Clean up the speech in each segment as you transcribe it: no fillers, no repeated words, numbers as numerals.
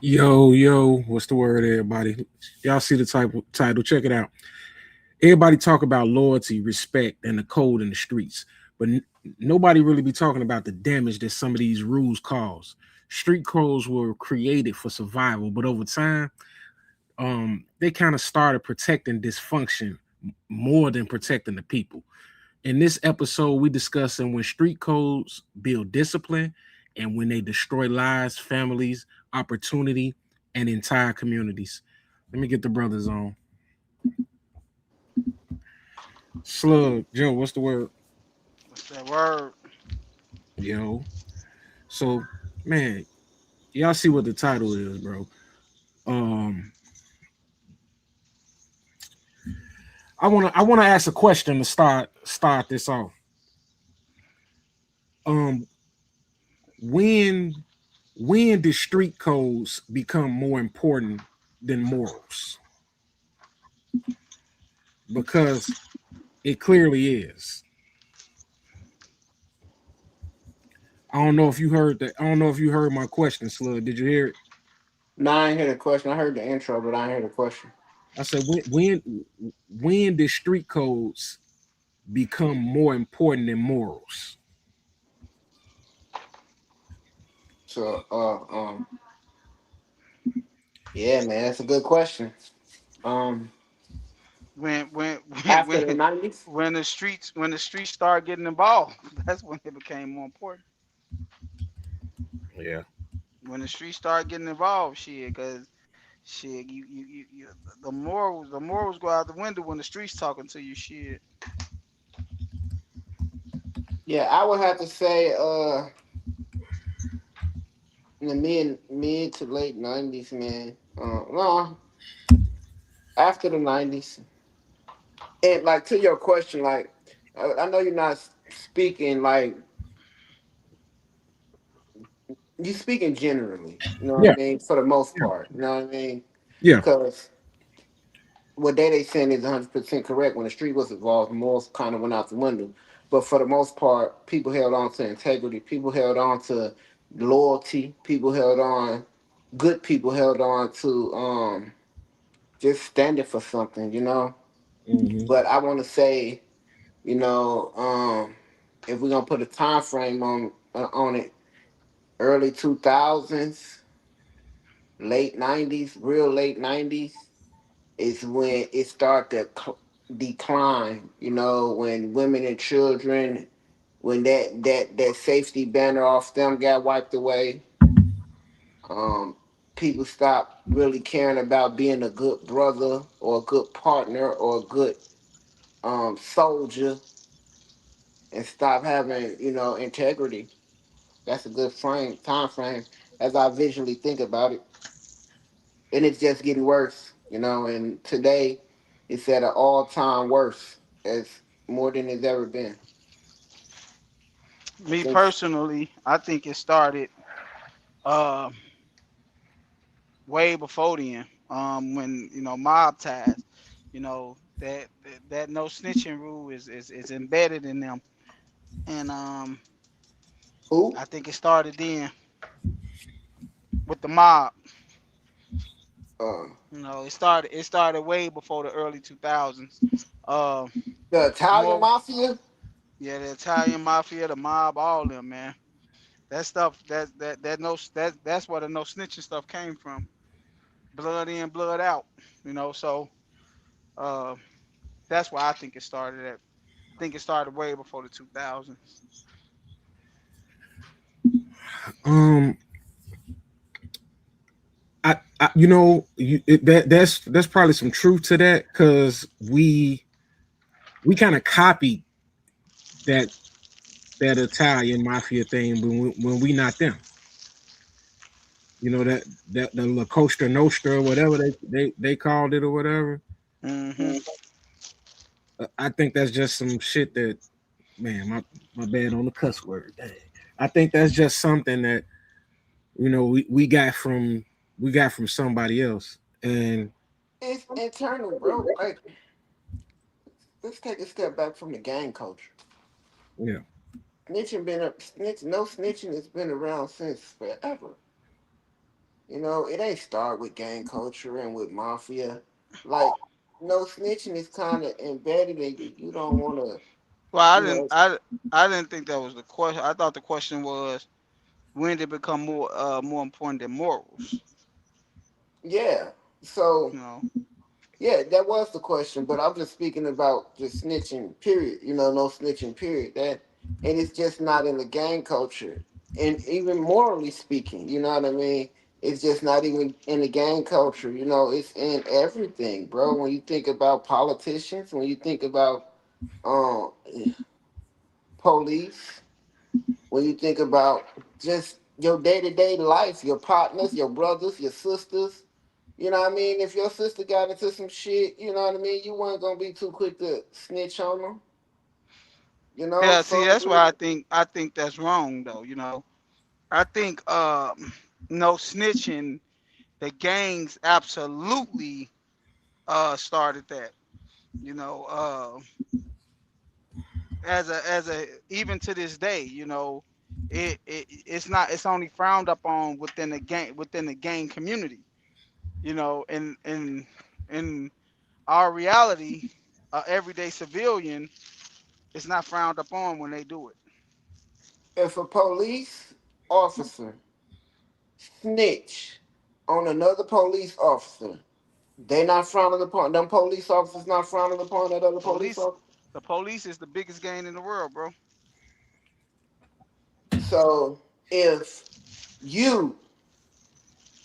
Yo, what's the word, everybody? Y'all see the title? Check it out. Everybody talk about loyalty, respect, and the code in the streets, but nobody really be talking about the damage that some of these rules cause. Street codes were created for survival, but over time, they kind of started protecting dysfunction more than protecting the people. In this episode, we discussing when street codes build discipline and when they destroy lives, families, opportunity, and entire communities. Let me get the brothers on. Slug, Joe, what's the word? What's that word? Yo. So, man, y'all see what the title is, bro. Um, I wanna ask a question to start this off. Um, when when did street codes become more important than morals? Because it clearly is. I don't know if you heard that. I don't know if you heard my question, Slug. Did you hear it? No, I ain't hear the question. I heard the intro, but I ain't hear the question. I said when did street codes become more important than morals? So, yeah, man, that's a good question. Um, When when After when the '90s, when the streets start getting involved, that's when it became more important. Yeah. When the streets start getting involved, shit, cause shit, you the morals go out the window when the streets talking to you, shit. yeah, I would have to say, in the mid to late '90s, man. No, after the '90s, and like to your question, like I know you're not speaking like you speaking generally. You know what I Yeah. mean? For the most Yeah. part, you know what I mean? Yeah. Because what they saying is 100% correct. When the street was involved, morals kind of went out the window. But for the most part, people held on to integrity. People held on to loyalty. People held on. Good people held on to just standing for something, you know. Hmm. But I want to say, you know, if we're gonna put a time frame on it, early 2000s, late '90s, real late '90s is when it started to decline. You know, when women and children, when that safety banner off them got wiped away, um, people stopped really caring about being a good brother or a good partner or a good soldier, and stop having integrity. That's a good time frame as I visually think about it, and it's just getting worse. And today it's at an all time worst, as more than it's ever been. I Me think. personally, I think it started uh, way before then. When mob ties, that no snitching rule is embedded in them, and Who? I think it started then with the mob. Uh, It started way before the early 2000s. Uh, the Italian more mafia. Yeah, the Italian mafia, the mob, all them, man. That stuff, that's where the no snitching stuff came from. Blood in, blood out. So uh, that's why I think it started at. I think it started way before the 2000s. Um, that's probably some truth to that because we kind of copied that that Italian mafia thing when we not them. You know that the La Costa Nostra, or whatever they called it or whatever. Hmm. I think that's just some shit that man, my bad on the cuss word. Dang. I think that's just something that we got from somebody else. And It's internal, bro. Like, let's take a step back from the gang culture. yeah, No snitching has been around since forever. You know, it ain't start with gang culture and with mafia. Like, no snitching is kind of embedded in you. You don't want to, Well, you know, I didn't think that was the question. I thought the question was when did it become more important than morals? yeah. So You know. yeah, that was the question, but I'm just speaking about just snitching, period. You know, no snitching, period. And it's just not in the gang culture. And even morally speaking, you know what I mean? It's just not even in the gang culture. You know, it's in everything, bro. When you think about politicians, when you think about um police, when you think about just your day to day life, your partners, your brothers, your sisters, you know what I mean? If your sister got into some shit, you know what I mean? You weren't gonna be too quick to snitch on them, you know? Yeah, see, So that's why I think that's wrong though. I think no snitching. The gangs absolutely started that. You know, as a even to this day, it's only frowned upon within the gang community. In our reality, everyday civilian is not frowned upon when they do it. if a police officer snitch on another police officer, they not frowning upon them police officers not frowning upon that other police Police, officer. the police is the biggest gang in the world, bro. So if you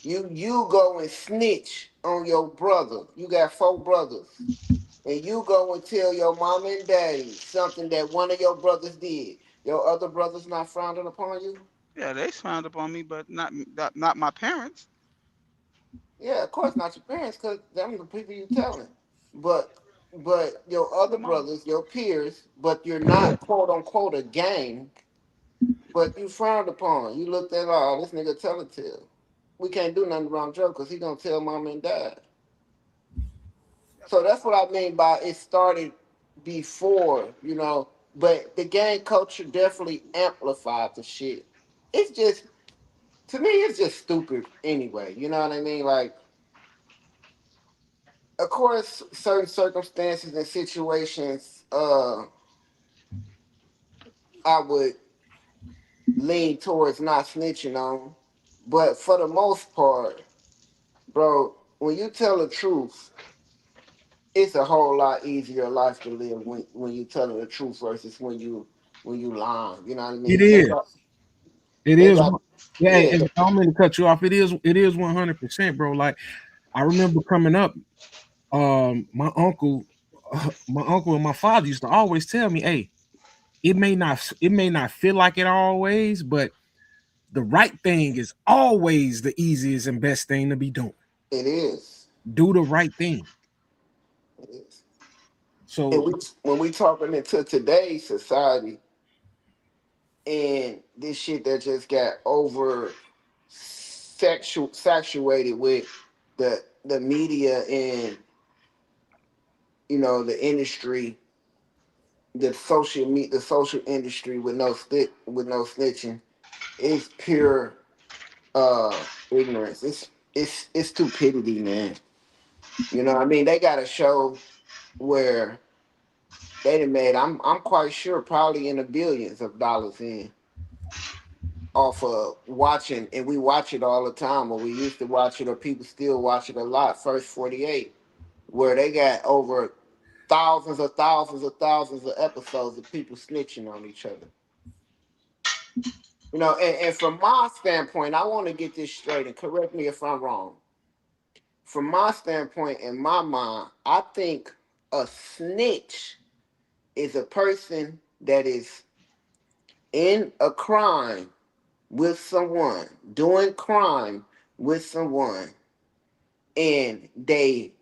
you go and snitch on your brother, you got four brothers, and you go and tell your mom and daddy something that one of your brothers did, your other brothers not frowning upon you? Yeah, they frowned upon me, but not my parents. Yeah, of course not your parents, because them the people you telling. But but your other My mom. brothers, your peers, but you're not quote unquote a gang, but you frowned upon. You looked at, oh, this nigga tell it tell. We can't do nothing around Joe because he gonna tell mom and dad. So that's what I mean by it started before, you know. But the gang culture definitely amplified the shit. It's just to me, it's just stupid anyway. You know what I mean? Like, of course, certain circumstances and situations, I would lean towards not snitching on. But for the most part, bro, when you tell the truth, it's a whole lot easier life to live when you telling the truth versus when you lying. You know what I It mean? is. It They is. got Yeah, yeah, and I don't mean to cut you off. It is 100%, bro. Like I remember coming up, my uncle, and my father used to always tell me, "Hey, it may not feel like it always, but the right thing is always the easiest and best thing to be doing. it is. Do the right thing." It is. And So when we talking into today's society and this shit that just got over saturated with the media and you know the industry, the social industry with with no snitching, it's pure ignorance. It's stupidity, man. You know what I mean? They got a show where they done made I'm quite sure probably in the billions of dollars in off of watching, and we watch it all the time, or we used to watch it, or people still watch it a lot. First 48, where they got over thousands of thousands of episodes of people snitching on each other. You know, and from my standpoint, I want to get this straight and correct me if I'm wrong. From my standpoint, in my mind, I think a snitch is a person that is in a crime with someone, doing crime with someone, and they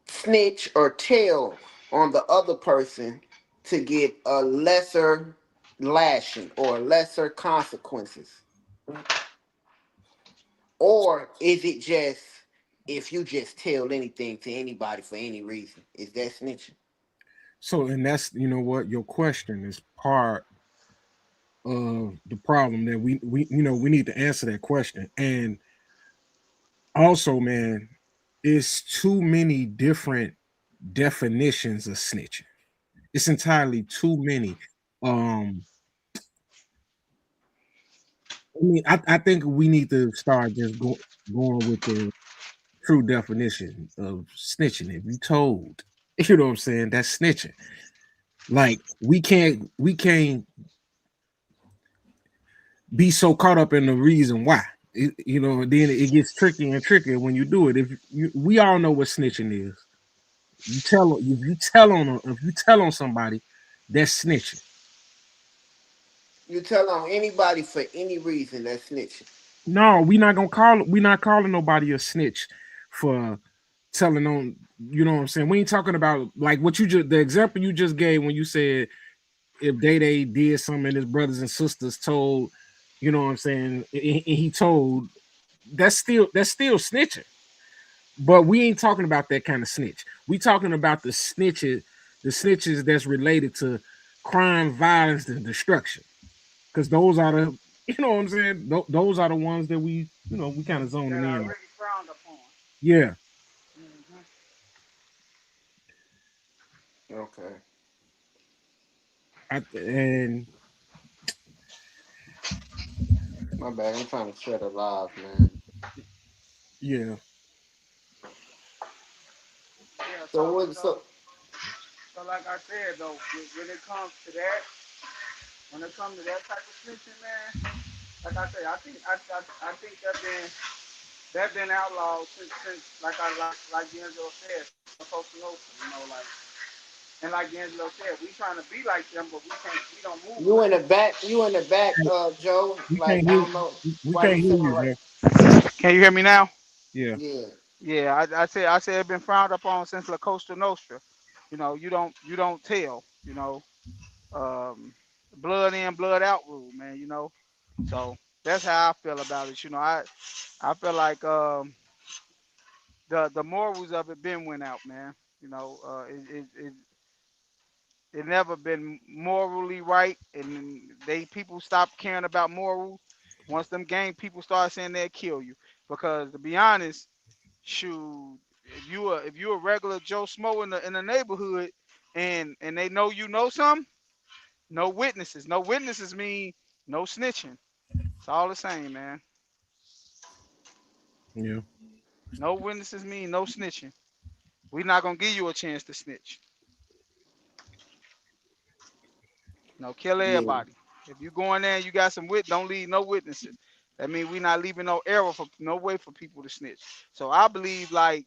snitch or tell on the other person to get a lesser lashing or lesser consequences. Or is it just if you just tell anything to anybody for any reason? Is that snitching? and that's what your question is part of the problem that we need to answer that question. And Also, man, it's too many different definitions of snitching. It's entirely too many. Um, I think we need to start just going with the true definition of snitching. If you told, you know what I'm saying, that's snitching. Like we can't be so caught up in the reason why. You know, and then it gets trickier and trickier when you do it. We all know what snitching is. If you tell on somebody, that's snitching. You tell on anybody for any reason that's snitching. No, we're not calling nobody a snitch for telling on, you know what I'm saying? We ain't talking about like what you just the example you just gave when you said if Day did something and his brothers and sisters told, you know what I'm saying, and he told, that's still snitching. But we ain't talking about that kind of snitch. We talking about the snitches that's related to crime, violence, and destruction. Because those are the, you know what I'm saying? Those are the ones that we kind of zoning that are in on. really frowned upon. Yeah. Hmm. Okay. And My bad. I'm trying to shut it live, man. yeah, Yeah, So what? So so like I said though, when it comes to that, when it comes to that type of snitching, man, like I say, I think that been outlawed since like D'Angelo said, since the Costa Nostra, like and like D'Angelo said, we trying to be like them, but we don't move you in like the back? You in the back, Joe? we Like can't I hear don't know we why can't you hear sound you, like. Joe. them. Can you hear me now? Yeah, Yeah, Yeah, I said it been frowned upon since La Costa Nostra. You don't tell. Um, blood in, blood out rule, man. So that's how I feel about it. I feel like the morals of it been went out, man. It never been morally right, and they people stop caring about morals. Once them gang people start saying they'll kill you, because to be honest, shoot, if you a regular Joe Smo in the neighborhood, and they know you know something, no witnesses. No witnesses mean no snitching. It's all the same, man. yeah, No witnesses mean no snitching. We're not gonna give you a chance to snitch. No, kill yeah, everybody. If you go in there and you got some don't leave no witnesses. That means we not leaving no error for no way for people to snitch. So I believe like,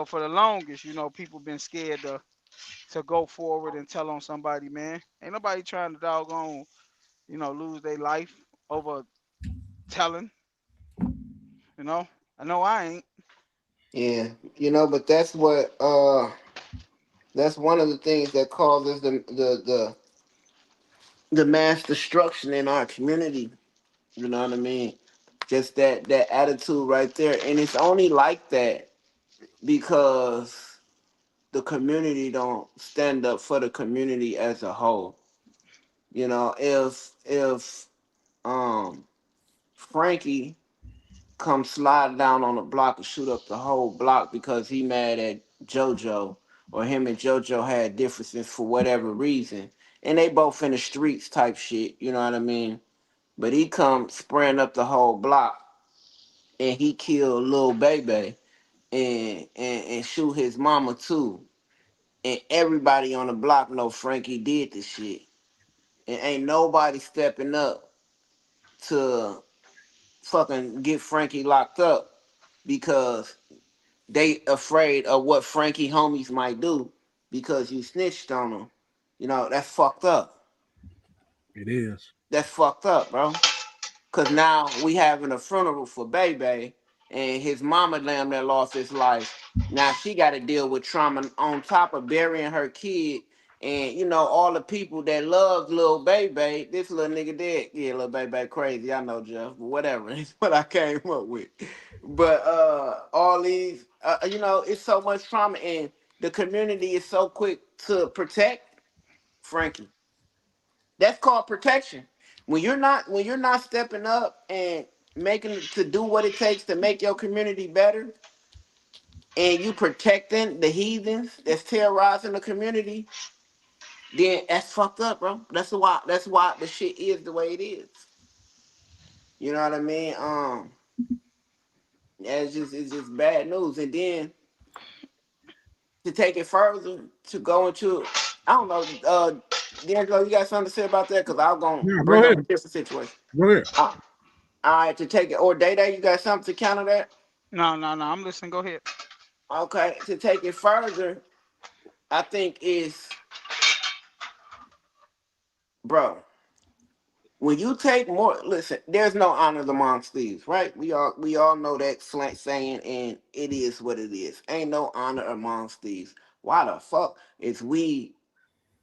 for the longest, people been scared to go forward and tell on somebody, man. Ain't nobody trying to doggone, lose their life over telling, you know. I know I ain't. yeah. But that's one of the things that causes the mass destruction in our community. You know what I mean? Just that attitude right there, and it's only like that because the community don't stand up for the community as a whole. If Frankie come slide down on the block and shoot up the whole block because he mad at JoJo, or him and JoJo had differences for whatever reason, and they both in the streets type shit, you know what I mean? But he come spraying up the whole block and he killed Lil Baby and shoot his mama too. And everybody on the block know Frankie did this shit. And ain't nobody stepping up to fucking get Frankie locked up because they afraid of what Frankie homies might do because you snitched on them. That's fucked up. it is. That's fucked up, bro. Cause now we having a funeral for Bebe and his mama damn that lost his life. Now she got to deal with trauma on top of burying her kid, and all the people that loved little Bebe. This little nigga dead. Yeah, little Bebe crazy. I know, Jeff, but whatever. It's what I came up with. But all these, it's so much trauma, and the community is so quick to protect Frankie. That's called protection. When you're not stepping up and making to do what it takes to make your community better, and you protecting the heathens that's terrorizing the community, then that's fucked up, bro. That's why the shit is the way it is. You know what I mean? Yeah, it's just bad news. And then to take it further, to go into, I don't know, D'Angelo, you got something to say about that? Because I'm gonna Yeah, go bring up ahead. a different situation. Go ahead. Uh, all right, to take it, or Day Day, you got something to counter that? No, no, no. I'm listening. Go ahead. Okay, to take it further, I think is, bro, when you take more, listen, there's no honor amongst thieves, right? We all know that slant saying, and it is what it is. Ain't no honor amongst thieves. Why the fuck is we?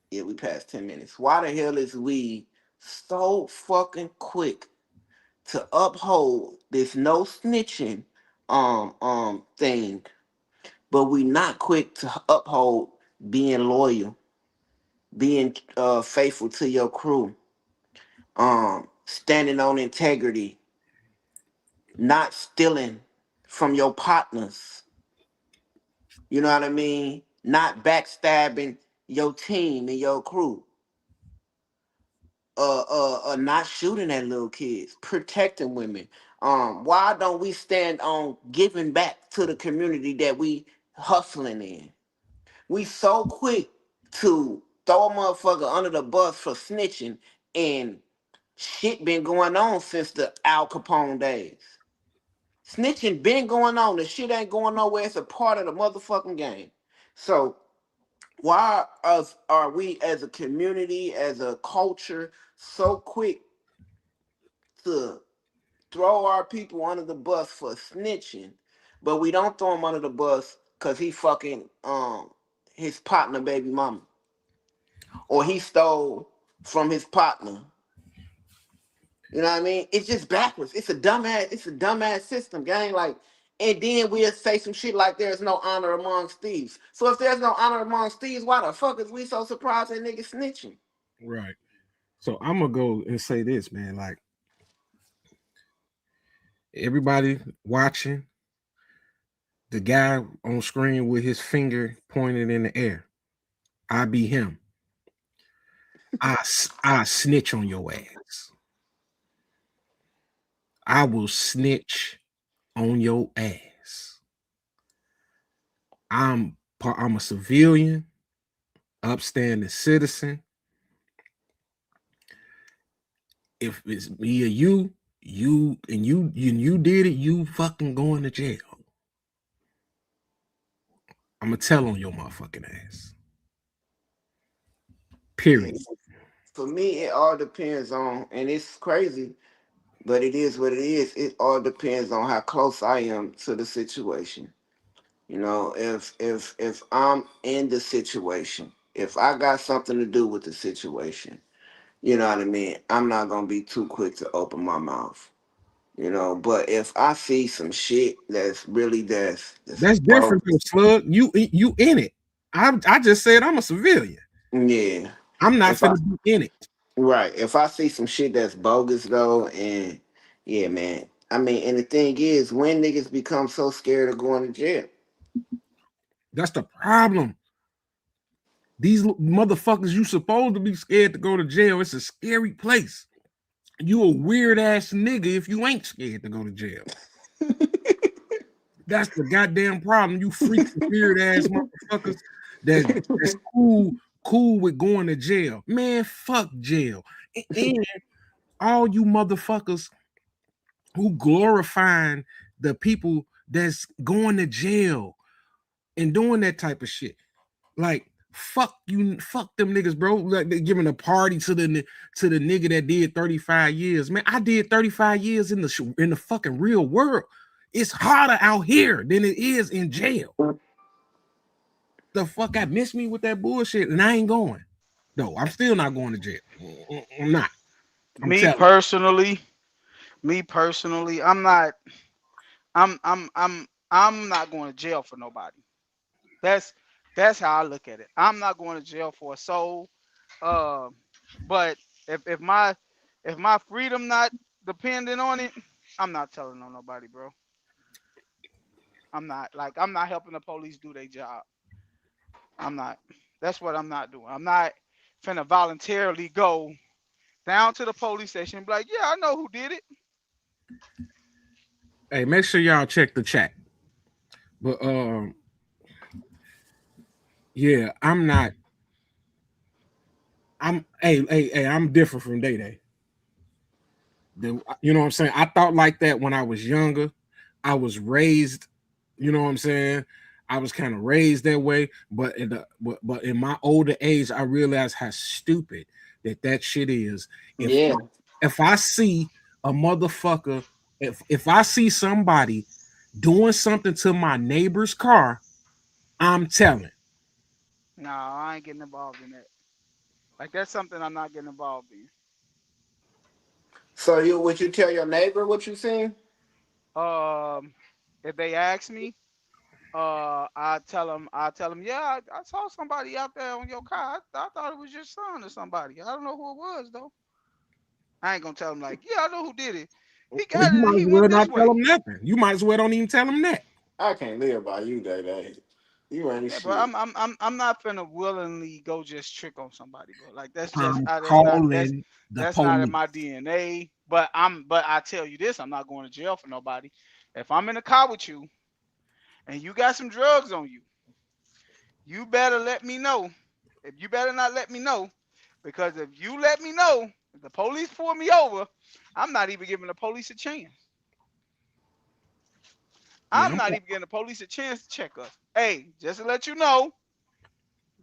Yeah, we passed 10 minutes. Why the hell is we so fucking quick to uphold this no snitching thing, but we not quick to uphold being loyal, being faithful to your crew, standing on integrity, not stealing from your partners. You know what I mean? Not backstabbing your team and your crew. Not shooting at little kids, protecting women. Why don't we stand on giving back to the community that we hustling in? We so quick to throw a motherfucker under the bus for snitching, and shit been going on since the Al Capone days. Snitching been going on. The shit ain't going nowhere. It's a part of the motherfucking game. So why are we as a community, as a culture, so quick to throw our people under the bus for snitching, but we don't throw him under the bus because he fucking his partner baby mama, or he stole from his partner. You know what I mean? It's just backwards. It's a dumbass system, gang. Like, and then we'll say some shit like there's no honor amongst thieves. So if there's no honor amongst thieves, why the fuck is we so surprised that niggas snitching? Right. So I'm gonna go and say this, man. Like everybody watching, the guy on screen with his finger pointed in the air. I be him. I snitch on your ass. I will snitch on your ass. I'm a civilian, upstanding citizen. If it's me or you did it, you fucking going to jail. I'm gonna tell on your motherfucking ass. Yeah, Period. for me, it all depends on, and it's crazy, but it is what it is. It all depends on how close I am to the situation. You know, if I'm in the situation, if I got something to do with the situation, you know what I mean, I'm not gonna be too quick to open my mouth. You know, but if I see some shit that's really that's That's different though, bogus, Slug. You in it. I just said I'm a civilian. yeah. I'm not If I finna be in it. Right, if I see some shit that's bogus though, and yeah, man. I mean, and the thing is, when niggas become so scared of going to jail, That's the problem. These motherfuckers, you supposed to be scared to go to jail. It's a scary place. You a weird ass nigga if you ain't scared to go to jail. That's the goddamn problem. You freak weird ass motherfuckers that's cool with going to jail. Man, fuck jail. And all you motherfuckers who glorifying the people that's going to jail and doing that type of shit. Like fuck you, fuck them niggas, bro. Like they giving a party to the nigga that did 35 years. Man, I did 35 years in the fucking real world. It's harder out here than it is in jail. The fuck I miss me with that bullshit, and I ain't going. No, I'm still not going to jail. I'm not. I'm Me telling. personally, I'm not. I'm not going to jail for nobody. That's that's how I look at it. I'm not going to jail for a soul. Uh, but if my freedom not dependent on it, I'm not telling on nobody, bro. I'm not helping the police do their job. I'm not. That's what I'm not doing. I'm not finna voluntarily go down to the police station and be like, yeah, I know who did it. Hey, make sure y'all check the chat. But yeah, I'm not. I'm different from Day Day. You know what I'm saying? I thought like that when I was younger. I was raised, you know what I'm saying? I was kind of raised that way, but in my older age, I realized how stupid that shit is. If Yeah, if I see a motherfucker, if I see somebody doing something to my neighbor's car, I'm telling. No, I ain't getting involved in that. Like that's something I'm not getting involved in. so you would you tell your neighbor what you seen? Um, if they ask me, I tell them, yeah, I saw somebody out there on your car. I thought it was your son or somebody. I don't know who it was though. I ain't gonna tell them like, yeah, I know who did it. He Well, got you it. might He as well went not this tell way. them nothing. You might as well don't even tell them that. I can't live by you, Day. You ain't Yeah, bro, shit. I'm not finna willingly go just trick on somebody, bro. Like I'm that's not calling the that's not in my police. DNA. But I tell you this, I'm not going to jail for nobody. If I'm in a car with you and you got some drugs on you, you better let me know. If you better not let me know, because if you let me know, if the police pull me over, I'm not even giving the police a chance. Yeah, I'm not even giving the police a chance to check us. Hey, just to let you know,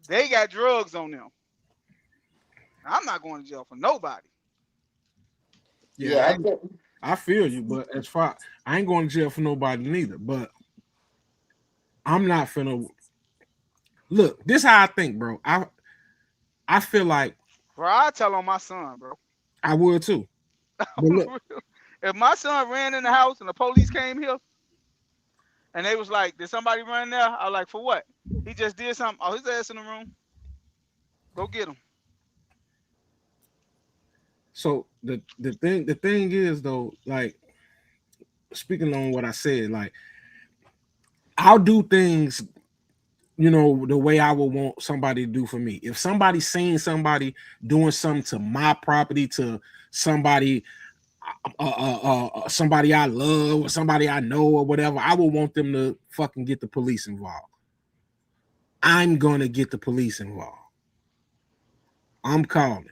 they got drugs on them. I'm not going to jail for nobody. Yeah, yeah, I think. I feel you, but as far I ain't going to jail for nobody neither. But I'm not finna look. This how I think, bro. I feel like Bro, I tell on my son, bro. I would too. But look, If my son ran in the house and the police came here and they was like, "Did somebody run there?" I was like, "For what?" He just did something. Oh, his ass in the room. Go get him. so the thing is though, like speaking on what I said, like I'll do things, the way I would want somebody to do for me. If somebody seen somebody doing something to my property, to somebody, somebody I love or somebody I know or whatever, I would want them to fucking get the police involved. I'm gonna get the police involved. I'm calling.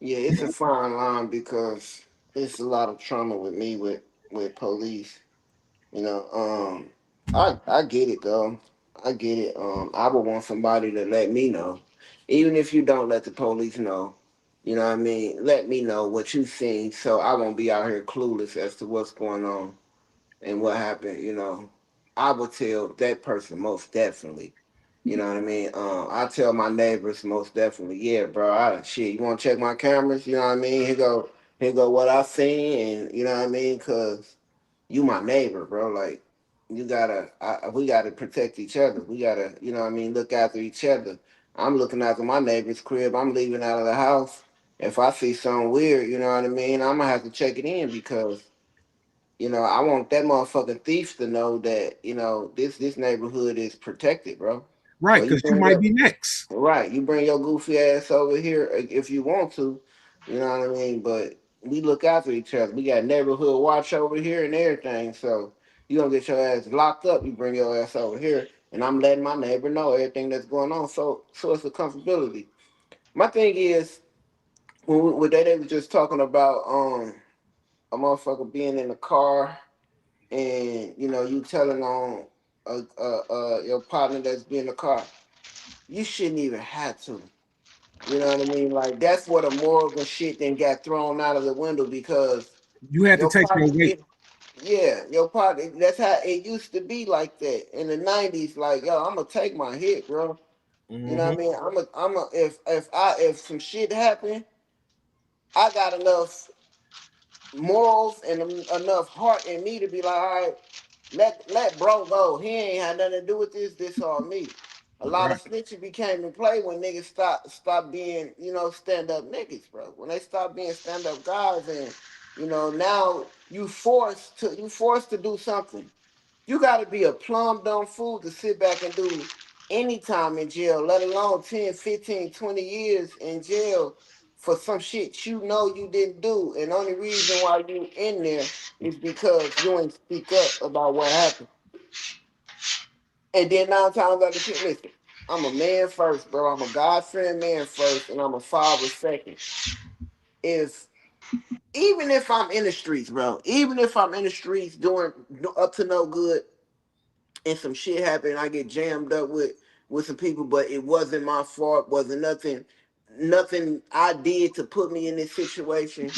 Yeah, it's a fine line because it's a lot of trauma with me with police. You know, I get it though. I get it. I would want somebody to let me know, even if you don't let the police know. You know what I mean? Let me know what you seen, so I won't be out here clueless as to what's going on and what happened. I would tell that person most definitely. You know what I mean? I tell my neighbors most definitely, yeah, bro. Shit, you want to check my cameras? You know what I mean? Here go what I seen, and you know what I mean? Cause you my neighbor, bro. Like we gotta protect each other. We gotta, you know what I mean, look after each other. I'm looking after my neighbor's crib. I'm leaving out of the house. If I see something weird, you know what I mean, I'm gonna have to check it in because I want that motherfucking thief to know that this neighborhood is protected, bro. So Right, you because you bring might your be next. right, you bring your goofy ass over here if you want to, you know what I mean. But we look after each other. We got neighborhood watch over here and everything. So you gonna get your ass locked up. You bring your ass over here, and I'm letting my neighbor know everything that's going on. So it's a comfortability. My thing is when they were just talking about a motherfucker being in the car and you telling on your partner that's being in the car, you shouldn't even have to. You know what I mean? Like that's where the morals and shit then got thrown out of the window because You had to your take partner your weight. get yeah, your partner. That's how it used to be like that in the '90s. Like yo, I'm gonna take my hit, bro. You know Hmm. what I mean? I'm a if some shit happen, I got enough morals and enough heart in me to be like, all right, let bro go. He ain't had nothing to do with this. This all me. A lot Right. of snitching became in play when niggas stop being stand up niggas, bro. When they stop being stand up guys and You know, now you forced to do something. You got to be a plum dumb fool to sit back and do any time in jail, let alone 10, 15, 20 years in jail for some shit you know you didn't do. And only reason why you in there is because you ain't speak up about what happened. And then 9 times out of 10, listen, I'm a man first, bro. I'm a God-fearing man first, and I'm a father second. If Even if I'm in the streets, bro, even if I'm in the streets doing up to no good, and some shit happened, I get jammed up with some people, but it wasn't my fault, wasn't nothing I did to put me in this situation.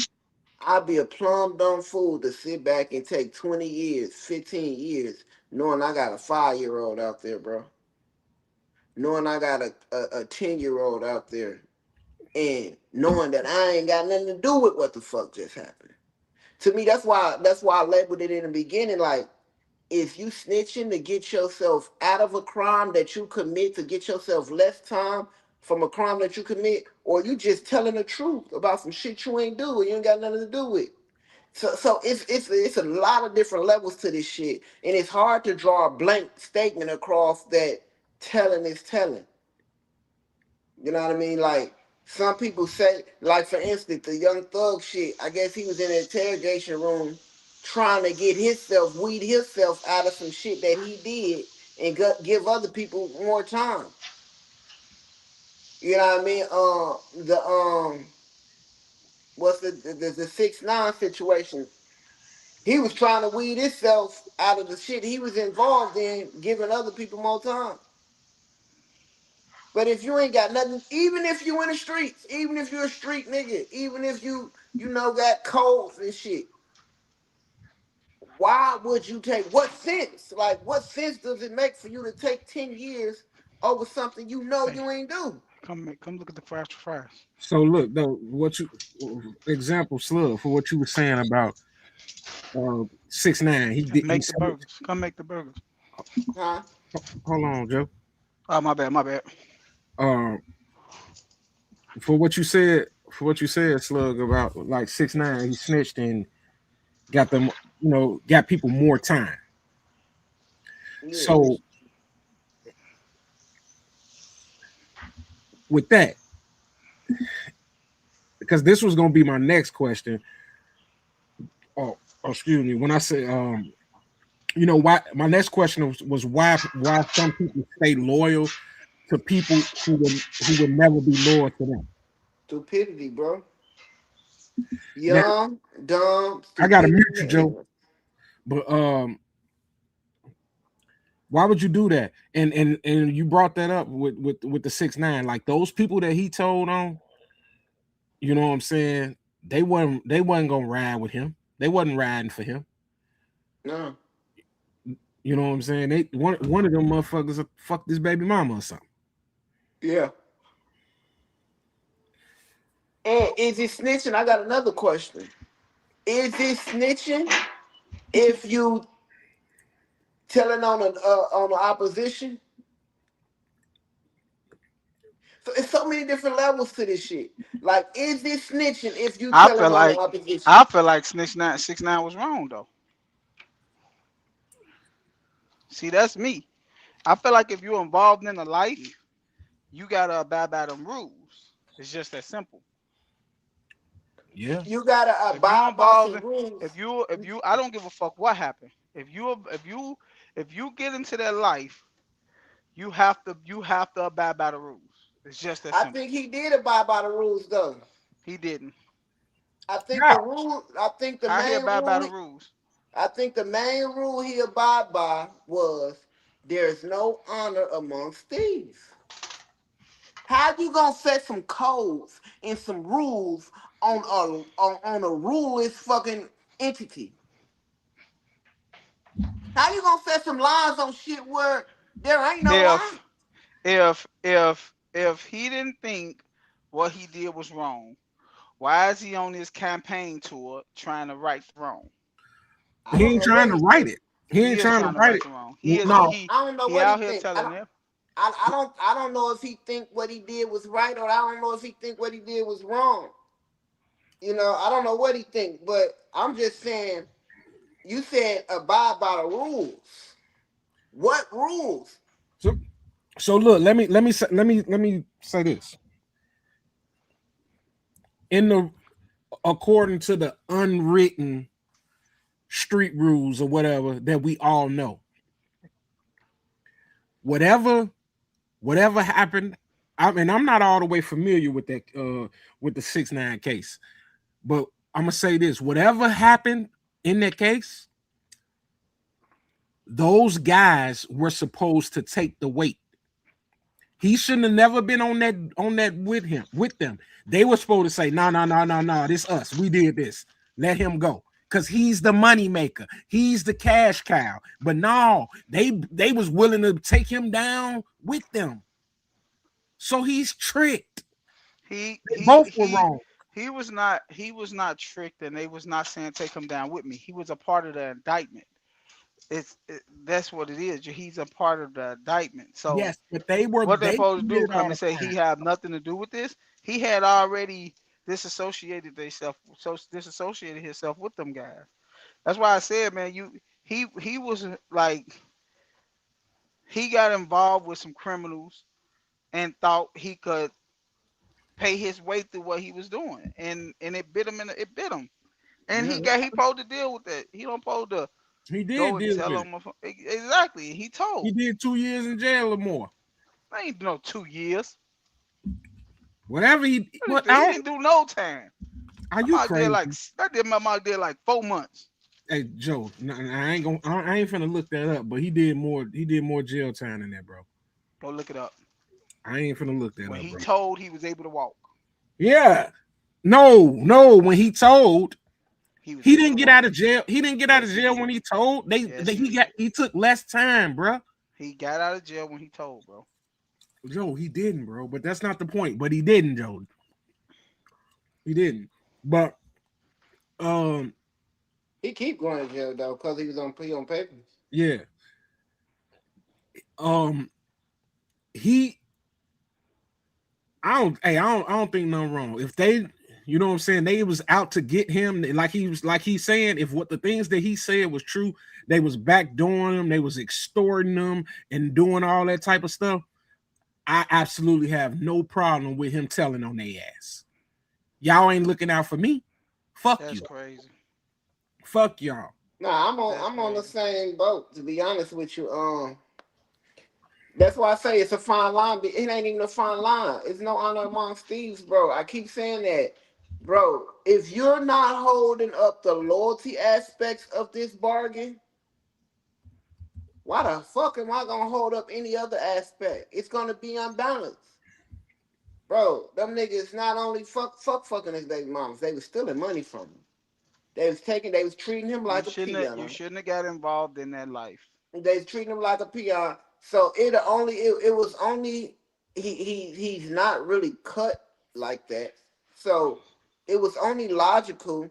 I'd be a plumb dumb fool to sit back and take 20 years, 15 years, knowing I got a 5 year old out there, bro. Knowing I got a 10 year old out there, and knowing that I ain't got nothing to do with what the fuck just happened. To me, that's why I labeled it in the beginning. Like, if you snitching to get yourself out of a crime that you commit, to get yourself less time from a crime that you commit, or you just telling the truth about some shit you ain't do and you ain't got nothing to do with. So it's a lot of different levels to this shit, and it's hard to draw a blank statement across that telling is telling. You know what I mean? Like, some people say, like, for instance, the Young Thug shit. I guess he was in an interrogation room trying to get himself, weed himself out of some shit that he did, and give other people more time. You know what I mean? The what's the 6ix9ine situation? He was trying to weed himself out of the shit he was involved in, giving other people more time. But if you ain't got nothing, even if you in the streets, even if you're a street nigga, even if you got codes and shit, why would you take, what sense? Like, what sense does it make for you to take 10 years over something you know Hey, you ain't do? come look at the fries. So look though, what you example Slug for what you were saying about 6ix9ine. He Make the said, burgers. Come make the burgers. Huh? hold on, Joe. Oh, my bad, my bad. Uh, for what you said, Slug, about like 6ix9ine, he snitched and got them, got people more time. Yeah. So with that, because this was gonna be my next question. Oh, excuse me. When I say why my next question was why some people stay loyal to people who would never be loyal to them. Stupidity, bro. Now Young, dumb, I gotta stupidity, mute you, and Joe, ignorance. but why would you do that? And you brought that up with the 6ix9ine, like those people that he told on, you know what I'm saying? They wasn't gonna ride with him. They wasn't riding for him. No. You know what I'm saying? They one of them motherfuckers fuck this baby mama or something. Yeah. And is it snitching? I got another question. Is it snitching if you telling on the opposition? So it's so many different levels to this shit. Like, is this snitching if you I telling feel on the like opposition? I feel like Snitch Nine 6ix9ine was wrong though. See, that's me. I feel like if you're involved in a life, you gotta abide by them rules. It's just that simple. Yeah. You gotta If you abide by involved some in, rules. if you I don't give a fuck what happened. If you get into that life, you have to abide by the rules. It's just that I simple. think he did abide by the rules though. He didn't. I think Yeah. the rule. I think the How he main abide by rule. the rules? I think the main rule he abide by was there's no honor amongst thieves. How you gonna set some codes and some rules on a ruleless fucking entity? How you gonna set some lines on shit where there ain't no line? If if he didn't think what he did was wrong, why is he on this campaign tour trying to right the wrong? I He don't ain't know trying what to he write think. it. He He ain't is trying to trying to write right it. the wrong. He is I No, don't, he I don't know he what he out here think. telling them. I don't know if he think what he did was right, or I don't know if he think what he did was wrong. You know, I don't know what he think, but I'm just saying. You said abide by the rules. What rules? So, so look, let me say this. In the according to the unwritten street rules or whatever that we all know, whatever whatever happened, I mean, I'm not all the way familiar with the 6ix9ine case, but I'm gonna say this: whatever happened in that case, those guys were supposed to take the weight. He shouldn't have never been on that with them. They were supposed to say, no, no, no, no, no, this us. We did this. Let him go. Because he's the money maker. He's the cash cow. But no, they was willing to take him down with them. So he's tricked. He They he both were he wrong. he was not tricked, and they was not saying take him down with me. He was a part of the indictment. That's what it is. He's a part of the indictment. So Yes, but they what they supposed to do? committed all Come the and say crime. he have nothing to do with this? He had already disassociated himself with them guys. That's why I said, man, he was like he got involved with some criminals and thought he could pay his way through what he was doing, and it bit him, and Yeah, he supposed to deal with that. He don't supposed to he did go and deal tell with it. him exactly. He He told. did 2 years in jail or more. I ain't no 2 years. Whatever he what He I don't, didn't do no time. are I'm you out there crazy? like I did my out there like 4 months. Hey Joe, I ain't finna look that up, but he did more jail time than that, bro. Go look it up. I ain't finna look that When up, he bro. told he was able to walk, Yeah. No, no, when he told he was he able didn't to get walk. out of jail. He didn't get out of Yes, he jail when did. he told. Yes, he He did. took less time, bro. He got out of jail when he told, bro. Joe, he didn't, bro. But that's not the point. But he didn't, Joe. He didn't. But um, He keep going to jail though, cause he was on plea on papers. yeah. Um, he I don't think nothing wrong. If they, you know what I'm saying, they was out to get him, like he's saying, if what the things that he said was true, they was backdooring him, they was extorting him and doing all that type of stuff. I absolutely have no problem with him telling on their ass. Y'all ain't looking out for me. Fuck That's you. crazy. Fuck y'all. Nah, That's I'm on the crazy. same boat. To be honest with you, that's why I say it's a fine line. But it ain't even a fine line. It's no honor amongst thieves, bro. I keep saying that, bro. If you're not holding up the loyalty aspects of this bargain, why the fuck am I gonna hold up any other aspect? It's gonna be unbalanced, bro. Them niggas not only fucking his baby mamas, they was stealing money from him. They was treating him like a You peon. shouldn't have got involved in that life. They was treating him like a peon. So it was only he's not really cut like that. So it was only logical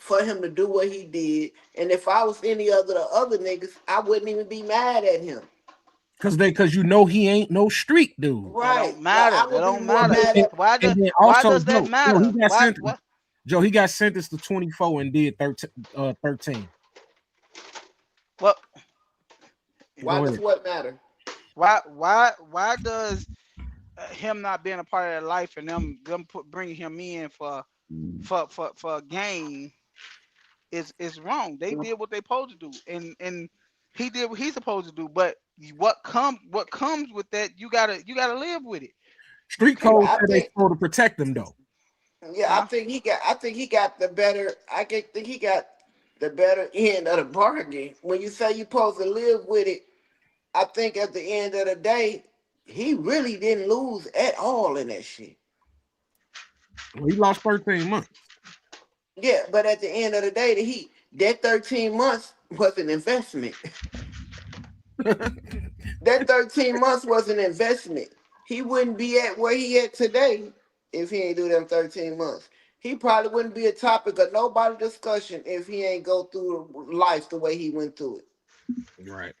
for him to do what he did. And if I was any other the other niggas, I wouldn't even be mad at him. Cause you know he ain't no street dude. That Right. don't Like matter. I That would be don't more matter. mad at And then Why also does that Joe, matter? What Joe, he got sentenced to 24 and did 13. what why Go does ahead. what matter? why does him not being a part of that life and bringing him in for a game is wrong. They did what they supposed to do, and he did what he's supposed to do. But what comes with that, you gotta live with it. Street Can't code I said they think supposed to protect them though. yeah, huh? I think he got the better think he got the better end of the bargain. When you say you supposed to live with it, I think at the end of the day, he really didn't lose at all in that shit. Well, he lost 13 months. Yeah, but at the end of the day, that 13 months was an investment. That 13 months was an investment. He wouldn't be at where he at today if he ain't do them 13 months. He probably wouldn't be a topic of nobody discussion if he ain't go through life the way he went through it. Right.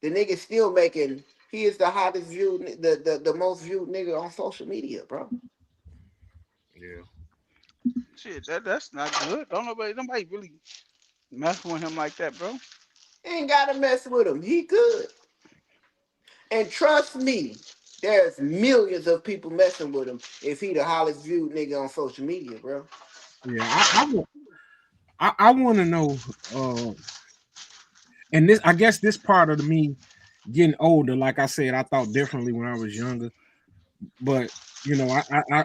The nigga still making. He is the hottest viewed, the most viewed nigga on social media, bro. Yeah. Shit, that's not good. Don't nobody really mess with him like that, bro. Ain't gotta mess with him. He good. And trust me, there's millions of people messing with him if he the highest viewed nigga on social media, bro. Yeah, I want to know. And this, I guess, this part of me getting older. Like I said, I thought differently when I was younger. But you know,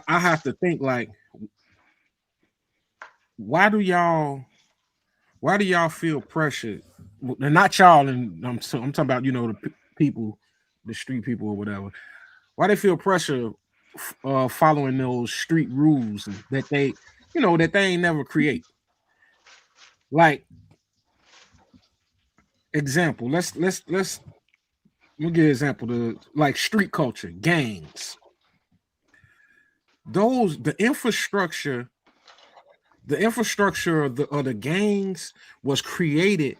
I have to think like, why do y'all why do y'all feel pressured? And not y'all, and I'm talking about the people, the street people or whatever. Why they feel pressure following those street rules that they ain't never create? Like example, let's give an example. The like street culture, gangs. Those the infrastructure of the gangs was created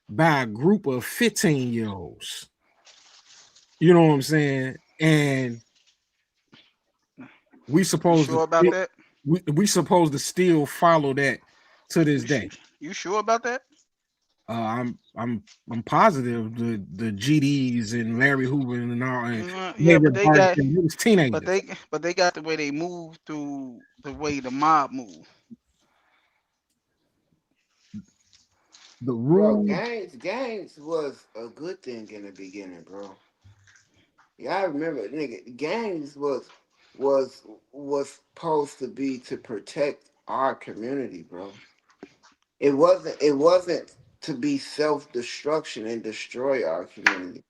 by a group of 15-year-olds. You know what I'm saying? And we You supposed to sure about that? we supposed to still follow that to this You sh- day. you sure about that? I'm positive the GDs and Larry Hoover and all and Yeah, but they got, and it was but teenagers. they got the way they move through the way the mob move. The Bro, rule, gangs was a good thing in the beginning, bro. Yeah, I remember, nigga, gangs was supposed to be to protect our community, bro. It wasn't to be self destruction and destroy our community.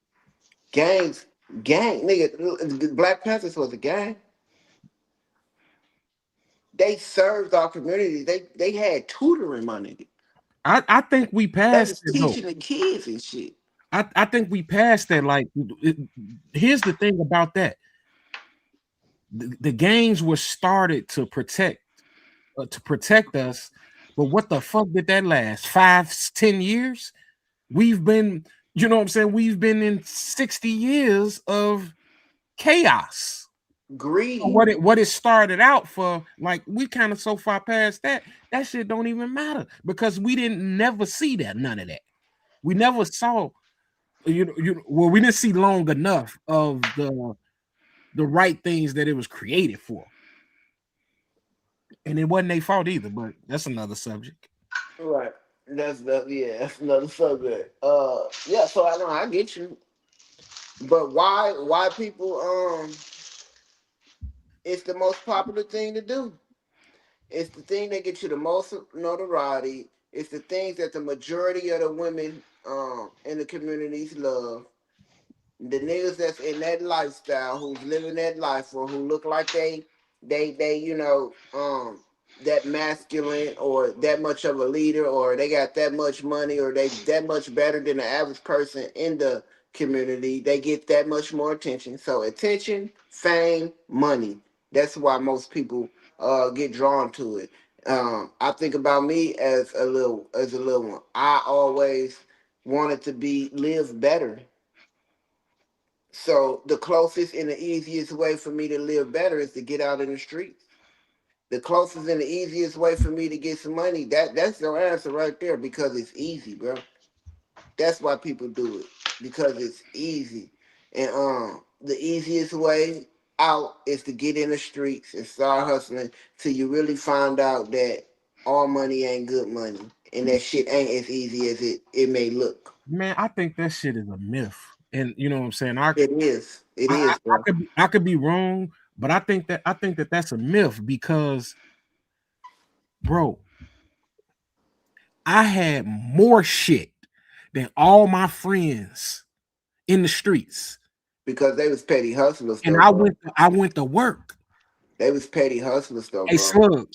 Gangs, nigga, Black Panthers was a gang. They served our community. They had tutoring money. I think we They passed was it though. teaching the kids and shit. I think we passed that. Like, here's the thing about that: the gangs were started to protect us, but what the fuck did that last? 5, 10 years? We've been, you know what I'm saying? We've been in 60 years of chaos. So Greed. what it started out for, like we kind of so far past that shit don't even matter because we didn't never see that, none of that. We never saw, well, we didn't see long enough of the right things that it was created for. And it wasn't their fault either, but that's another subject. Right. That's another subject. Yeah, so I know I get you. But why people it's the most popular thing to do. It's the thing that gets you the most notoriety. It's the things that the majority of the women in the communities love. The niggas that's in that lifestyle, who's living that life, or who look like they that masculine or that much of a leader, or they got that much money, or they that much better than the average person in the community. They get that much more attention. So attention, fame, money. That's why most people get drawn to it. I think about me as a little one. I always wanted to be live better, so the closest and the easiest way for me to live better is to get out in the streets. The closest and the easiest way for me to get some money, that's your answer right there, because it's easy, bro. That's why people do it. Because it's easy. And the easiest way out is to get in the streets and start hustling till you really find out that all money ain't good money. And that shit ain't as easy as it may look. Man, I think that shit is a myth. And you know what I'm saying? I It is. It I, I is, I bro. could be wrong, but I think that that's a myth because, bro, I had more shit than all my friends in the streets, Because they was petty hustlers and though, I bro. went to work. They was petty hustlers though, Hey, bro. Slug,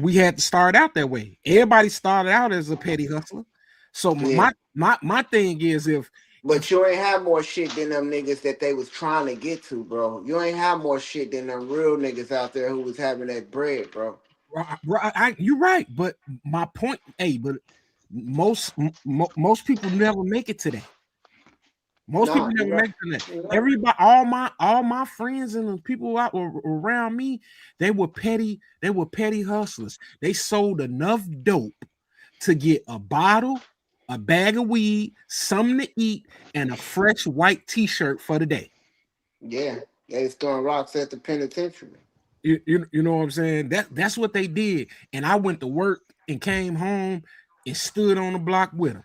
we had to start out that way. Everybody started out as a petty hustler. So Yeah. my thing is, if But you ain't have more shit than them niggas that they was trying to get to, bro. You ain't have more shit than them real niggas out there who was having that bread, bro. you're right, but my point, hey, but most people never make it to that. Most Nah, people you're never right. make it to that. You're right. Everybody, all my friends and the people out around me, they were petty. They were petty hustlers. They sold enough dope to get a bottle, a bag of weed, something to eat, and a fresh white T-shirt for the day. Yeah, they was throwing rocks at the penitentiary. You know what I'm saying? That's what they did. And I went to work and came home and stood on the block with them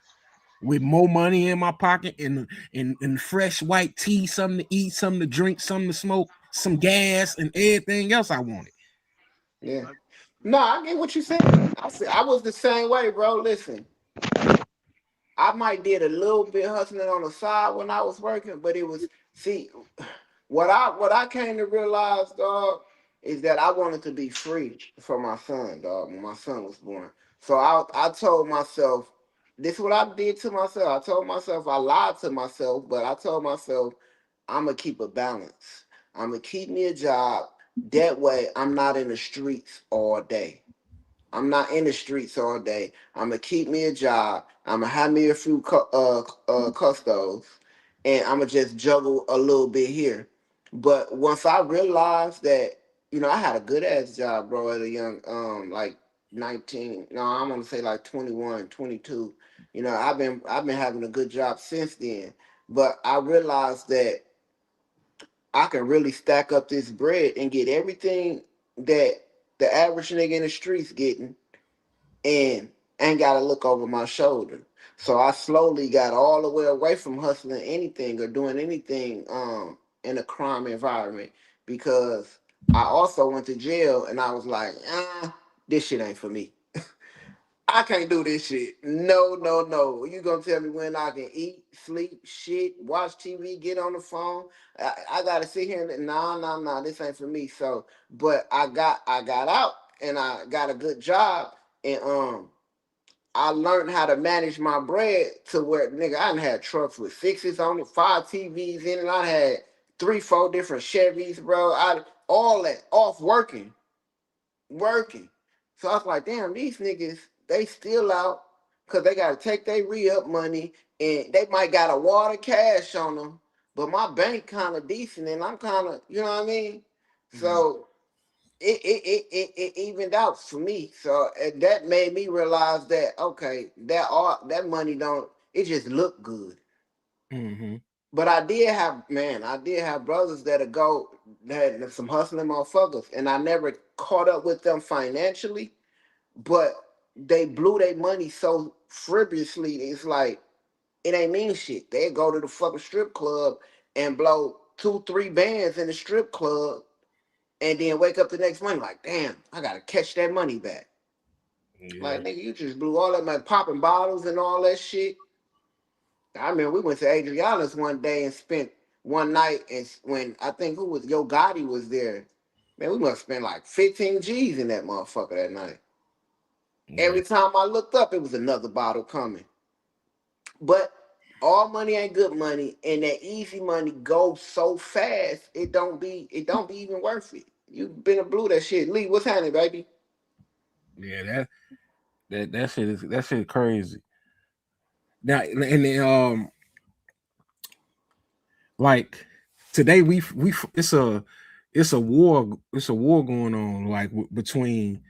with more money in my pocket and fresh white tea, something to eat, something to drink, something to smoke, some gas, and everything else I wanted. Yeah. Like, No, I get what you're saying. I was the same way, bro. Listen, I might did a little bit hustling on the side when I was working, but it was see what I came to realize, dog, is that I wanted to be free for my son, dog, when my son was born. So I told myself, this is what I did to myself. I told myself I lied to myself, but I told myself I'm gonna keep a balance. I'm gonna keep me a job. That way I'm not in the streets all day. I'm not in the streets all day. I'm gonna keep me a job. I'm gonna have me a few custos, and I'm gonna just juggle a little bit here. But once I realized that, I had a good ass job, bro, at a young, like 19. No, I'm gonna say like 21, 22. I've been having a good job since then. But I realized that I can really stack up this bread and get everything that the average nigga in the streets getting and ain't got to look over my shoulder. So I slowly got all the way away from hustling anything or doing anything in a crime environment because I also went to jail and I was like, this shit ain't for me. I can't do this shit. No, no, no. You gonna tell me when I can eat, sleep, shit, watch TV, get on the phone? I gotta sit here and nah, this ain't for me. So, but I got out and I got a good job and I learned how to manage my bread to where nigga I done had trucks with sixes on it, 5 TVs in it. I had 3, 4 different Chevys, bro. I all that off working. So I was like, damn, these niggas, they still out because they got to take their re-up money and they might got a wad of cash on them, but my bank kind of decent and I'm kind of, you know what I mean? Mhm. So it evened out for me. So that made me realize that, okay, that money don't, it just look good. Mhm. But I did have brothers that'll go that had some hustling motherfuckers, and I never caught up with them financially, but they blew their money so frivolously. It's like it ain't mean shit. They go to the fucking strip club and blow 2, 3 bands in the strip club, and then wake up the next morning like, damn, I gotta catch that money back. Yeah. Like nigga, you just blew all that money, popping bottles and all that shit. I remember we went to Adriana's one day and spent one night, and when I think who was Yo Gotti was there, man, we must spend like 15 G's in that motherfucker that night. Yeah. Every time I looked up, it was another bottle coming. But all money ain't good money, and that easy money goes so fast, it don't be even worth it. You been a blue that shit. Lee, what's happening, baby? Yeah. That shit crazy. Now and then, like today we it's a war going on like between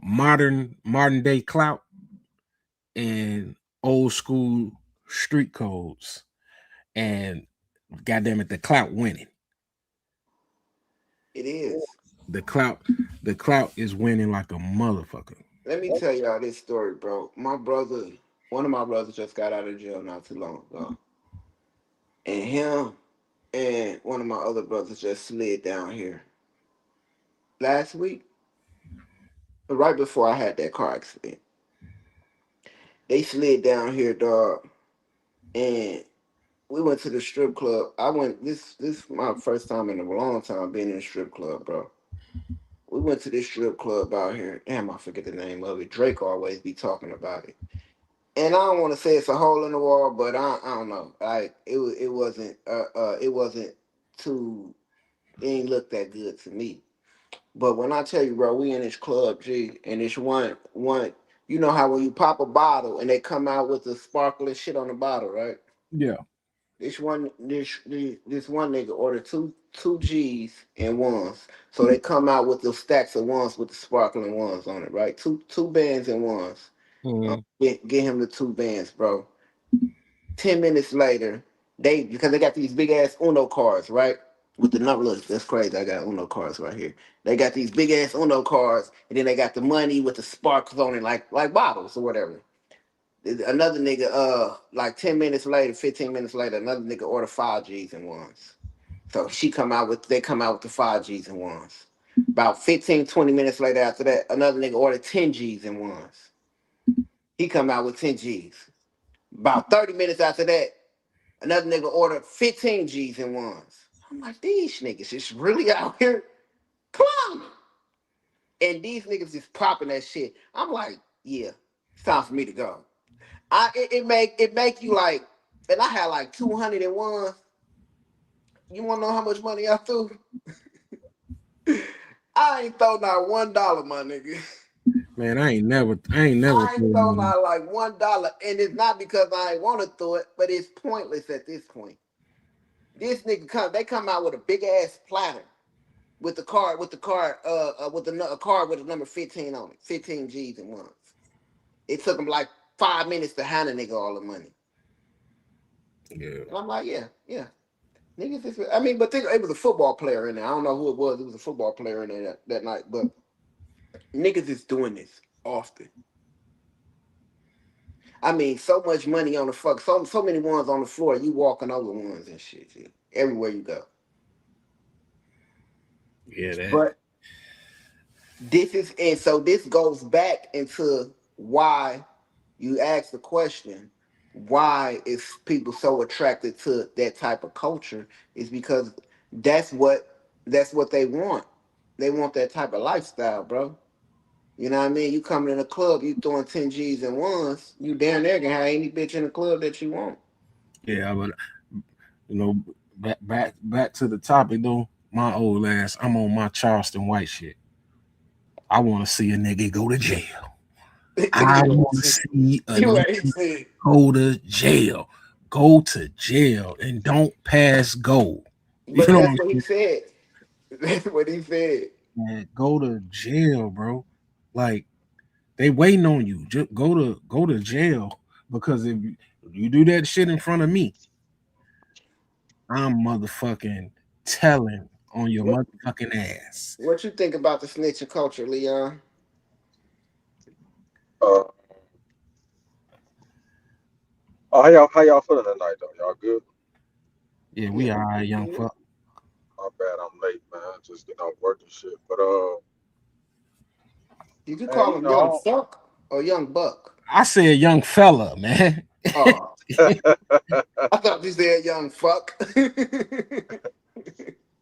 modern day clout and old school street codes, and goddamn it, the clout winning. It is. The clout, the clout is winning like a motherfucker. Let me tell y'all this story, bro. One of my brothers just got out of jail not too long ago. And him and one of my other brothers just slid down here last week, right before I had that car accident. They slid down here, dog, and we went to the strip club. I went this is my first time in a long time being in a strip club, bro. We went to this strip club out here. Damn, I forget the name of it. Drake always be talking about it. And I don't want to say it's a hole in the wall, but I don't know. Like it wasn't too it ain't look that good to me. But when I tell you, bro, we in this club, G, and it's one. You know how when you pop a bottle and they come out with the sparkling shit on the bottle, right? Yeah. This one nigga ordered two G's and ones. So they come out with the stacks of ones with the sparkling ones on it, right? Two bands and ones. Mm. Get him the two bands, bro. 10 minutes later, because they got these big ass Uno cards, right? With the number, look, that's crazy. I got Uno cards right here. They got these big ass Uno cards, and then they got the money with the sparkles on it, like bottles or whatever. Another nigga, like 10 minutes later, 15 minutes later, another nigga ordered five G's and ones. So they come out with the five G's and ones. About 15, 20 minutes later after that, another nigga ordered 10 G's and ones. He come out with 10 G's. About 30 minutes after that, another nigga ordered 15 G's and ones. I'm like, these niggas is really out here climbing. And these niggas is popping that shit. I'm like, yeah, it's time for me to go. It make you like, and I had like 201. You wanna know how much money I threw? I ain't throw not $1, my nigga. Man, I ain't never I ain't told throw you. not like $1. And it's not because I ain't wanna throw it, but it's pointless at this point. This nigga they come out with a big ass platter with the card, a card with the number 15 on it. 15 G's and ones. It took them like 5 minutes to hand a nigga all the money. Yeah. And I'm like, yeah. Niggas I mean, but it was a football player in there. I don't know who it was. It was a football player in there that night. But niggas is doing this often. I mean, so much money on the so many ones on the floor. You walking over ones and shit, G, everywhere you go. Yeah, that. But this goes back into why you ask the question, why is people so attracted to that type of culture? Is because that's what they want. They want that type of lifestyle, bro. You know what I mean? You coming in a club, you throwing 10 G's and ones, you damn near can have any bitch in the club that you want. Yeah, but you know, back to the topic though. My old ass, I'm on my Charleston White shit. I want to see a nigga go to jail. I you ain't want to see see a you ain't nigga see go to jail. Go to jail and don't pass go. You But know what that's I'm what he saying? said. That's what he said. Man, go to jail, bro. Like they waiting on you. Just go to jail because if you do that shit in front of me, I'm motherfucking telling on your What motherfucking ass. what you think about the snitching culture, Leon? Uh, how y'all feeling tonight though? Y'all good? Yeah, Yeah, we we all right, young good. fuck. My bad, I'm late, man. Just getting off work and shit. But Did you man, call him young fuck or young buck? I said young fella, man. Oh, I thought you said young fuck.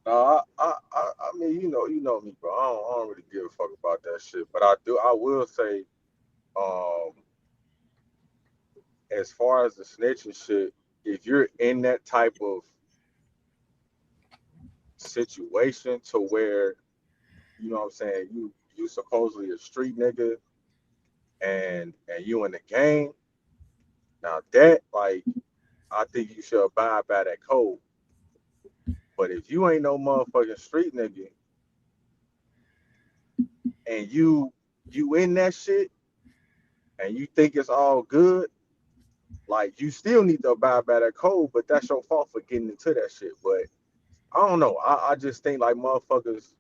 no, I mean, you know me, bro. I don't really give a fuck about that shit. But I will say, um, as far as the snitching shit, if you're in that type of situation to where, you know what I'm saying, you supposedly a street nigga and you in the gang, now that like I think you should abide by that code. But if you ain't no motherfucking street nigga and you in that shit and you think it's all good, like you still need to abide by that code, but that's your fault for getting into that shit. But I don't know. I just think like motherfuckers.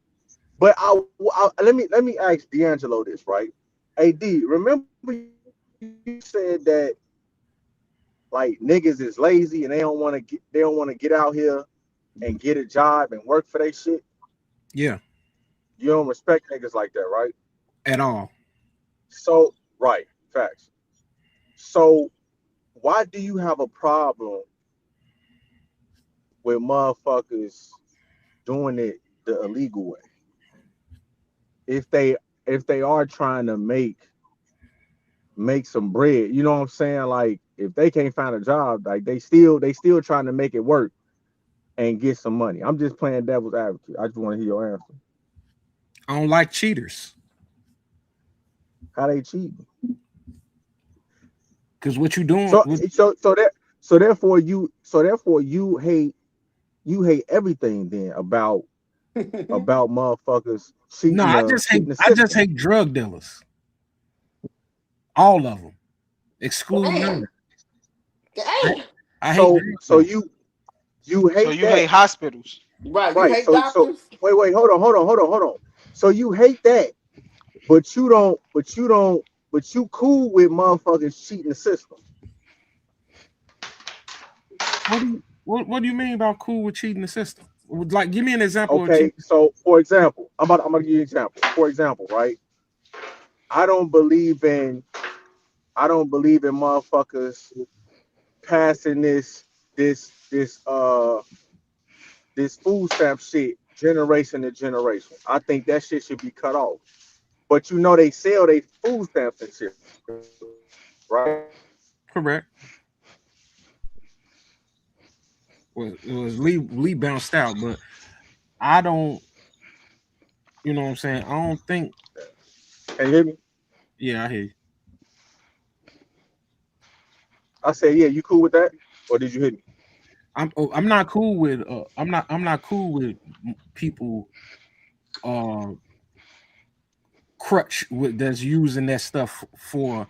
But let me ask D'Angelo this, right? Hey D, remember you said that like niggas is lazy and they don't want to get out here and get a job and work for their shit. Yeah, You don't respect niggas like that, right? at all. So right, facts. So why do you have a problem with motherfuckers doing it the illegal way? If they are trying to make some bread, you know what I'm saying? Like if they can't find a job, like they still trying to make it work and get some money. I'm just playing devil's advocate. I just want to hear your answer. I don't like cheaters. How they cheating? Cause what you doing? So so so that so therefore you hate everything then about motherfuckers No, cheating the I just system. hate drug dealers, all of them, excluding none. Damn. I, Damn. I hate So drug so dealers. you So hate you hate that, hospitals. Right. You right? hate So doctors? wait, hold on. So you hate that, but you cool with motherfuckers cheating the system. What do you mean about cool with cheating the system? Like, give me an example of Okay, cheating. so for example, I'm gonna give you an example. For example, right? I don't believe in I don't believe in motherfuckers passing this this food stamp shit generation to generation. I think that shit should be cut off. But you know they sell they food stamps and shit, right? Correct. Was Lee bounced out, but I don't. You know what I'm saying? I don't think. Can you hear me? Yeah, I hear you. I said, yeah, you cool with that? Or did you hit me? I'm not cool with. I'm not cool with people. Uh, crutch with that's using that stuff for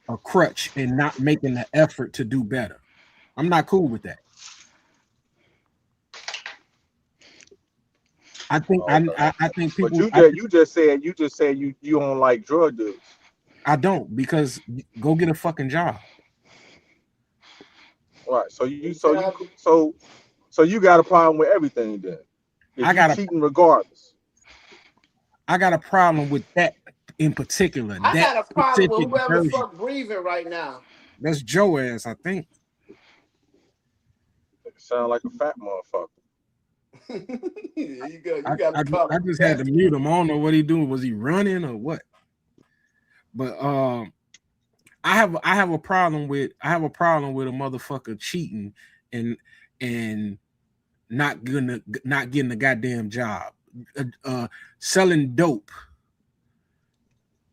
a crutch and not making the effort to do better. I'm not cool with that. Oh, okay. I think But people you just said you don't like drug dealers. I don't because go get a fucking job. Right. Exactly. So you got a problem with everything then. If I you got a cheating regardless. I got a problem with that in particular. I That got a problem with specific whoever the version. fuck breathing right now. That's Joe ass, I think. It sound like a fat motherfucker. There you go. You got a I problem with just had that. to mute him. I don't know what he doing. Was he running or what? But I have a problem with a motherfucker cheating and and not getting a goddamn job. Selling dope,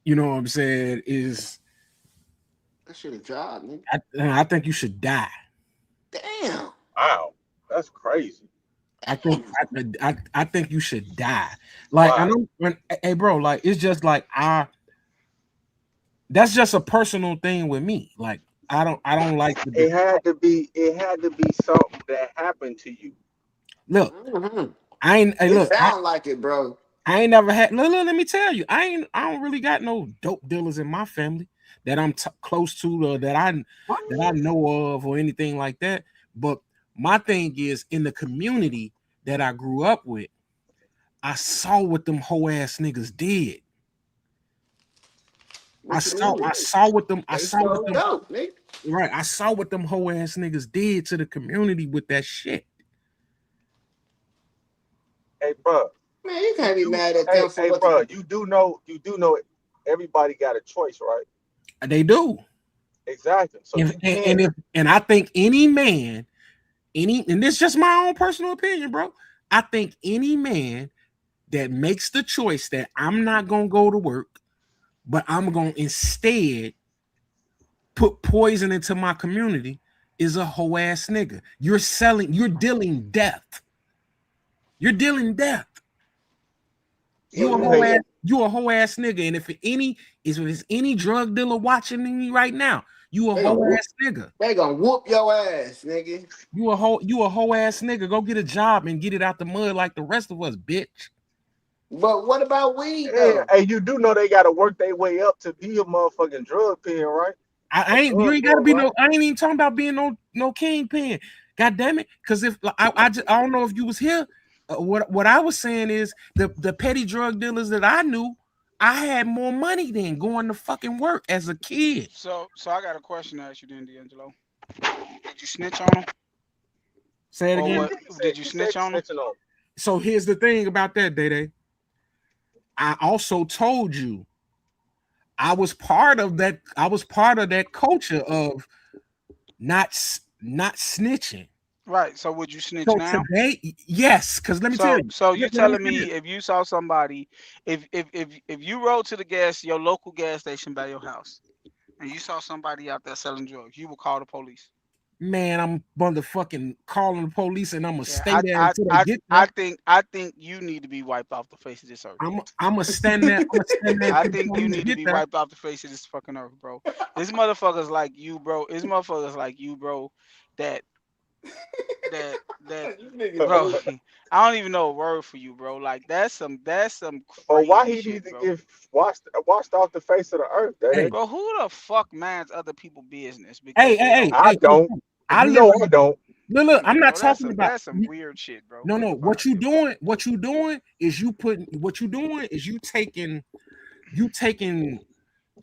you know what I'm saying, is That shit a job, nigga. I think you should die. Damn. Wow. That's crazy. I think Damn. I think you should die. Like I Why? know when hey bro, like it's just like that's just a personal thing with me. Like I don't like the It had to be something that happened to you. look. Mhm. I ain't hey It look. sound like it, bro. I ain't never had. Let me tell you, I don't really got no dope dealers in my family that I'm close to or that I know of or anything like that. But my thing is in the community that I grew up with, I saw what them hoe ass niggas did. What you mean? I saw what them I They saw what sold them dope, nigga. right. I saw what them hoe ass niggas did to the community with that shit. Hey, bro, Man, you you can't be do. mad at Hey, them for hey, what bro, they. you do know. Everybody got a choice, right? They do. Exactly. So If you and can't. if and I think any man, and this is just my own personal opinion, bro. I think any man that makes the choice that I'm not gonna go to work, but I'm gonna instead put poison into my community is a hoe ass nigga. You're dealing death. You're dealing death. So So you hate. You a hoe ass nigga. And if it's any drug dealer watching me right now, you a they gonna hoe whoop. ass nigga. They gonna whoop your ass, nigga. You a hoe ass nigga. Go get a job and get it out the mud like the rest of us, bitch. But what about weed Hey, though? hey, you do know they got to work their way up to be a motherfucking drug pen, right? A I ain't you drug ain't gotta lord, be right? no I ain't even talking about being no kingpin. God damn it. Cause if I don't know if you was here. What I was saying is the petty drug dealers that I knew, I had more money than going to fucking work as a kid. So I got a question to ask you then, D'Angelo. Did you snitch on him, Say it or again. what? Yeah, he said Did you he said snitch he on him? snitching on. So here's the thing about that, Day Day. I also told you I was part of that. I was part of that culture of not snitching. Right. So would you snitch So now? today, yes, because let me tell you. So you Let me telling say this. me if you saw somebody, if you rode to the your local gas station by your house, and you saw somebody out there selling drugs, you would call the police. Man, I'm motherfucking calling the police, and I'm gonna stay Yeah, there until they get there. I think you need to be wiped off the face of this earth. I'm gonna stand there. I'm gonna stand there I until the think you police need to get be there. wiped off the face of this fucking earth, bro. It's motherfuckers like you, bro. It's motherfuckers like you, bro. That that You niggas bro. stupid. I don't even know a word for you, bro. Like that's some Or why crazy he need shit, to bro. get washed off the face of the earth, Hey, that Bro, who the fuck minds other people business hey, because hey, they hey, don't? I hey. don't. I You live. know I don't. Look. Come I'm on, not bro. talking about. That's some weird shit, bro. No, Get no. the fuck What out of you here, bro. doing? What you doing is you putting. What you doing is you taking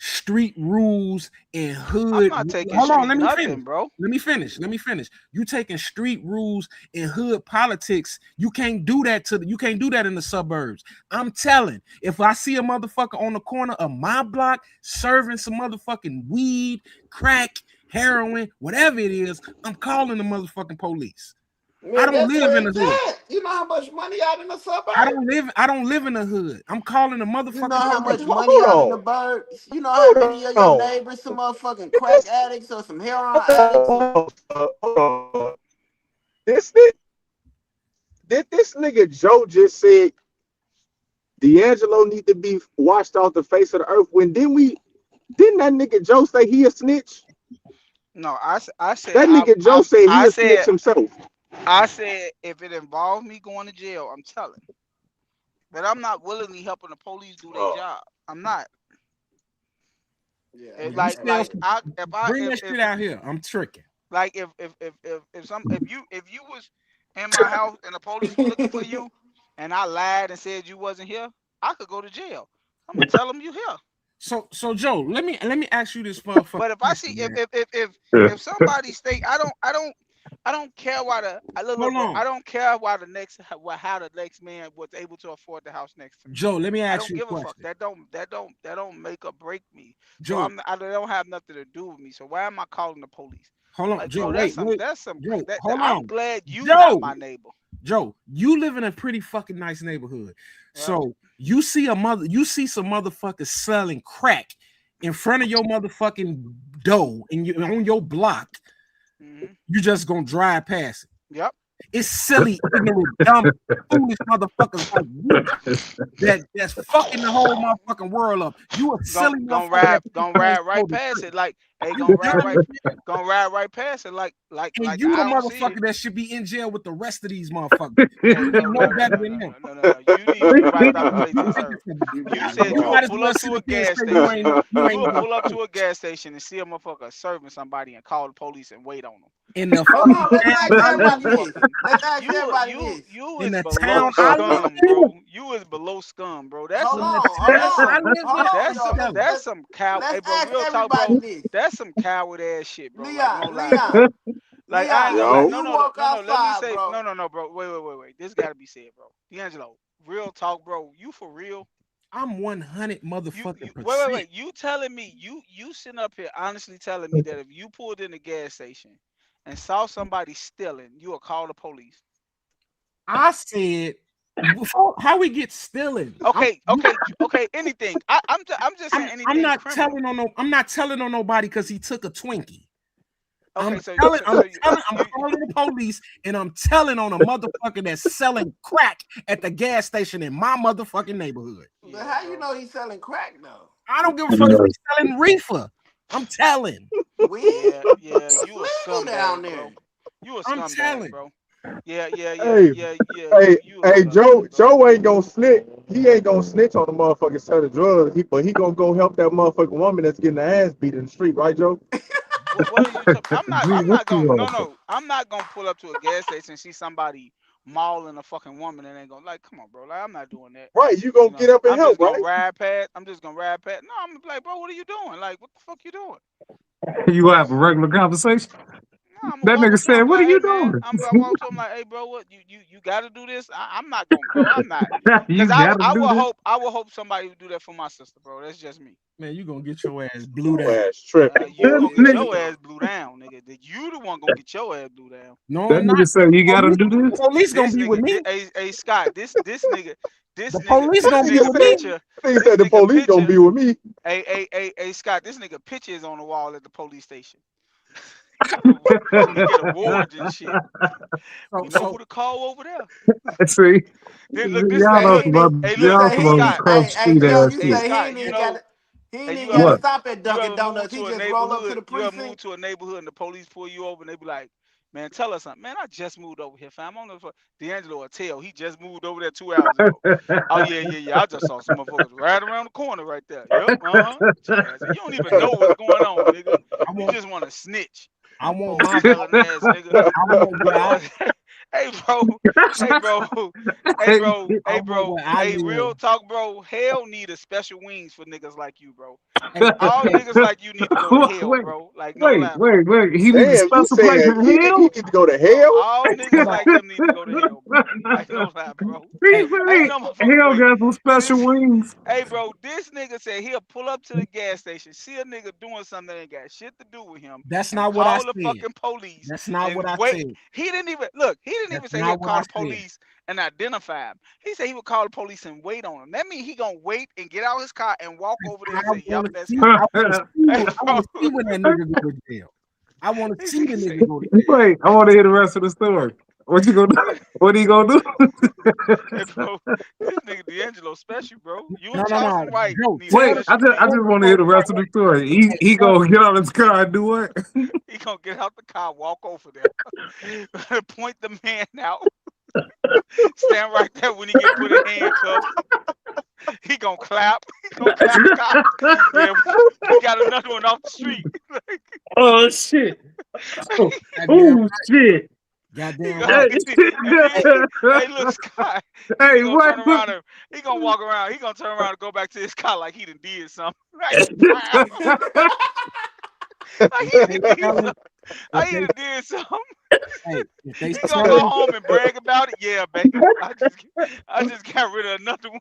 street rules and I'm hood. not taking Hold on, street let me finish. nothing, bro. You taking street rules and hood politics. You can't do that you can't do that in the suburbs. I'm telling. If I see a motherfucker on the corner of my block serving some motherfucking weed, crack, heroin, whatever it is, I'm calling the motherfucking police. I Man, don't that's live where in the it's hood. at. You know how much money out in the suburbs? I don't live in the hood. I'm calling the You know motherfucking how police. much money Hold out in the on. burbs? You know how Hold many of your on. neighbors some motherfucking crack This, addicts or some heroin addicts? Or... hold on. This this nigga Joe just said D'Angelo need to be washed off the face of the earth. When didn't that nigga Joe say he a snitch? No, I said That nigga Joe said he I a snitch said himself. I said if it involved me going to jail, I'm telling. But I'm not willingly helping the police do their Oh. job. I'm not. Yeah, It, You hey, like still hey. like I if I bring that shit out here. I'm tricking. like if you was in my house and the police were looking for you and I lied and said you wasn't here, I could go to jail. I'm gonna tell them you here. So Joe, let me ask you this motherfucking But if I see question, man. if somebody stay, I don't care why look, Hold bro. on, I don't care why how the next man was able to afford the house next to me. Joe. Let me I ask don't you a give a fuck. question, That don't make or break me. So Joe. I don't have nothing to do with me. So why am I calling the police? Hold on, Like, Joe. bro, Wait, wait, that's some Joe. that Hold I'm on, glad you not Joe. my neighbor. Joe, you live in a pretty fucking nice neighborhood. Right? So you see some motherfuckers selling crack in front of your motherfucking door and you on your block. Mm-hmm. You just gonna drive past it. Yep. It's silly, ignorant, dumb, foolish motherfuckers like you that's fucking the whole motherfucking world up. You a silly motherfucker that Gonna people ain't ride right told the past truth. it. Like, hey, You dumb, gonna ride right past it. and Like you the I don't see it. motherfucker that should be in jail with the rest of these motherfuckers. No, You no, ain't no no, no, better no, than no, them. no, no, no, no. You need to be wiped off the face of this earth. You You niggas said you You will might wild. as pull well up sit to a up there and gas say you station. ain't you You ain't will no pull up to a gas station and see a motherfucker serving somebody and call the police and wait on them. in the Hold fucking on, let's town ask I everybody live this. Fucking Let's ask everybody this. you in is the below town I live scum, in. bro. You is below scum, bro. That's Hold some In the on, hold town that's I on, some live hold in, on, I'm though. telling. that's some cow. Hey, Let's bro, ask real talk, everybody bro. this. That's some coward ass shit, bro. Like, no Leon, lie, bro. Leon, Like, I ain't Leon, gonna if lie. Yo. No, you no, no, walk no, no. Let me outside, say, bro. no, bro. Wait. This gotta be said, bro. D'Angelo, real talk, bro. You for real? I'm 100 You motherfucking wait. percent. You telling me you sitting up here honestly telling me that if you pulled in the gas station and saw somebody stealing, you would call the police? I said before how we get stealing. Okay. Anything. I'm just saying I'm anything not criminal. telling on nobody because he took a Twinkie. Okay, so I'm calling the police and I'm telling on a motherfucker that's selling crack at the gas station in my motherfucking neighborhood. But yeah, how you bro. know he's selling crack though? I don't give a fuck if he's selling reefer. I'm telling. Weed? Yeah. It's You a legal down scumbag, there. bro. You a I'm scumbag, telling. bro. Yeah. Hey, You a Joe, scumbag, bro. Joe ain't gonna snitch. He ain't gonna snitch on the motherfucker selling drugs. But he gonna go help that motherfucking woman that's getting her ass beat in the street, right, Joe? What are you talking? Gee, I'm what not you gonna. on? No. I'm not gonna pull up to a gas station and see somebody mauling a fucking woman and ain't gonna like. Come on, bro. Like, I'm not doing that. Right, you gonna You know. get up and I'm just help, gonna right? ride past. I'm just gonna ride past. No, I'm like, bro, what are you doing? Like, what the fuck you doing? You have a regular conversation? No, I'm gonna That walk nigga up to said, him what are like, hey you man, doing? I walk to him like, hey bro, what you got to do this? I'm not gonna, bro. I'm not, cause You gotta I do will this. hope somebody would do that for my sister, bro. That's just me. Man, you gonna get your ass blew Your down. ass tripping, You boy. gonna get Nigga, your ass blew down, nigga. You the one gonna get your ass blew down. No, that I'm not. nigga said, you gotta do The this? police gonna This be with nigga, me. hey Scott, The police this gonna be nigga with me. picture, Nigga this said the nigga police gonna picture. be with me. Hey Scott, this nigga picture is on the wall at the police station. He get awards and shit. We know who to call over there. See, Then look, this y'all man. know He, he, some, Hey, he look, y'all say some he other ain't. Scott. cross Hey, street Joe, ass you Hey, shit. say Scott. You know, he ain't hey, even you got to ever What? stop at you Dunkin' ever Donuts. move He to a just roll up to neighborhood? the You ever precinct. move to a neighborhood and the police pull you over and they be like, "Man, tell us something." Man, I just moved over here, fam. I'm on the D'Angelo will tell he just moved over there 2 hours ago. Oh yeah. I just saw some motherfuckers right around the corner right there. Yep. You don't even Hey, know what's going on, nigga. I You want just want to snitch. I want Oh, my telling ass nigga. I want where I Hey bro, hey bro, hey bro, I hey want bro, where I hey live. real talk, bro. Hell need a special wings for niggas like you, bro. Hey, All hey, niggas like you need to go to hell, wait, bro. Like no wait, lie, bro. wait, wait. He needs a Damn, you special place saying in he hell? need to go to Bro, hell? all niggas hold on. like them need to go to hell, bro. Like no lie, bro. He Hey, Ain't say no motherfucker hell wait. got some special This wings. Hey bro, this nigga said he'll pull up to the gas station, see a nigga doing something that ain't got shit to do with him, that's and not what I call the said. fucking police That's not what and I wait. said. He didn't even look, he didn't That's even say he'll not what call I the said. police and identify him. He said he would call the police and wait on him. That means he gonna wait and get out his car and walk over there I and say, Yup, want to that's see. him. I want to see. Hey I bro. want to see when that nigga go to jail. I want to He see the said, nigga go to jail. Wait, I want to hear the rest of the story. What you gonna do? What are you gonna do? hey bro, this nigga D'Angelo special, bro. You No, and no, no, Charleston White Joe. need a Wait, special I wing. just want to hear the rest of the story. Hey, He Joe, gonna get out of his car and do what? He gonna get out the car, walk over there, point the man out, stand right there when he get put in handcuffs. He gonna clap. He gonna clap the cop. Yeah, we got another one off the street. Oh shit! Oh, goddamn, oh shit! He goddamn gonna, right. Hey, and then, Hey, hey, look, Scott. Then he hey, gonna turn what? around and he gonna walk around. He gonna turn around and go back to his car like he done did something. Like, pow. Like he they done did selling, something. if Like he they, done did something. if they He gonna go selling, home and brag about it. Yeah, baby. I just got rid of another one.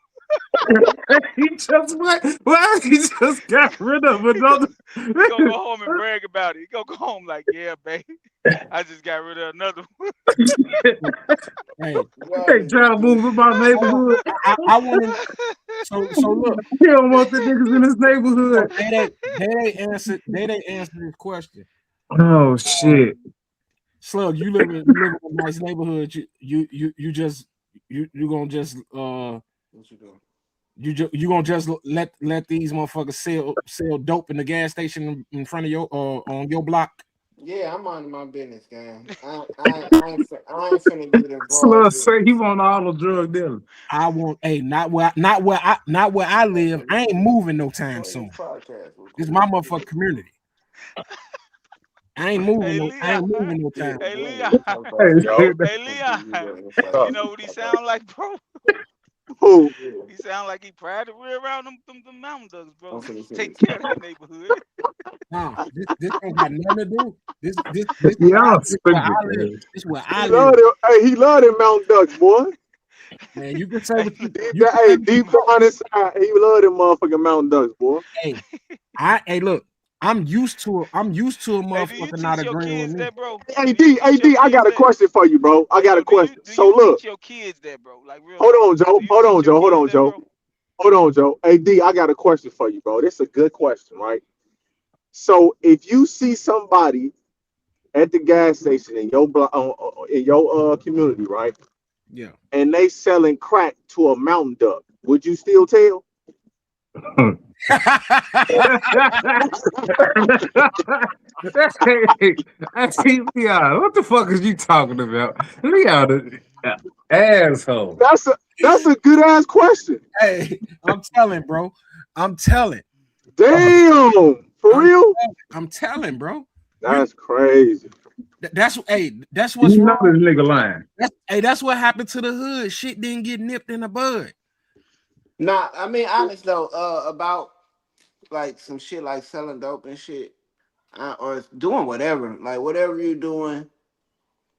He just what? Well, he just He, got rid of he gonna another. he gonna go home and brag about it. He gonna go home like, yeah, baby. I just got rid of another one. hey, y'all Hey, niggas trying to move in my I want, neighborhood. I want to. So look. He don't want the niggas in his So neighborhood. they answered this question. Oh Um, shit! Slug, you live in a nice neighborhood. You just you gonna just what you doing? you gonna just let these motherfuckers sell dope in the gas station in front of your on your block. Yeah, I'm minding my business, gang. I ain't finna get Slug involved with. say he want all the drug dealers. I want not where I live. I ain't moving no time Play this soon. podcast real This is quick. my motherfucking community. Hey I Leon. ain't moving no Yeah, time. Hey yeah, Leon. we talk about Hey, shit. Yo, Hey I'm gonna give you Leon. the insight. You uh, know what he sound like, bro? who? Yeah, He sound like he proud to be around them mountain ducks, bro. I'm finna send Taking it to care of you. that neighborhood. Nah, this don't got nothing to do. This y'all this where I stupid, live. man. This where He I live. love them. Hey, he love them Mountain Ducks, boy. Man, you can say Hey, what Deep you down, can say hey, what you deep want. down inside, he love them motherfucking Mountain Ducks, boy. Hey, hey, look, I'm used to a hey, do you motherfucker not teach your agreeing with kids me. that, bro? Hey, Do you D, hey, teach your D, I kids got a that? question for you, bro. I Hey, got a bro, question. do So you look, teach your kids that, bro? Like real hold talk. on, Joe. Do you Hold teach on, your Joe. Hold kids on, that, Joe. bro? Hold on, Joe. Hey, D, I got a question for you, bro. This is a good question, right? So if you see somebody at the gas station in your community, right, Yeah. and they selling crack to a Mountain Duck, would you still tell? Hey, Leon, what the fuck is you talking about? Leon, asshole. That's a good ass question. Hey, I'm telling, bro. I'm telling. Damn, for I'm real? I'm telling, bro. You That's crazy. that's You what's know wrong. this nigga lying. That's what happened to the hood. Shit didn't get nipped in the bud. Nah, I mean, honest though, about like some shit like selling dope and shit, or doing whatever, like whatever you're doing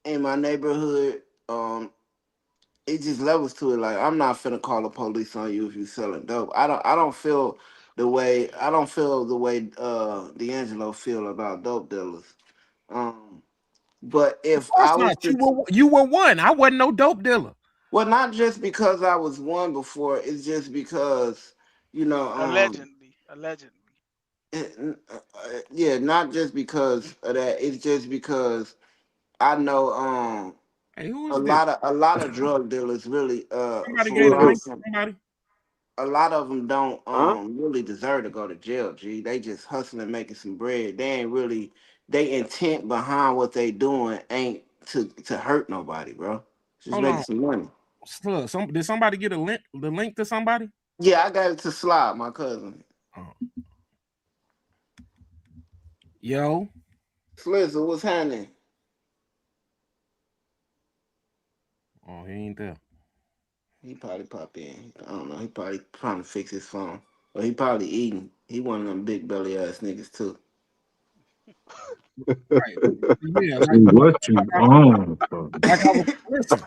in my neighborhood, it just levels to it. Like I'm not finna call the police on you if you selling dope. I don't feel the way D'Angelo feel about dope dealers. Um, but Of if course I was not. to, You were one. I wasn't no dope dealer. well, not just because I was one before, it's just because you know, Allegedly. Allegedly. Yeah, not just because of that. It's just because I know Hey, who is this? a lot of drug dealers really Somebody for gave a Who is real. link this? to somebody. A lot of them don't Huh? really deserve to go to jail. G, they just hustling, making some bread. They ain't really they intent behind what they doing ain't to hurt nobody, bro. Just Hold making on. some money. Look, did somebody get a link? The link to somebody? Yeah, I got it to Slide, my cousin. Oh. Yo. Slizzle, what's happening? Oh, he ain't there. He probably pop in. I don't know. He probably trying to fix his phone. Or he probably eating. He one of them big belly ass niggas too. Right. Yeah, See what you on. like I was listen.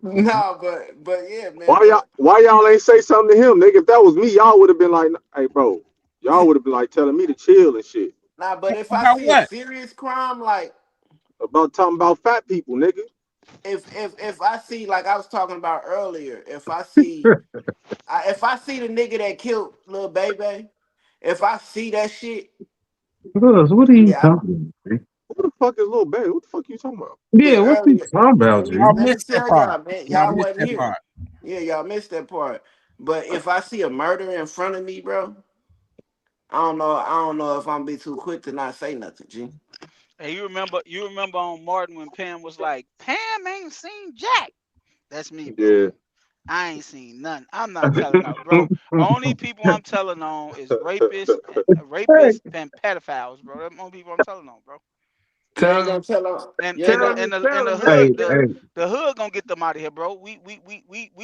No, but yeah, man. Why y'all ain't say something to him, nigga? If that was me, y'all would have been like, hey, bro, y'all would have been like telling me to chill and shit. Nah, but if I About see a what? serious crime, like About talking about fat people, nigga. if I see like I was talking about earlier, if I see the nigga that killed little baby, if I see that shit, Cuz, what are you yeah, talking about? Who the fuck is Lil Baby? What the fuck you talking about? Yeah, yeah, what you earlier. talking about, G? Y'all Let me missed that tell part. y'all, man, Y'all y'all missed wasn't that here. part. Yeah, y'all missed that part. But if I see a murder in front of me, bro, I don't know if I'm gonna be too quick to not say nothing, G. Hey, you remember on Martin when Pam was like, Pam ain't seen Jack. That's me, bro. Yeah. I ain't seen none. I'm not telling no, bro. Only people I'm telling on is Hey, rapists and pedophiles, bro. That's the only people I'm telling on, bro. You ain't tell gonna me, tell them. And You ain't and tell the gonna. me, and the and tell the me. Hey, hood hey, the hood gonna get them out of here, bro. We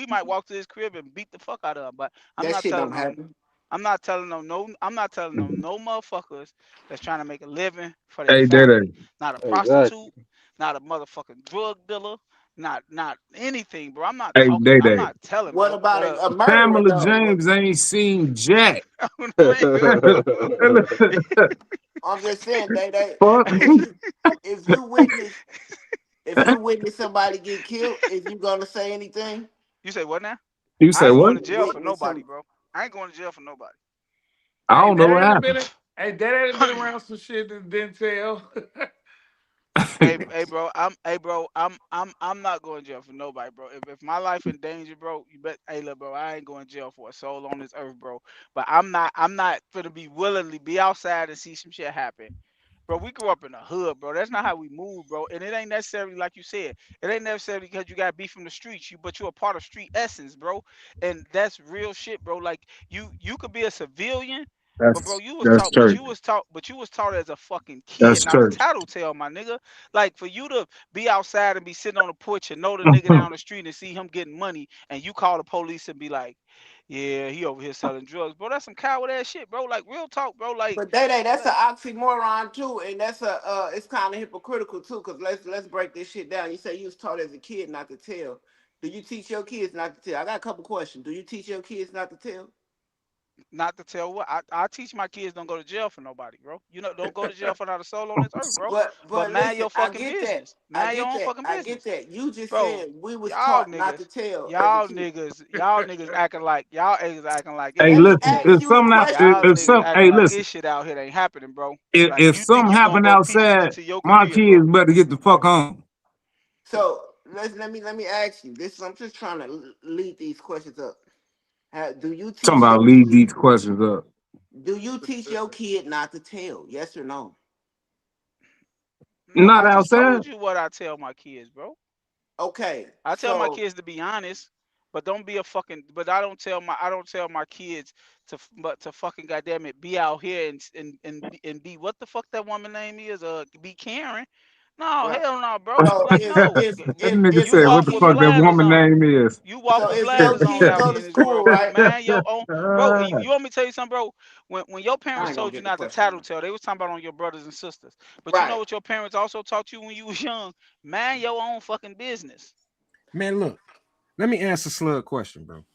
might walk to his crib and beat the fuck out of him, but I'm That not shit don't telling on. happen. I'm not telling no motherfuckers that's trying to make a living for their hey, Day Day. family. Not a Exactly. prostitute, not a motherfucking drug dealer, not anything, bro. Hey, Day I'm Day. not telling, What bro. about But a murderer Pamela though? James ain't seen Jack. I'm just saying, they Fuck. if you witness somebody get killed, is you gonna say anything? you say what now? You I say ain't If what? going to you jail for witness nobody, some, bro. I ain't going to jail for nobody. I Hey, don't know that what ain't been happened. a, hey, that ain't been around some shit that didn't tell. I'm not going to jail for nobody, bro. If my life in danger, bro, you bet. Hey, look, bro, I ain't going to jail for a soul on this earth, bro. But I'm not gonna be willingly be outside and see some shit happen, bro. We grew up in the hood, bro. That's not how we move, bro. And it ain't necessarily like you said. It ain't necessarily because you got beef from the streets, but you're a part of street essence, bro. And that's real shit, bro. Like you could be a civilian. But bro, That's church. you was taught as a fucking kid, That's not a church. tattletale, my nigga. Like for you to be outside and be sitting on the porch and know the nigga down the street and see him getting money, and you call the police and be like, "Yeah, he over here selling drugs, bro." That's some coward ass shit, bro. Like real talk, bro. but that's an Like oxymoron too, and that's a it's kind of hypocritical too. Cause let's break this shit down. You say you was taught as a kid not to tell. Do you teach your kids not to tell? I got a couple questions. Do you teach your kids not to tell? not to tell what I teach my kids don't go to jail for nobody, bro. You know, don't go to jail for not a soul on this earth, bro. But But mind listen, your fucking business. Mind your own fucking I get business. that. You just Bro, said we was y'all taught not to niggas, tell as a kid. y'all niggas acting like it Hey, ain't Let me shit listen. today. ask If you the something, Y'all question. if niggas some, acting hey, like listen. this shit out here ain't happening, bro. Like If you think something you gonna happen go peacefully outside, to your my crib, kids bro. better get the fuck home. So let me ask you this. I'm just trying to lead these questions up. Do you Talking teach about your leave kid? these questions up. Do you teach your kid not to tell? Yes or no? No, Not I just outside. told you what I tell my kids, bro. Okay, I tell my so kids to be honest, but don't be a fucking. But I don't tell my kids but to fucking goddamn it be out here and be what the fuck that woman name is be Karen. No, right. hell no, bro. So Like no, That nigga if you said, your what walk the with fuck kid that blinders woman on. name is? You walk with if your blinders on kid out go here to in this school, world, bro. right? Man, your own bro. You want me to tell you something, bro? When your I parents ain't gonna told you get the not to question now. tattletale, they was talking about on your brothers and sisters. But you know Right. what your parents also taught you when you was young? Mind your own fucking business. Man, look, let me answer Slug question, bro.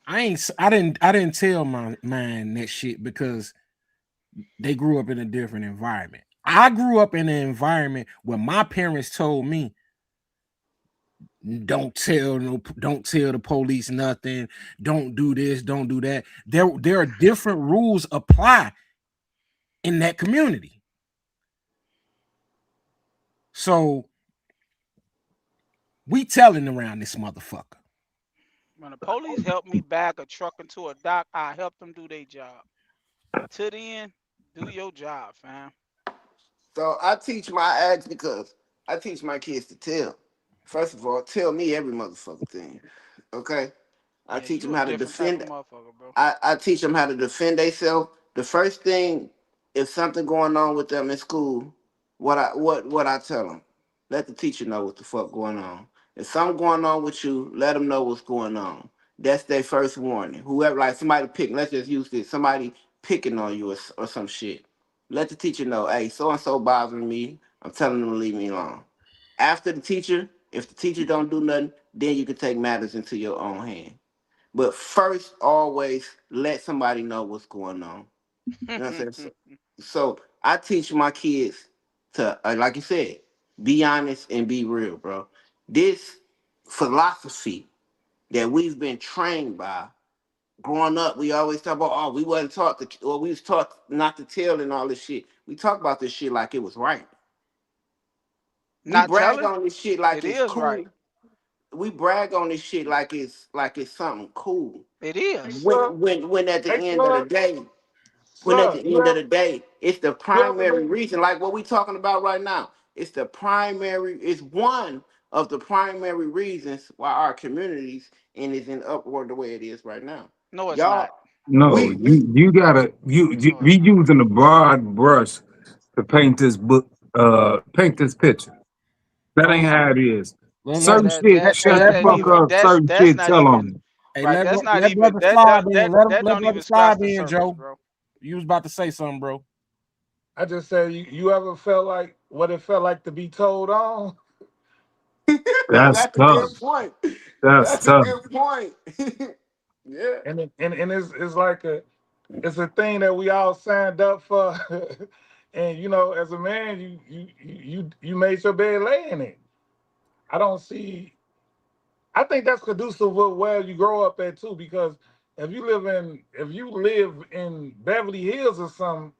I didn't tell my man that shit because they grew up in a different environment. I grew up in an environment where my parents told me don't tell the police nothing, don't do this, don't do that. There are different rules apply in that community. So we telling around this motherfucker. When the police help me back a truck into a dock, I help them do their job. To the end, do your job, fam. So I teach my ads because I teach my kids to tell. First of all, tell me every motherfucking thing. Okay? I Yeah, teach them you a how to different type of defend. motherfucker, bro. I teach them how to defend themselves. The first thing, if something going on with them in school, what I tell them, let the teacher know what the fuck going on. If something going on with you, let them know what's going on. That's their first warning. Whoever, like somebody picking, let's just use this, somebody picking on you or some shit. Let the teacher know, hey, so and so bothering me. I'm telling them to leave me alone. After the teacher, if the teacher don't do nothing, then you can take matters into your own hand. But first, always let somebody know what's going on. You know what I'm saying? So I teach my kids to, like you said, be honest and be real, bro. This philosophy that we've been trained by growing up, we always talk about, oh, we wasn't taught to, or we was taught not to tell and all this shit. We talk about this shit like it was right. We Not brag telling? on this shit like It it's is right. cool. We brag on this shit like it's something cool. It Hey, is. Slug. When at the Hey, end of the Slug. day, when at Slug. the end of the day, it's the You ever primary been, reason, like what we talking about right now. It's one of the primary reasons why our communities and is in upward the way it is right now. No, it's Y'all, not. no, we you gotta No, we it's not. using a broad brush to paint this book, paint this picture. That Hold ain't on. how it is. Let, Certain That shit that hey, shut that the let that fuck brother, even up. Certain that's shit not tell on even me. hey, right. That's not let even brother slide in. that Let don't brother even scratch slide the in, surface, Joe. bro. You was about to say something, bro. I just said, you ever felt like what it felt like to be told on? That's that's a tough. good point. That's That's a tough. good point. Yeah. And it's like it's a thing that we all signed up for. And as a man, you made your bed, lay in it. I don't see. I think that's conducive with where you grow up at too, because if you live in Beverly Hills or something,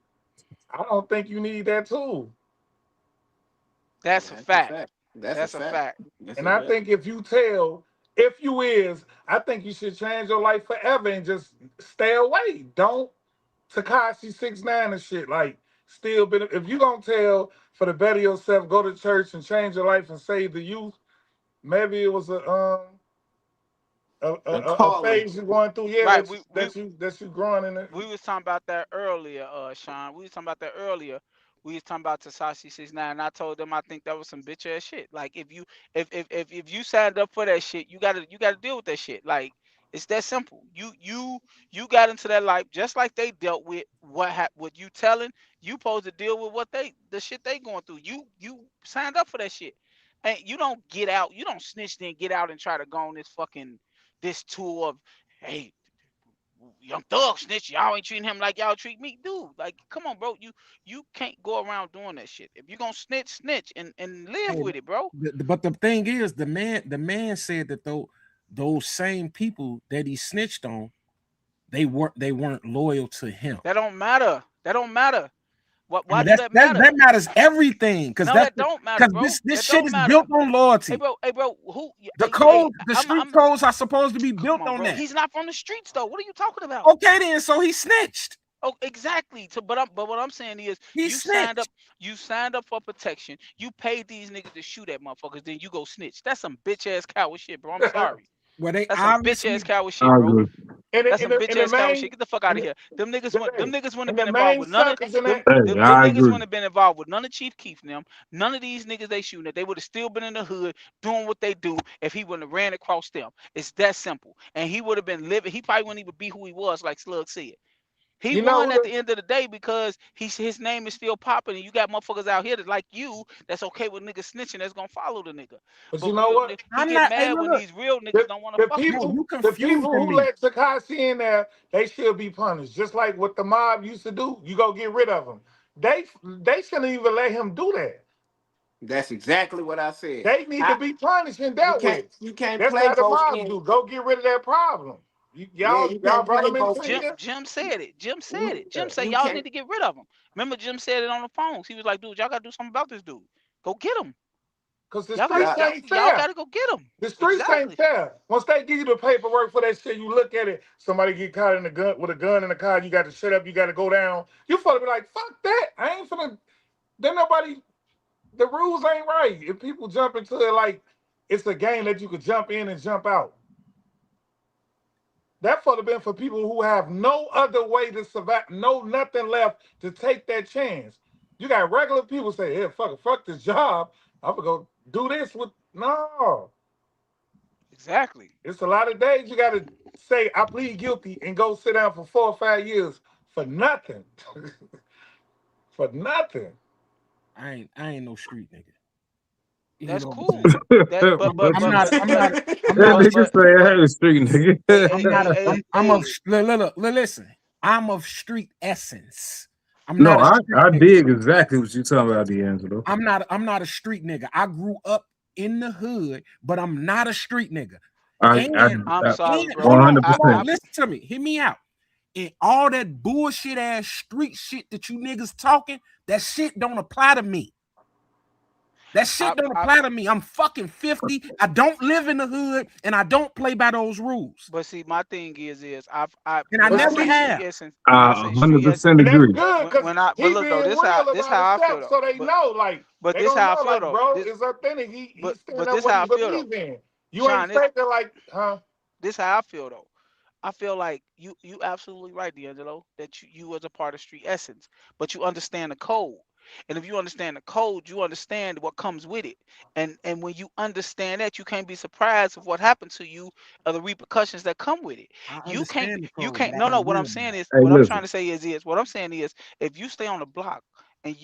I don't think you need that too. That's a That's a fact. fact. That's a That's a fact. fact. That's And a I fact. think I think you should change your life forever and just stay away. Don't Takashi 6ix9ine and shit. Like, still been if you gonna tell for the better yourself, go to church and change your life and save the youth. Maybe it was A a calling. phase you're going through. Yeah, Right. that you growing in it. We was talking about that earlier, Sean. We was talking about that earlier. We was talking about Takashi 6ix9ine. And I told them I think that was some bitch ass shit. Like if you signed up for that shit, you gotta deal with that shit. Like it's that simple. You got into that life just like they dealt with what you telling. You supposed to deal with the shit they going through. You signed up for that shit. And you don't get out. You don't snitch then get out and try to go on this tour of hey Young Thug snitch. Y'all ain't treating him like y'all treat me, dude. Like, come on, bro. You can't go around doing that shit. If you gonna snitch, snitch and live Hey, with it, bro. but the thing is, the man said that those same people that he snitched on, they weren't loyal to him. That don't matter. That don't matter. What? I Why mean, do that matter? that matters everything because No, that don't matter, bro. this That shit don't is matter. built on loyalty. Hey, bro. Who? The Hey, code, the street I'm. codes are supposed to be built Come on, on bro. that. He's not from the streets though. What are you talking about? Okay, then, so he snitched. Oh, exactly. But what I'm saying is, He you signed up. snitched. You signed up for protection. You paid these niggas to shoot at motherfuckers. Then you go snitch. That's some bitch ass coward shit, bro. I'm sorry. Well, they That's some bitch ass obviously. coward shit, I bro. agree. And That's the, and some the, bitch and the ass coward shit. main Get the fuck out and of the, here. Them hey, niggas wouldn't have and the been involved main with none of suckers in them. that. Hey, Them I niggas agree. wouldn't have been involved with none of Chief Keef and them. None of these niggas they shooting at. They would have still been in the hood doing what they do if he wouldn't have ran across them. It's that simple. And he would have been living. He probably wouldn't even be who he was, like Slug said. He You know won who at the the end of the day because his name is still popping, and you got motherfuckers out here that like you that's okay with niggas snitching that's gonna follow the nigga. but you But know what? he I'm get not. Hey, mad look, when look. these real niggas The, don't want to the fuck with him. Bro, people you the people confusing who me. let Takashi in there, they should be punished. Just like what the mob used to do. You go get rid of them. They shouldn't even let him do that. That's exactly what I said. They need to be punished and You dealt can't with. you can't That's play how the both mob ends. do. Go get rid of that problem. Yeah, Y'all you can't brought play them both into ends. here. Jim said it. Jim said it. Jim said You y'all need can't. to get rid of him. Remember, Jim said it on the phones. He was like, dude, y'all gotta do something about this dude. Go get him. Because the Y'all gotta streets y'all, ain't y'all fair. gotta go get him. The streets ain't Exactly. fair. Once they give you the paperwork for that shit, you look at it. Somebody get caught in the gun with a gun in the car. You got to shut up. You got to go down. You supposed to be like, fuck that. I ain't finna. Then nobody. The rules ain't right. If people jump into it like it's a game that you could jump in and jump out. That would have been for people who have no other way to survive, no nothing left to take that chance. You got regular people say, "Yeah, fuck this job. I'm gonna go do this with." No, Exactly. it's a lot of days you got to say, "I plead guilty," and go sit down for 4 or 5 years for nothing, for nothing. I ain't no street nigga. You That's know what I'm cool. saying? That I'm not. I'm not. I'm That not a. nigga say I but ain't a street nigga. hey, I'm hey, not hey, a. hey, I'm of. hey, Listen. I'm of street essence. I'm No, not a street I nigga. dig exactly what you talking about, D'Angelo. I'm not a street nigga. I grew up in the hood, but I'm not a street nigga. I And I'm sorry, bro. hold on, 100%. listen to me. Hear me out. And all that bullshit ass street shit that you niggas talking, that shit don't apply to me. That shit don't apply to me. I'm fucking 50. I don't live in the hood, and I don't play by those rules. But see, my thing is And I when I never say See, street have. essence, when I say street 100% essence, and that's agree. good because but he look though, being real this about how I feel himself, though. so they know, like But they this gonna how I know, feel like, though. bro, This it's authentic. He stand but up this what how he I feel though. believe in. You ain't Sean, this faking like, huh? this how I feel though. I feel like you absolutely right, D'Angelo, that you was a part of street essence, but you understand the code. And if you understand the code, you understand what comes with it. And when you understand that, you can't be surprised of what happened to you or the repercussions that come with it. I You understand the code, can't but I no no don't what I'm live by saying it. is Hey, what I'm trying listen. to say is what I'm saying is if you stay on the block and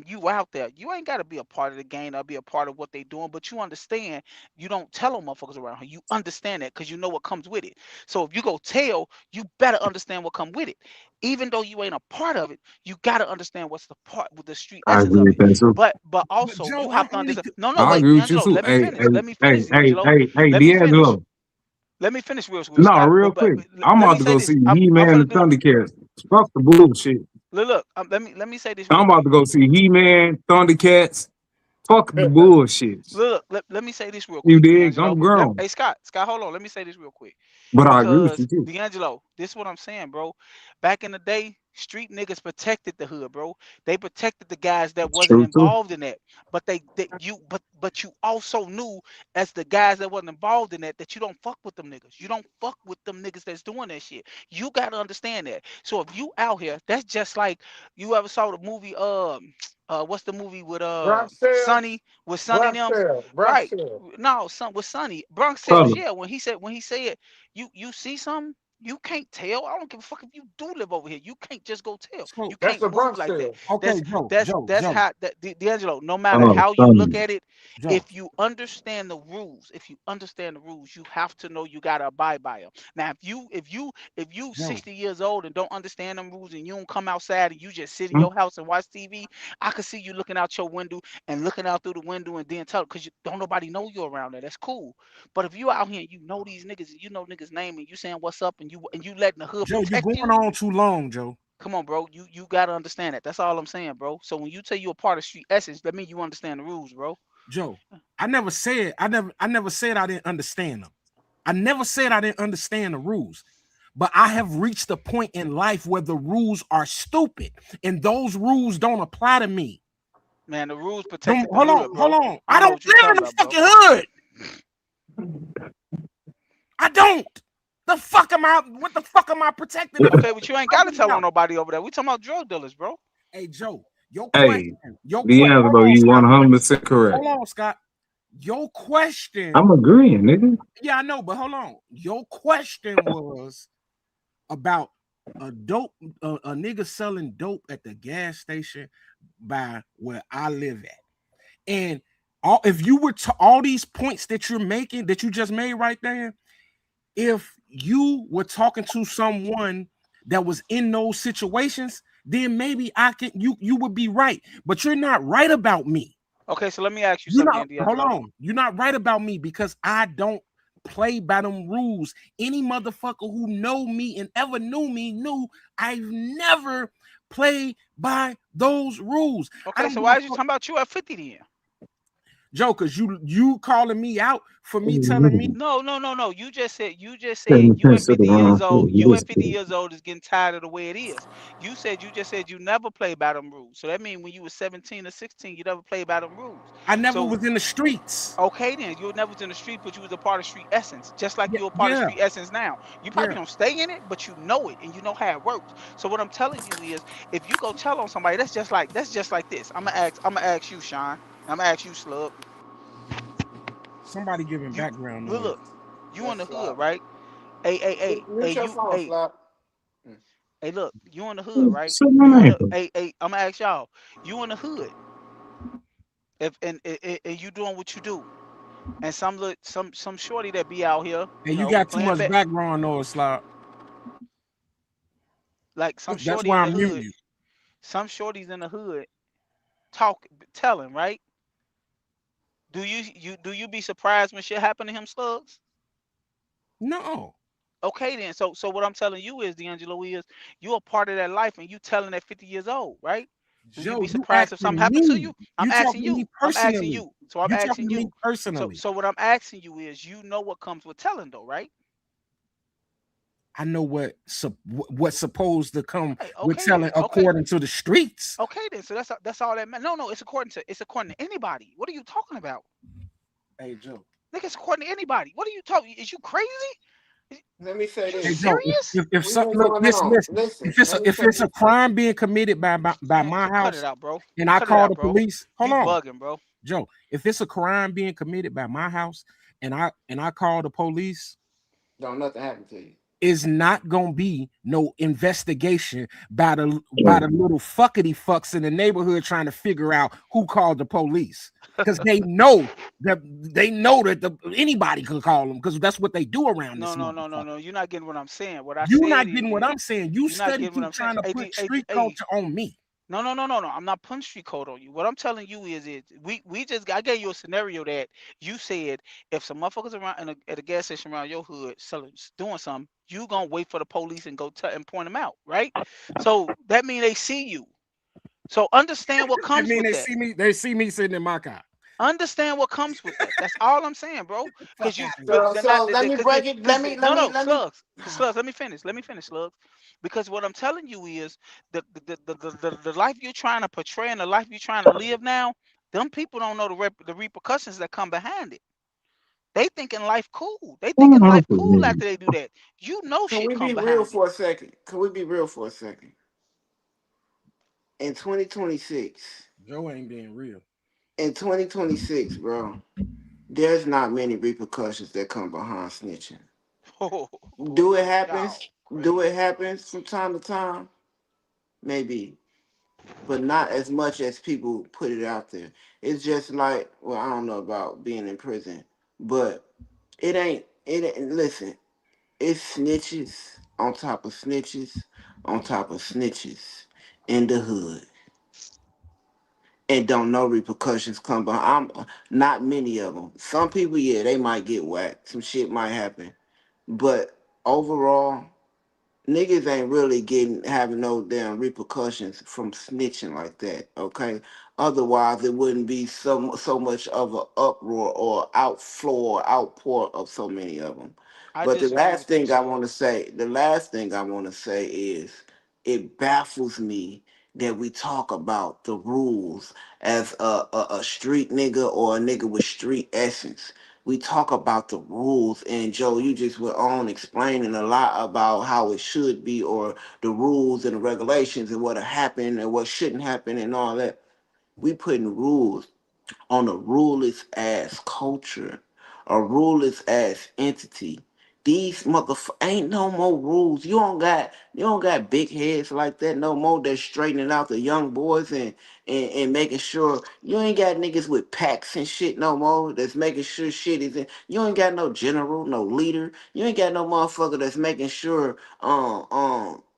you out there, you ain't got to be a part of the game or be a part of what they doing, but you understand. You don't tell them motherfuckers around here. You understand that because you know what comes with it. So if you go tell, you better understand what come with it. Even though you ain't a part of it, you gotta understand what's the part with the street I essence agree of with it. that too. But But also Joe, you I'm have to only. understand. No, no, I wait, agree with you D'Angelo, too. let me Hey, finish. hey, Let me hey, finish, hey, D'Angelo. hey, hey, Let me finish. D'Angelo. Let me finish real, No, Scott. real quick. I'm Let about me to say go this. see I'm He-Man gonna and do. Thundercats. Fuck the bullshit. Look. Let me say this real I'm about quick. to go see He-Man, Thundercats. Fuck the bullshit. Look. Let me say this real You quick, dig? I'm D'Angelo. grown. Hey, Scott, hold on. Let me say this real quick. But I agree with you Because too. D'Angelo, this is what I'm saying, bro. Back in the day, street niggas protected the hood, bro. They protected the guys that It's wasn't true too. involved in that. But but you also knew as the guys that wasn't involved in that you don't fuck with them niggas. You don't fuck with them niggas that's doing that shit. You gotta understand that. So if you out here, that's just like you ever saw the movie what's the movie with Bronx sale, Sonny with Sonny and Bronx them? sale, Bronx Right. sale. No, son with Sonny. Bronx Sales, Color. yeah. When he said you see something, you can't tell. I don't give a fuck if you do live over here. You can't just go tell. You So That's can't a move Bronx like that. sale. okay, Joe, That's how that D'Angelo. No matter Oh, how you look Thunder. at it, Joe. if you understand the rules, you have to know you gotta abide by them. Now, if you Joe. 60 years old and don't understand them rules and you don't come outside and you just sit in Hmm? your house and watch TV, I could see you looking out your window and looking out through the window and then tell because you don't nobody know you around there. That's cool. But if you out here and you know these niggas and you know niggas name and you saying what's up and you letting the hood Joe, you protect going you, on too long, Joe. come on, bro. You gotta understand that. That's all I'm saying, bro. So when you say you're a part of street essence, that means you understand the rules, bro. Joe, I never said I didn't understand them. I never said I didn't understand the rules. But I have reached a point in life where the rules are stupid and those rules don't apply to me. Man, the rules Don't protected the hold on, hood, hold bro. on. I I don't know don't what you live in talking the about, bro. fucking hood. I don't. The fuck am I? What the fuck am I protecting them Okay, for? but you ain't Help gotta me tell on out. nobody over there. We talking about drug dealers, bro. Hey Joe, Hey, hold D'Angelo, on, you Scott. 100% correct. Hold on, Scott. Your question, I'm agreeing, nigga. yeah, I know, but hold on. Your question was about a nigga selling dope at the gas station by where I live at. And if you were to all these points that you're making, that you just made right there, if you were talking to someone that was in those situations, then maybe you would be right. But you're not right about me. Okay, so let me ask you You something, not then, hold D'Angelo. on. You're not right about me because I don't play by them rules. Any motherfucker who know me and ever knew me knew I've never played by those rules. I Okay, don't so give a why is you fuck, talking about you at 50 then? Jokers. You calling me out for me telling me No, no, no, no. You just said you at 50 years old. You at 50 years old is getting tired of the way it is. You just said you never played by them rules. So that means when you were 17 or 16, you never played by them rules. I never So was in the streets. okay then, you never was in the street, but you was a part of street essence, just like Yeah, you're a part of yeah, street essence now. You probably yeah. don't stay in it, but you know it and you know how it works. So what I'm telling you is if you go tell on somebody, that's just like this. I'm gonna ask you, Sean. I'm gonna ask you, Slug. Somebody giving You background look, noise. look, you in That's the hood, Slop. right? Hey, hey, hey, hey, Mute your you, phone, hey, Slop. hey, look, you in the hood, right? Say my You in name. the, hey, hey, I'm gonna ask y'all, you in the hood, if and you doing what you do, and some shorty that be out here, And you got too playing much back, background noise, Slop. like some That's shorty why in the I'm muting hood, you. some shorties in the hood talk, telling, right? Do you be surprised when shit happen to him, Slugs? No. Okay then. So what I'm telling you is, D'Angelo, is you a part of that life and you telling at 50 years old, right? Do you Joe, be you surprised if something asking happened to me. you? I'm You asking talking to you. me I'm asking personally. you. So I'm You talking asking to me you. So personally. so what I'm asking you is, you know what comes with telling though, right? I know what's supposed to come Hey, with okay telling then. Okay. according to the streets. Okay then. So that's all that matters. No, it's according to anybody. What are you talking about? Hey Joe. Nigga, it's according to anybody. What are you talking? Is you crazy? Is Let me say you Hey this. Joe, serious? if We some been look, going listen, on. listen. Listen, If it's a let me if say it's a crime being committed by Man, my cut it house out, bro. and I Cut it call out, the bro. police, hold You on, bugging, bro. Joe. If it's a crime being committed by my house and I call the police, don't nothing happen to you. is not gonna be no investigation by the little fuckity fucks in the neighborhood trying to figure out who called the police because they know that anybody could call them because that's what they do around No, this no, no, no, motherfucker. no. You're not getting what I'm saying. What I You said not is, getting what I'm saying. You you're not steady getting what keep I'm saying. trying to Hey, put hey, street hey. culture on me. No, no, no, no, no. I'm not putting street code on you. What I'm telling you is we just I gave you a scenario that you said if some motherfuckers around at a gas station around your hood selling doing something, you gonna wait for the police and go and point them out, right? So that means they see you. So understand what I comes mean, with they that. see me. They see me sitting in my car. Understand what comes with that. That's all I'm saying, bro. Because Fuck you, out of here. So, they're not, so let me because break it. no, no, slugs, slugs. Let me finish, slugs. Because what I'm telling you is the life you're trying to portray and the life you're trying to live now. Them people don't know the repercussions that come behind it. They thinking life cool. They thinking life cool after they do that. You know can shit we be come real behind it. for a second? Can we be real for a second? In 2026, Joe ain't being real. in 2026, bro, there's not many repercussions that come behind snitching. Oh, Do it y'all happens? Do crazy. it happens from time to time? Maybe, but not as much as people put it out there. It's just like, well, I don't know about being in prison, but listen, it's snitches on top of snitches on top of snitches in the hood, and don't know repercussions come behind. Not many of them. Some people, yeah, they might get whacked. Some shit might happen, but overall, niggas ain't really having no damn repercussions from snitching like that. Okay, otherwise it wouldn't be so much of an uproar or outflow or outpour of so many of them. I But disagree with you, slugs. the last thing I want to say is it baffles me that we talk about the rules as a street nigga or a nigga with street essence. We talk about the rules, and Joe, you just went on explaining a lot about how it should be, or the rules and the regulations and what happened and what shouldn't happen and all that. We putting rules on a ruleless ass culture, a ruleless ass entity. These motherfuckers ain't no more rules. You don't got big heads like that no more. That's straightening out the young boys and making sure you ain't got niggas with packs and shit no more. That's making sure shit is in. You ain't got no general, no leader. You ain't got no motherfucker that's making sure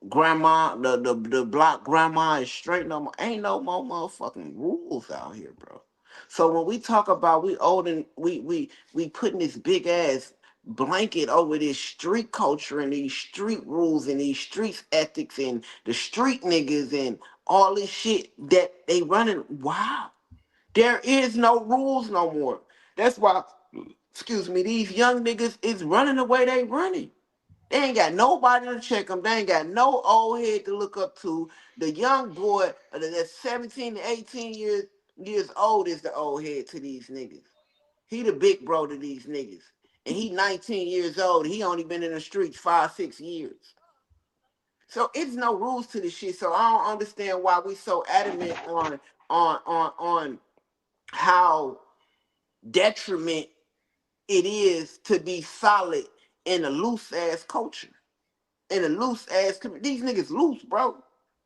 grandma the block grandma is straight no more. Ain't no more motherfucking rules out here, bro. So when we talk about we old and we putting this big ass blanket over this street culture and these street rules and these street ethics and the street niggas and all this shit that they running. Wow, there is no rules no more. That's why, excuse me, these young niggas is running the way they running. They ain't got nobody to check them. They ain't got no old head to look up to. The young boy that's 17 to 18 years old is the old head to these niggas. He the big bro to these niggas. And he 19 years old. He only been in the streets 5, 6 years. So it's no rules to this shit. So I don't understand why we so adamant on how detriment it is to be solid in a loose ass culture. In a loose ass these niggas loose, bro.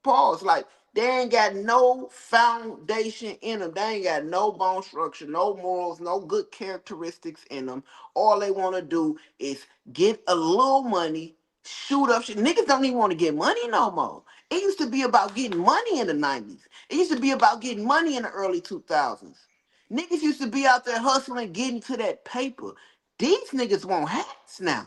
Pause. Like they ain't got no foundation in them. They ain't got no bone structure, no morals, no good characteristics in them. All they want to do is get a little money, shoot up shit. Niggas don't even want to get money no more. It used to be about getting money in the 90s. It used to be about getting money in the early 2000s. Niggas used to be out there hustling, getting to that paper. These niggas want hats now.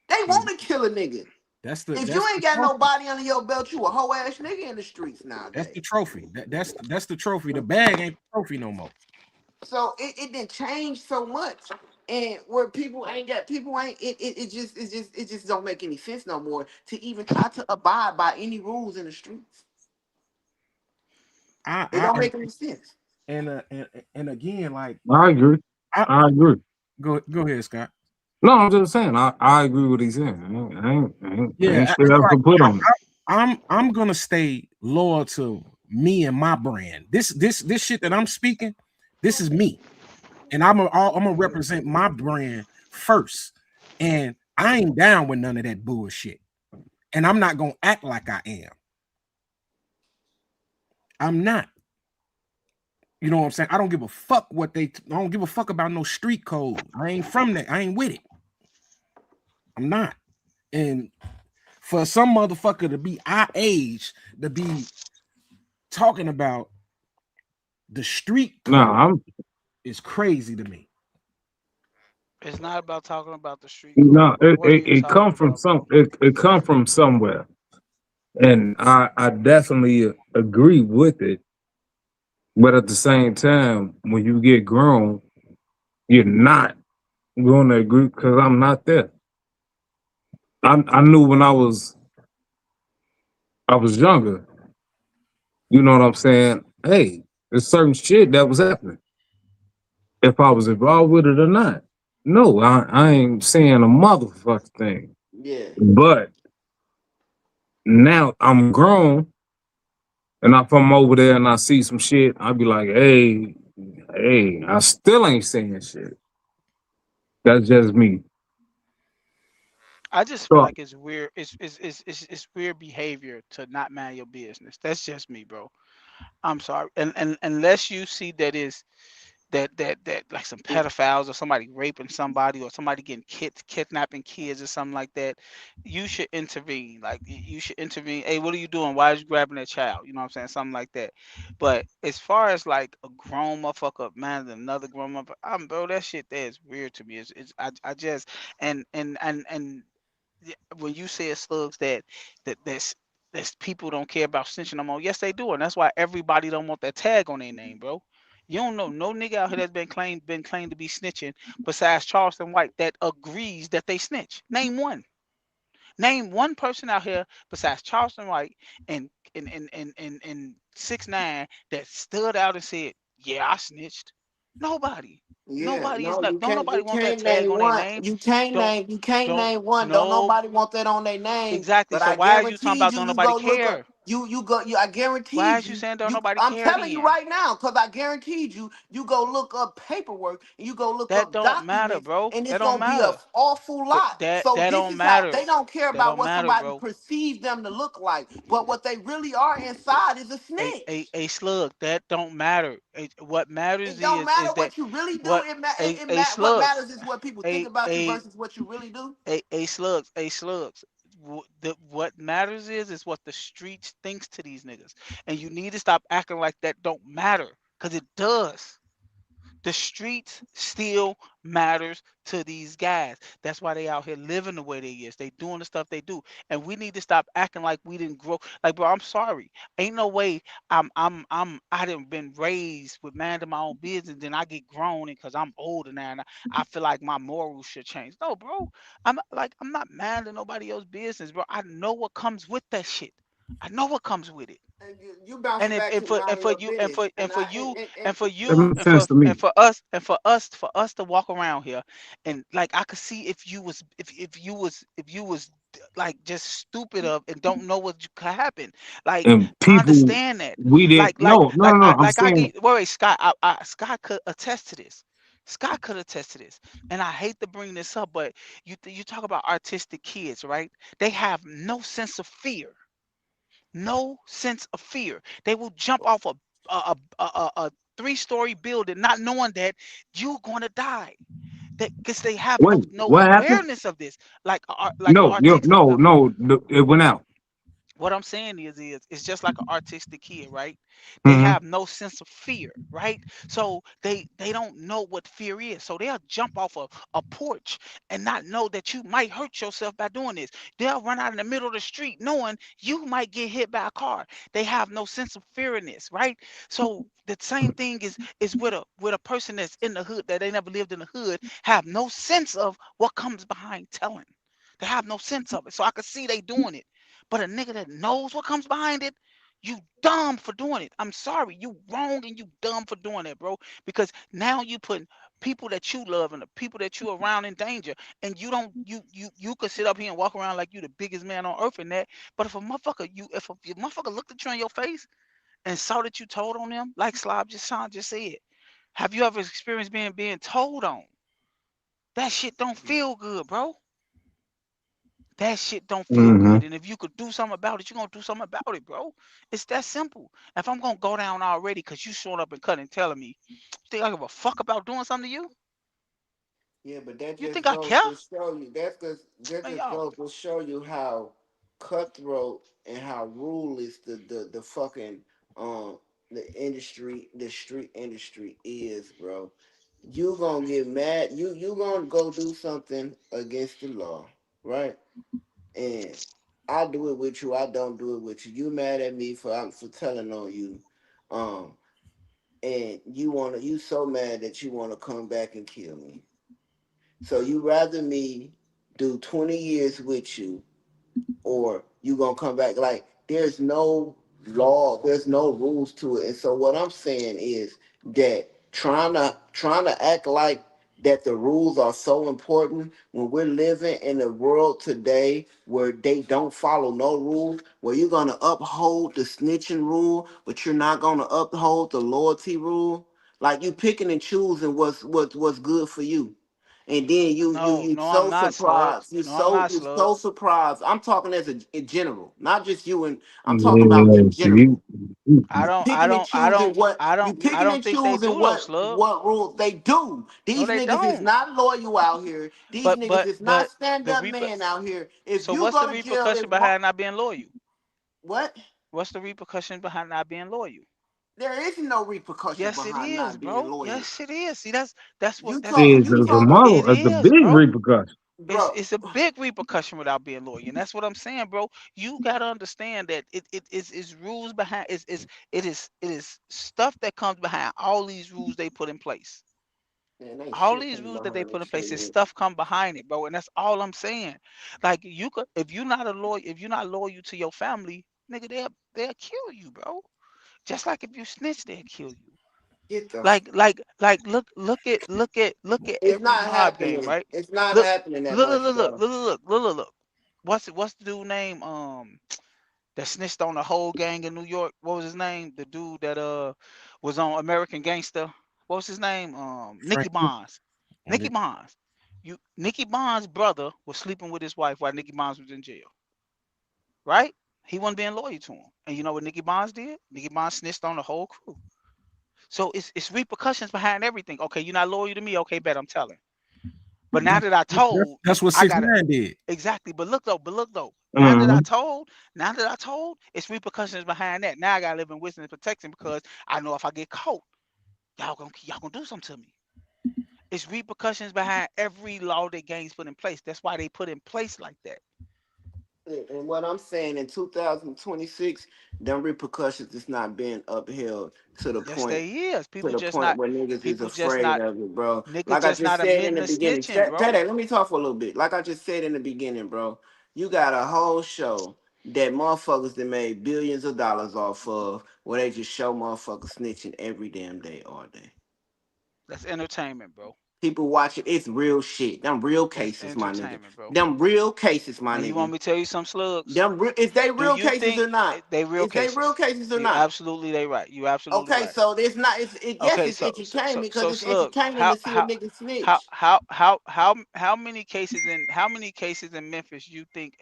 They See, want to kill a nigga. that's the If you that's ain't the got no trophy. body under your belt, you a hoe ass nigga in the streets That's the nowadays. trophy. That's the trophy. The bag ain't the trophy no more. So it didn't change so much. And where people ain't it just don't make any sense no more to even try to abide by any rules in the streets. I It I don't make any sense. and again, like I agree. I I agree. go ahead, Scott. No, I'm just saying. I agree with what he's saying. I ain't Yeah, shit else to put on it. I'm gonna stay loyal to me and my brand. This shit that I'm speaking, this is me, and I'm gonna represent my brand first. And I ain't down with none of that bullshit. And I'm not gonna act like I am. I'm not. You know what I'm saying? I don't give a fuck I don't give a fuck about no street code. I ain't from that. I ain't with it. I'm not. And for some motherfucker to be our age to be talking about the street No, code I'm is crazy to me. It's not about talking about the street no. code. It What are it, you it talking come from about? some. It come from somewhere, and I definitely agree with it. But at the same time, when you get grown, you're not going to agree because I'm not there. I knew when I was younger. You know what I'm saying? Hey, there's certain shit that was happening. If I was involved with it or not. No, I ain't saying a motherfucking thing. Yeah. But now I'm grown, and if I'm over there and I see some shit, I'll be like, hey, I still ain't saying shit. That's just me. I just feel So like it's weird. It's weird behavior to not mind your business. That's just me, bro. I'm sorry. And unless you see that is that like some pedophiles or somebody raping somebody or somebody getting kidnapping kids or something like that, you should intervene. Like you should intervene. Hey, what are you doing? Why is you grabbing that child? You know what I'm saying? Something like that. But as far as like a grown motherfucker man another grown motherfucker, bro, that shit there is weird to me. I just and when you said slugs that's people don't care about snitching no more. Yes, they do, and that's why everybody don't want that tag on their name, bro. You don't know no nigga out here that's been claimed to be snitching besides Charleston White that agrees that they snitch. Name one. Name one person out here besides Charleston White and 6ix9ine that stood out and said, "Yeah, I snitched." Nobody. Yeah, Nobody is no, not. Don't you nobody want that can't tag name on their one. name. Don't You can't don't name one. Don't no nobody want that on their name. exactly. But So I why is you talking guaranteed about you, don't you nobody go look up. care? You go. I Why guaranteed is you you. saying don't You. nobody I'm care telling you then? right now, because I guaranteed you. You go look up paperwork and you go look That up don't matter, documents, bro. and That it's don't gonna be a matter. awful But lot. that So that this don't is how matter. they don't care That about don't what matter, somebody bro. perceives them to look like, but what they really are inside is a A snitch. a slug. That don't matter. What matters It don't is matter that what you really do. what It a what slugs. matters is what people think A about you a versus what you really do. a slugs. What matters is what the streets thinks to these niggas, and you need to stop acting like that don't matter. because it does. The streets still matters to these guys. That's why they out here living the way they is. They doing the stuff they do, and we need to stop acting like we didn't grow. Like, bro, I'm sorry. Ain't no way I didn't been raised with minding my own business. Then I get grown, and because I'm older now, and I feel like my morals should change. No, bro. I'm not minding nobody else's business, bro. I know what comes with that shit. I know what comes with it. And you bouncing And if back to and minding for your you and business, and I and for That you makes sense to me. for us to walk around here, and like I could see if you was if you was like just stupid of and don't know what could happen. Like, And I people, understand that. we didn't. No, no, no, no. I'm Like I saying, get wait, Scott. Scott could attest to this. Scott could attest to this. And I hate to bring this up, but you talk about artistic kids, right? They have no sense of fear. No sense of fear. They will jump off a 3-story building, not knowing that you're going to die. Because they have wait, no what happened? awareness of this, like No, artistic. no, no. It went out. What I'm saying is it's just like an artistic kid, right? They Hmm. have no sense of fear, right? So they don't know what fear is. So they'll jump off a porch and not know that you might hurt yourself by doing this. They'll run out in the middle of the street knowing you might get hit by a car. They have no sense of fear in this, right? So the same thing is with a person that's in the hood that they never lived in the hood, have no sense of what comes behind telling. They have no sense of it. So I could see they doing it. But a nigga that knows what comes behind it, you dumb for doing it. I'm sorry, you wrong and you dumb for doing it, bro. Because now you putting people that you love and the people that you around in danger, and you don't you could sit up here and walk around like you the biggest man on earth in that. But if a motherfucker looked at you in your face and saw that you told on them, like Sean just said, have you ever experienced being told on? That shit don't feel good, bro. That shit don't feel Hmm. good. And if you could do something about it, you're gonna do something about it, bro. It's that simple. If I'm gonna go down already because you showing up and cutting and telling me, you think I give a fuck about doing something to you? yeah, but that You just think I goes care? to show you. That Man, just y'all. goes to show you how cutthroat and how ruthless the fucking um the street industry is, bro. You gonna get mad. You gonna go do something against the law, right? And I do it with you. I don't do it with you. You mad at me for telling on you, um, and you so mad that you wanna come back and kill me. So you rather me do 20 years with you, or you gonna come back. Like, there's no law, there's no rules to it. And so what I'm saying is that trying to act like that the rules are so important when we're living in a world today where they don't follow no rules, where you're gonna uphold the snitching rule, but you're not gonna uphold the loyalty rule. Like, you picking and choosing what's good for you. And then No, you no, I'm so not, Slug. surprised. You No, I'm so not, you Slug. so surprised. I'm talking as a in general, not just you. And I'm talking about Yeah, in you, general. You picking and choosing I don't think they do though, Slug. what rules they do. No, These they niggas is don't. not loyal out here. These niggas is But not stand the up reper man out here. If so you what's the go to jail, repercussion behind not being loyal? what? What's the repercussion behind not being loyal? There is no repercussion Yes, it behind is, not being bro. loyal. Yes, it is. See, that's what You that's talk is you a talking, it tomorrow as a is, big bro. repercussion. bro. It's a big repercussion without being loyal, and that's what I'm saying, bro. You gotta understand that it is rules behind it is stuff that comes behind all these rules they put in place. Man, ain't All shit these coming rules that they behind put in this place, is shit. stuff come behind it, bro. And that's all I'm saying. Like, you could, if you're not loyal to your family, nigga, they'll kill you, bro. Just like if you snitch, they'll kill you. Get the Look at It's every not mob game, happening. right? It's not Look, happening that look, look, much, look, look, bro. look, look, look, look, look. What's the dude name? That snitched on the whole gang in New York. What was his name? The dude that was on American Gangster. What was his name? Nicky Franklin. Bonds. Nicky Bonds. Nicky Bonds' brother was sleeping with his wife while Nicky Bonds was in jail. Right? He wasn't being loyal to him. And you know what Nicky Bonds did? Nicky Bonds snitched on the whole crew. So it's repercussions behind everything. Okay, you're not loyal to me. Okay, bet I'm telling. But now that I told, That's what I six gotta nine did. exactly. But look though. Hmm. Now that I told, it's repercussions behind that. Now I gotta live in witness and protection because I know if I get caught, y'all gonna do something to me. It's repercussions behind every law that gangs put in place. That's why they put in place like that. And what I'm saying in 2026, them repercussions is not being upheld to the Yes, point they is. where niggas is People just afraid not of it, bro. nigga Like I just just not said in admitting the the beginning, snitching, bro. Tay, let me talk for a little bit. Like I just said in the beginning, bro, you got a whole show that motherfuckers that made billions of dollars off of, where they just show motherfuckers snitching every damn day, all day. That's entertainment, bro. People watch it. It's real shit. Them real That's cases, my nigga. entertainment, bro. Them real cases, my And you want nigga. me to tell you some slugs? Is they Do real you cases think or not? they real Is they real cases? cases or You not? absolutely they right. You absolutely Okay, right. so it's not. Yes, Okay, it's entertainment because so it's slugs. entertainment to see a nigga How snitch. how how many cases in Memphis you think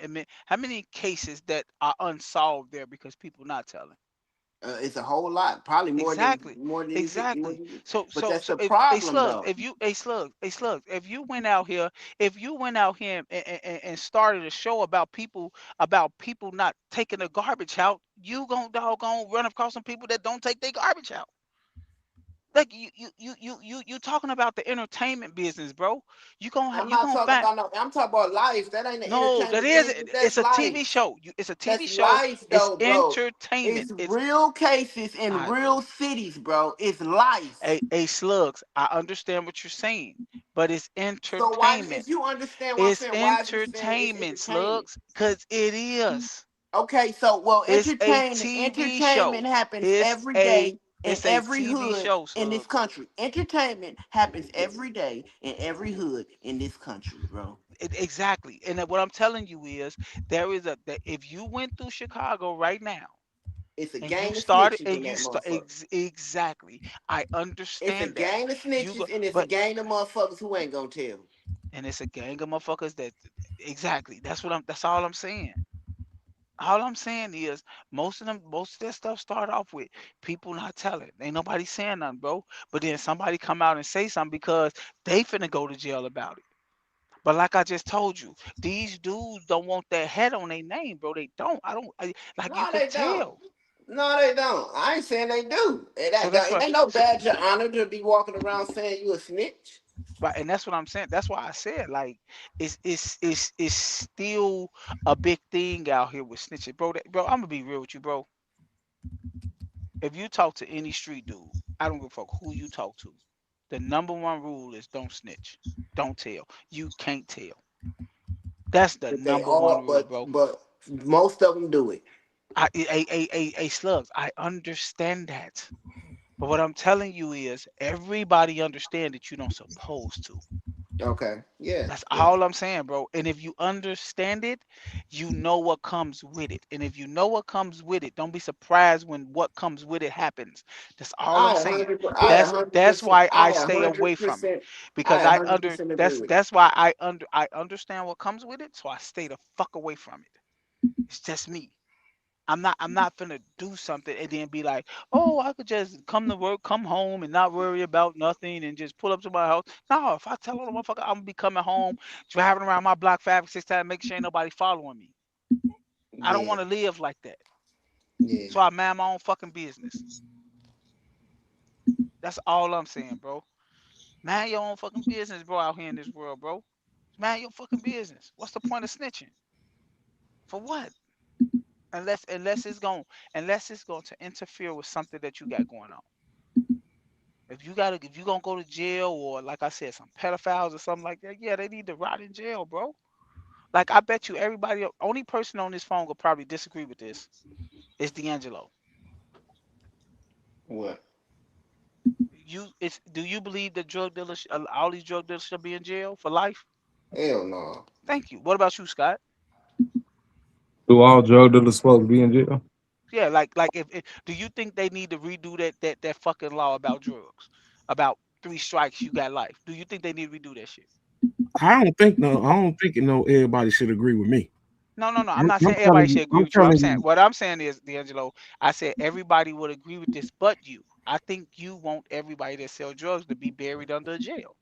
how many cases that are unsolved there because people not telling? It's a whole lot, probably Exactly, more than you think. exactly. But that's So the if a problem, slugs, though. if you a slugs, if you went out here and started a show about people not taking the garbage out, you gonna doggone run across some people that don't take their garbage out. Like you talking about the entertainment business, bro. I'm You not gonna talking find about no. I'm talking about life. That ain't the no that entertainment is business. That's it's a TV life. show. It's a TV That's show. life, It's though, bro. entertainment. It's It's real cases in I real cities, bro. It's life. a slugs. I understand what you're saying, but it's So why, entertainment. if you understand what I'm It's saying, why is you saying it's entertainment, entertainment? slugs, cause it is. Okay, so well, It's a TV entertainment show. happens It's every a day in it's a every TV hood show, in this slugs. country. Entertainment happens every day in every hood in this country, bro. Exactly. And what I'm telling you is that if you went through Chicago right now It's a and you gang of started snitches in and you that start motherfucker. exactly. I It's a understand that. gang of You go snitches and it's a but gang of motherfuckers who ain't gonna tell. and it's a gang of motherfuckers that exactly. That's all I'm saying. All I'm saying is most of that stuff start off with people not telling. Ain't nobody saying nothing, bro. But then somebody come out and say something because they finna go to jail about it. But like I just told you, these dudes don't want that head on their name, bro. They don't. Like you No, could they don't. tell. No, they don't. I ain't saying they do. So that's It why. ain't no So, badge of honor to be walking around saying you a snitch. right, and that's what I'm saying. That's why I said like it's still a big thing out here with snitching, bro. Bro, I'm gonna be real with you, bro. If you talk to any street dude, I don't give a fuck who you talk to. The number one rule is don't snitch, don't tell. You can't tell. That's the But they number one all, rule, bro. but most of them do it. A slugs. I understand that. But what I'm telling you is everybody understand that you don't supposed to. Okay. Yeah. That's Yeah. all I'm saying, bro. And if you understand it, you know what comes with it. And if you know what comes with it, don't be surprised when what comes with it happens. That's all I'm saying. I a hundred That's percent, why I I a stay away hundred from it percent, because I a hundred percent agree with that's why I understand what comes with it, so I stay the fuck away from it. It's just me. I'm not finna do something and then be like, oh, I could just come to work, come home, and not worry about nothing, and just pull up to my house. No, if I tell on the motherfucker, I'm gonna be coming home, driving around my block 5 or 6 times, making sure ain't nobody following me. you. I don't Yeah. want to live like that, Yeah. so I mind my own fucking business. That's all I'm saying, bro. Mind your own fucking business, bro, out here in this world, bro. Mind your fucking business. What's the point of snitching? For what? Unless it's going to interfere with something that you got going on. If you gonna go to jail or like I said, some pedophiles or something like that, yeah, they need to rot in jail, bro. Like I bet you everybody, only person on this phone will probably disagree with this is D'Angelo. What? Do you believe that all these drug dealers should be in jail for life? Hell no. Thank you. What about you, Scott? Do all drug dealers supposed to be in jail? Yeah, like if do you think they need to redo that fucking law about drugs, about 3 strikes you got life? Do you think they need to redo that shit? I don't think everybody should agree with me. No, no, no. I'm I'm, not I'm saying everybody telling should you, agree with you. What I'm saying is, D'Angelo, I said everybody would agree with this, but you. I think you want everybody that sell drugs to be buried under a jail.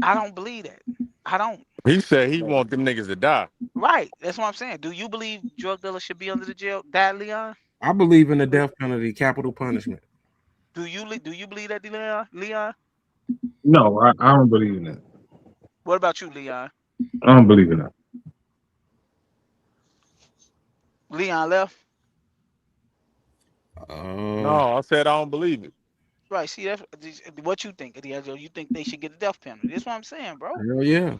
I don't believe that. I don't. He said he want them niggas to die. Right. That's what I'm saying. Do you believe drug dealers should be under the jail? That Leon? I believe in the death penalty, capital punishment. Do you believe that, Leon? Leon? No, I don't believe in that. What about you, Leon? I don't believe in that. Leon left. Uh, No, I said I don't believe it. Right. See, that's what you think, D'Angelo. You think they should get the death penalty? That's what I'm saying, bro. hell yeah.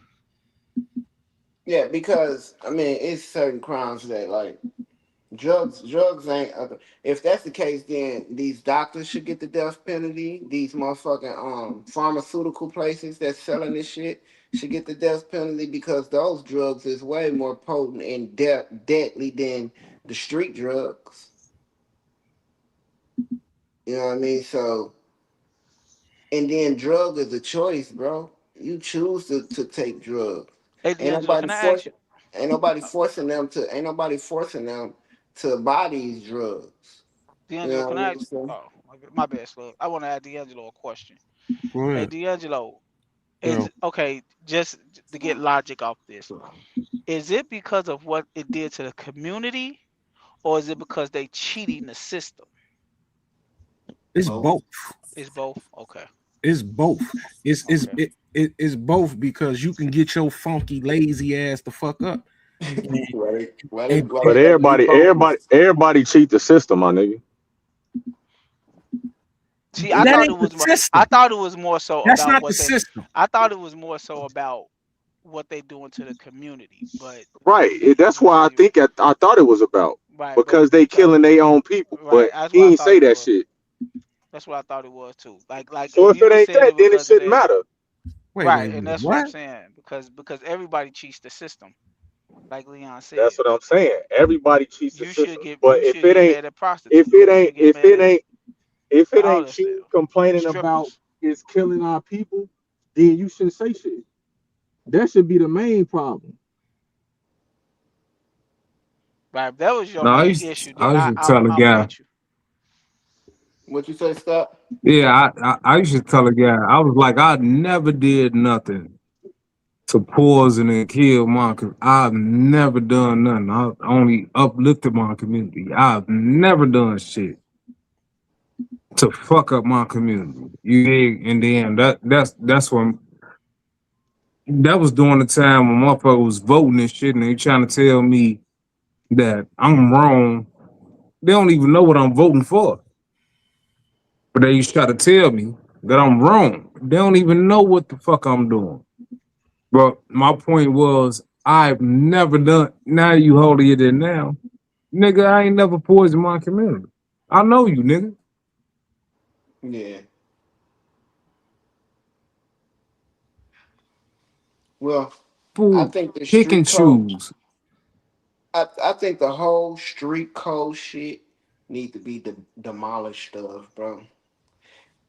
Yeah, because I mean, it's certain crimes that like drugs ain't. If that's the case, then these doctors should get the death penalty. These motherfucking pharmaceutical places that's selling this shit should get the death penalty because those drugs is way more potent and deadly than the street drugs. You know what I mean? So, and then drug is a choice, bro. You choose to take drugs. Hey, Ain't D'Angelo, nobody can I ask force. you? Ain't nobody forcing them to. Ain't nobody forcing them to buy these drugs. You D'Angelo, know can what I I'm ask? saying? Oh, my bad, Slug. I want to ask D'Angelo a question. Go Hey, ahead. D'Angelo, Yo, is okay. Just to get logic off this, is it because of what it did to the community, or is it because they cheating the system? it's Both. both. It's both. Okay. It's both. Okay. It's both because you can get your funky lazy ass the fuck up. And, and, But and Let me focus. everybody cheat the system, my nigga. See, I that thought ain't it the was more. I system. thought it was more so That's about not the what they. system. I thought it was more so about what they doing to the community. But Right. That's but why I you think I thought it was about right. But because they because killing their own people. right, But that's what I he ain't thought say it that was. shit. That's what I thought it was too. Like So if if you it would have ain't said that, it then it because of shouldn't their matter. right, and Wait. that's what I'm What? saying because everybody cheats the system, like Leon That's said. what I'm saying. Everybody cheats the system. But You should get mad at if prostitutes. it You ain't should get if mad it at ain't if it all ain't that stuff. cheating, complaining about Strippers. is killing our people, then you shouldn't say shit. That should be the main problem. Right. If that was your No, main issue, I then used to tell a I'm guy. with you. What you say, Scott? Yeah, I used to tell a guy. I was like, I never did nothing to poison and kill my. I've never done nothing. I only uplifted my community. I've never done shit to fuck up my community. You dig? And then that's when that was during the time when motherfucker was voting and shit, and they trying to tell me that I'm wrong. They don't even know what I'm voting for, but they used to try to tell me that I'm wrong. They don't even know what the fuck I'm doing. But my point was, I've never done. Now you holier than now, nigga. I ain't never poisoned my community. I know you, nigga. Yeah. Well, I Fool, think the pick and street code. choose. I think the whole street code shit need to be demolished, stuff, bro.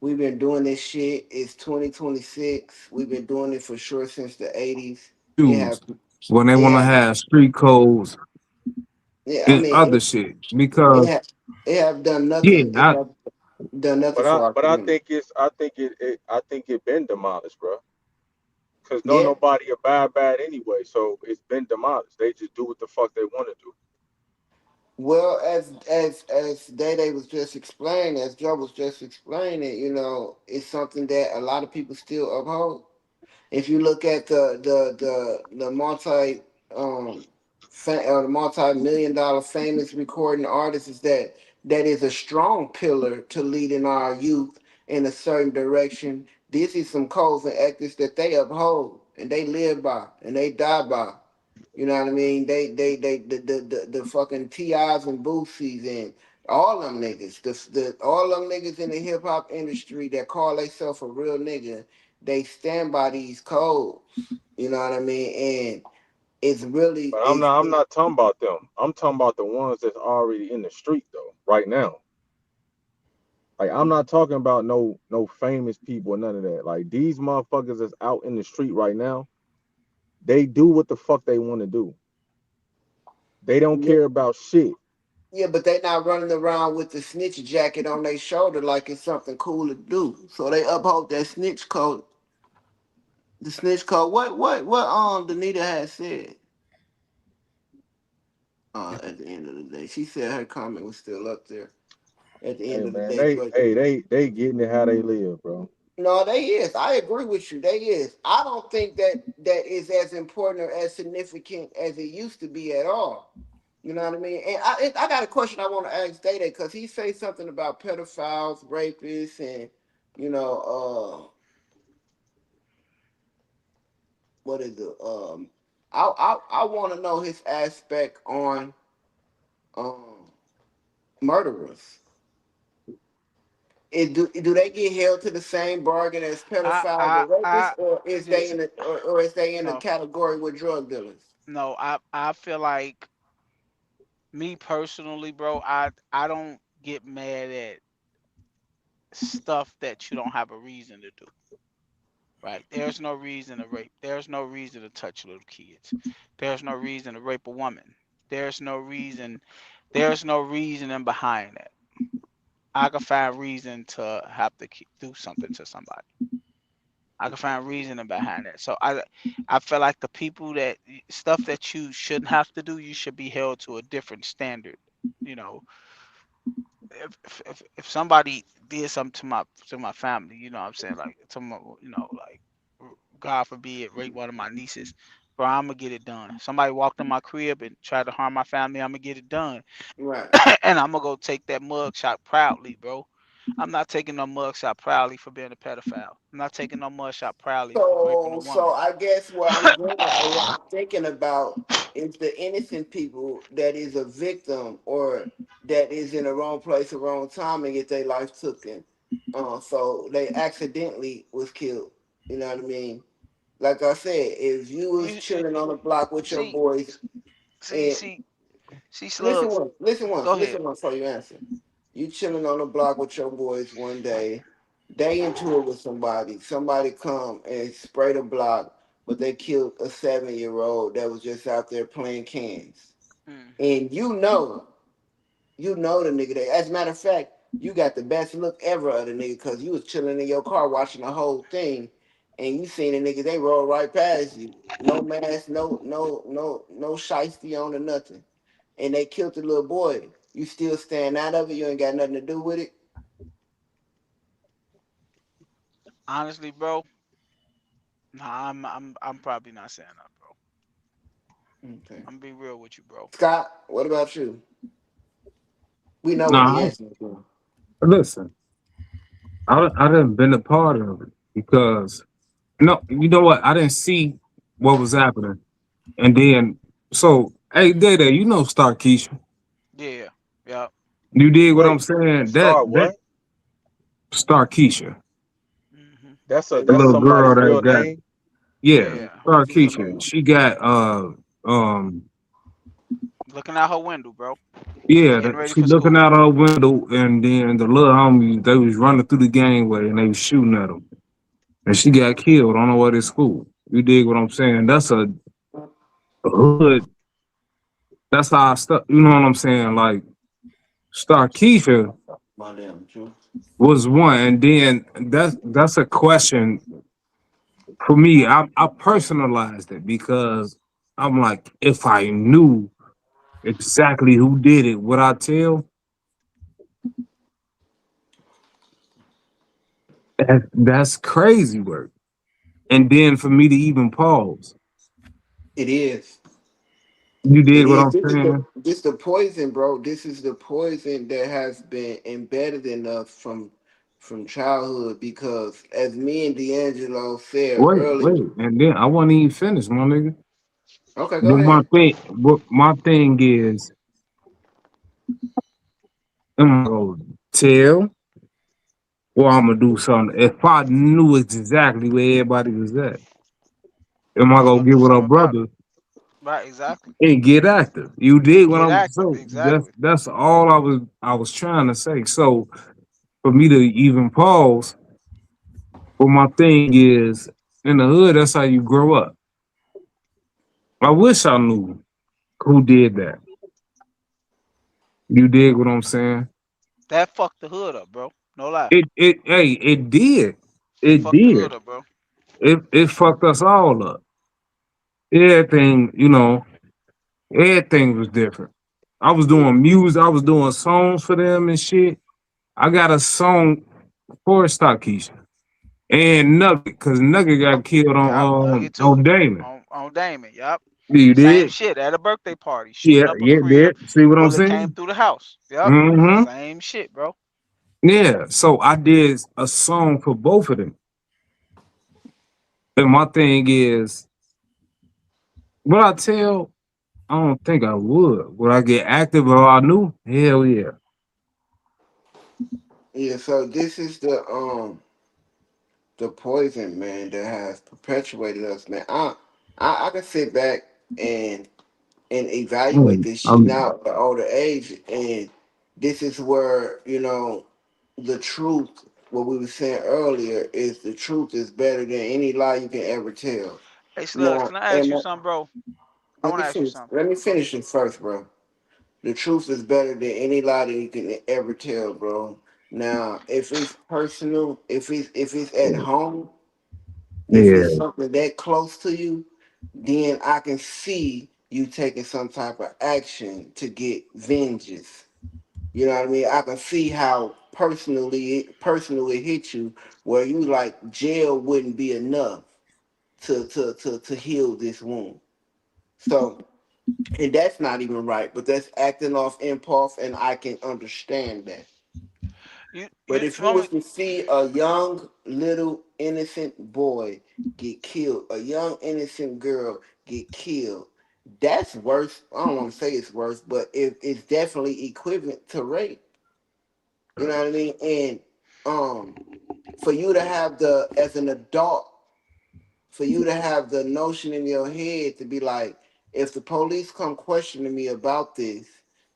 We've been doing this shit. It's 2026. We've been doing it for sure since the 80s. It Choose have when they it want to have have street codes yeah, I and mean other shit. it Because have it have done yeah, nothing. It have done nothing for our I community. think I think it been demolished, bro. Because don't Yeah. nobody abide by it anyway. So it's been demolished. They just do what the fuck they want to do. Well, as Day was just explaining, as Joe was just explaining, it's something that a lot of people still uphold. If you look at the the multi-million dollar famous recording artist, is that is a strong pillar to leading our youth in a certain direction. This is some codes and ethics that they uphold and they live by and they die by. You know what I mean? They the fucking TIs and Boosies and all them niggas, all them niggas in the hip hop industry that call themselves a real nigga, they stand by these codes. You know what I mean? And it's really But it's I'm not talking about them. I'm talking about the ones that's already in the street though, right now. Like I'm not talking about no famous people or none of that. Like these motherfuckers that's out in the street right now, they do what the fuck they want to do. They don't yeah, care about shit. yeah, but they not running around with the snitch jacket on their shoulder like it's something cool to do. So they uphold that snitch code. The snitch code. What Danita had said. At the end of the day, she said her comment was still up there. at the Hey end of the man, day, they but hey they getting it how they live, bro. no, they is. I agree with you. They is. I don't think that that is as important or as significant as it used to be at all. You know what I mean? And I got a question I want to ask Day because he say something about pedophiles, rapists, and you know, what is it? I want to know his aspect on um murderers. Do they get held to the same bargain as pedophiles or rapists, I or is they this in or is they in a no category with drug dealers? no. I feel like me personally, bro. I don't get mad at stuff that you don't have a reason to do. Right? There's no reason to rape. There's no reason to touch little kids. There's no reason to rape a woman. There's no reason. There's no reasoning behind that. I can find reason to have to do something to somebody. I can find reasoning behind that. So I feel like the people that stuff that you shouldn't have to do, you should be held to a different standard. You know, if somebody did something to my family, you know what I'm saying, like to my, like God forbid, rape one of my nieces, bro, I'm gonna get it done. Somebody walked in my crib and tried to harm my family, I'm gonna get it done. Right. And I'm gonna go take that mug shot proudly, bro. I'm not taking no mug shot proudly for being a pedophile. I'm not taking no mug shot proudly for raping a So woman. I guess what I'm going or what I'm thinking about is the innocent people that is a victim or that is in the wrong place at wrong time and get their life taken. So they accidentally was killed. You know what I mean? Like I said, if you was You chilling on the block with your see, boys see, and see, Slugs. Go ahead. listen once before you answer. You chilling on the block with your boys one day, they into it with somebody. Somebody come and spray the block, but they killed a 7 year old that was just out there playing cans. Hmm. And you know the nigga that. As a matter of fact, you got the best look ever of the nigga because you was chilling in your car watching the whole thing, and you seen the nigga they roll right past you, no mask, no shiesty on or nothing, and they killed the little boy. You still stand out of it. You ain't got nothing to do with it. Honestly, bro, nah, I'm probably not saying that, bro. Okay. I'm gonna be real with you, bro. Scott, what about you? We know what the Nah, answer is. listen, I didn't been a part of it because no, you know what? I didn't see what was happening, and then so hey, Data, you know Star Keisha. Yeah, yeah. You did what I'm Wait, saying. start That what? Star Keisha, Hmm. the That's little girl somebody's that real got name. yeah, Yeah. Star She's a Keisha. man. She got um Looking out her window, bro. yeah, Getting ready she for looking school. out her window, and then the little homies they was running through the gangway and they was shooting at them, and she got killed on her way to school. You dig what I'm saying? That's a hood. That's how I stuck. You know what I'm saying? Like Star Keisha My damn true. was one, and then that's a question for me. I personalized it because I'm like, if I knew exactly who did it, would I tell? That's crazy work. And then for me to even pause, It is. you It did what is. I'm saying? This the poison, bro. This is the poison that has been embedded in us from childhood. Because as me and D'Angelo said Wait, earlier, and then I wasn't even finished, my nigga. okay, go But ahead. my thing is, am I gonna tell or I'm gonna do something? If I knew exactly where everybody was at, am I You gonna gonna get do with our something about it. brother Right, exactly. and get active? You did And what get I'm active, so exactly. that's all I was trying to say. So for me to even pause, but my thing is in the hood, that's how you grow up. I wish I knew who did that. You dig what I'm saying? That fucked the hood up, bro. No lie. It did. It It fucked the did. hood up, bro. It fucked us all up. Everything, everything was different. I was doing music, I was doing songs for them and shit. I got a song for Starkeisha and Nugget, because Nugget got killed Yup, Nugget too. on Damon. On Damon. Yup. You Same did? shit at a birthday party, shooting Yeah, up a yeah, crib. did. See what I'm Bullet came saying? through the house. Yup. Mm-hmm. Same shit, bro. Yeah. So I did a song for both of them. And my thing is, what I tell, I don't think I would. Would I get active if I knew? Hell yeah. Yeah, so this is the poison, man, that has perpetuated us, man. I can sit back and evaluate this shit I'm now at an older age, and this is where the truth. What we were saying earlier is the truth is better than any lie you can ever tell. Hey Slugs, Now, can I ask and you something, bro? I let want me to ask you finish. something. Let me Go. finish this first, bro. The truth is better than any lie that you can ever tell, bro. Now, if it's personal, if it's at home, if it's yeah. something that close to you, then I can see you taking some type of action to get vengeance. You know what I mean? I can see how personally it hit you, where you like jail wouldn't be enough to heal this wound. So, and that's not even right, but that's acting off impulse, and I can understand that. But if You you want was me? to see a young little innocent boy get killed, a young innocent girl get killed, that's worse. I don't want to say it's worse, but it's definitely equivalent to rape. You know what I mean? And um, for you to have the as an adult, for you to have the notion in your head to be like, if the police come questioning me about this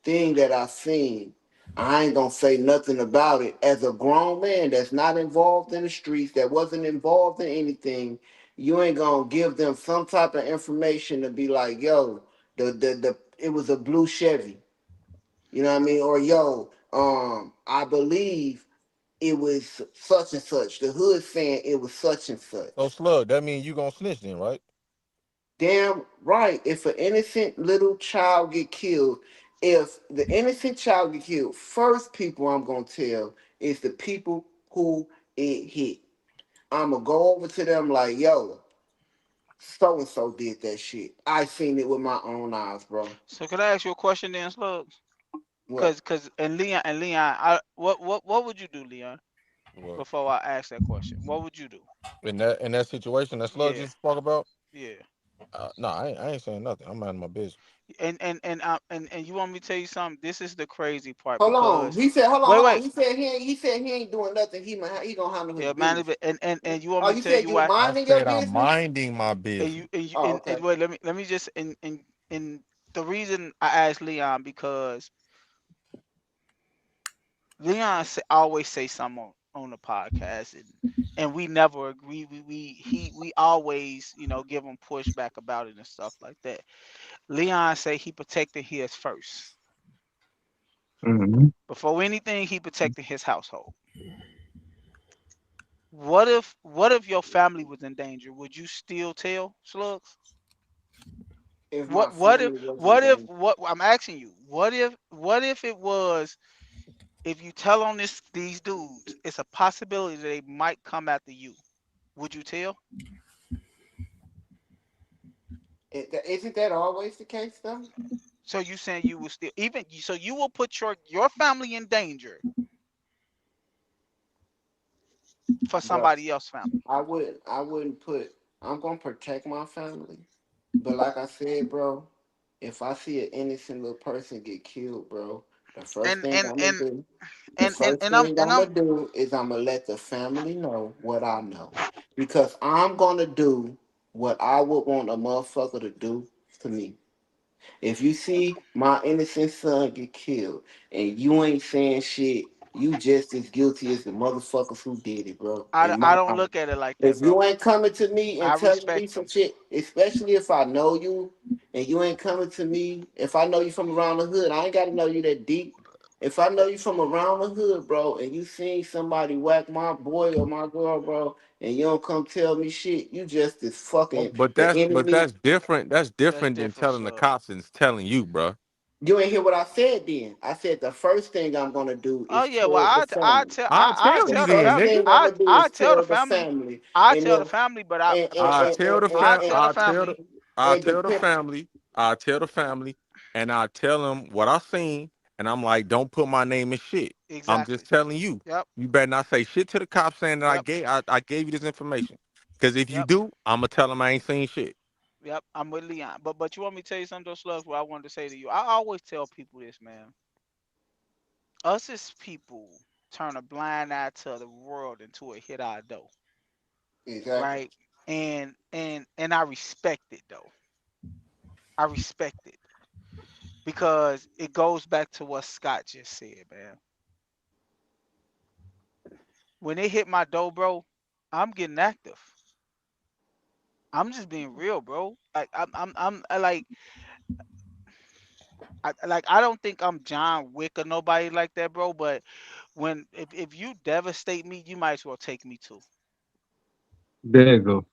thing that I seen, I ain't gonna say nothing about it. As a grown man that's not involved in the streets, that wasn't involved in anything, you ain't gonna give them some type of information to be like, yo, the it was a blue Chevy. You know what I mean? Or yo, I believe it was such and such. The hood saying it was such and So such. Slug, that means you gonna snitch then, right? Damn right. If an innocent little child get killed, if the innocent child get killed, first people I'm gonna tell is the people who it hit. I'm gonna go over to them like, yo, so and so did that shit. I seen it with my own eyes, bro. So can I ask you a question then, Slugs? What? Cause and Leon, what would you do, Leon? Well, Before I ask that question, what would you do? in that situation that Slug Yeah, just spoke about, yeah. no, I ain't saying nothing. I'm minding my business. And you want me to tell you something? This is the crazy part Hold on. because He said, wait, hold on. wait. He said he ain't doing nothing. He gonna handle his Yeah, man. business. And you want Oh, me to you tell said you you why? I minding your said I'm business? minding my And business. and, Oh, and okay. wait, let me just and the reason I asked Leon because always say something on the podcast, and we never agree. We always give him pushback about it and stuff like that. Leon say he protected his first. Mhm. Before anything, he protected his household. What if your family was in danger? Would you still tell Slugs? If my What if family wasn't what if done, what I'm asking you? What if it was if you tell on these dudes, it's a possibility that they might come after you. Would you tell? isn't that always the case though? So you saying you will still so you will put your family in danger for But somebody else's family. I wouldn't put. I'm gonna protect my family. But like I said, bro, if I see an innocent little person get killed, bro, the first And thing and I'm gonna and do, the and and, first and I'm thing and I'm I'm gonna do is I'm gonna let the family know what I know, because I'm gonna do what I would want a motherfucker to do to me. If you see my innocent son get killed and you ain't saying shit, you just as guilty as the motherfuckers who did it, bro. I, In my I don't eyes. look at it like that, If bro. you ain't coming to me and I telling me respect some them. shit, especially if I know you and you ain't coming to me, if I know you from around the hood, I ain't gotta know you that deep. If I know you from around the hood, bro, and you seen somebody whack my boy or my girl, bro, and you don't come tell me shit, you just as Oh, fucking but the that's enemy. different. That's That's different than different, telling the Slug. cops and telling you, bro. You ain't hear what I said then. I said the first thing I'm gonna do Oh is yeah, well tell the I family. tell I'll I tell The you tell the then, first family. nigga. thing I'm gonna do I is tell the tell the family. family, I and tell the then family, but and and I and, tell and, the and, I fam. and, tell the I tell the. family. I and tell the depend. family. I tell the family, and I tell them what I seen, and I'm like, don't put my name in shit. I'm Exactly. just telling you. Yep. You better not say shit to the cops saying that Yep. I gave you this information. Because if you Yep. do, I'm gonna tell them I ain't seen shit. Yep. I'm with Leon. But you want me to tell you something, though, Slugs? What I wanted to say to you. I always tell people this, man. Us as people turn a blind eye to the world until it hit our door, Exactly. right? And I respect it though. I respect it because it goes back to what Scott just said, man. When it hit my door, bro, I'm getting active. I'm just being real, bro. Like I don't think I'm John Wick or nobody like that, bro. But if you devastate me, you might as well take me too. There you go.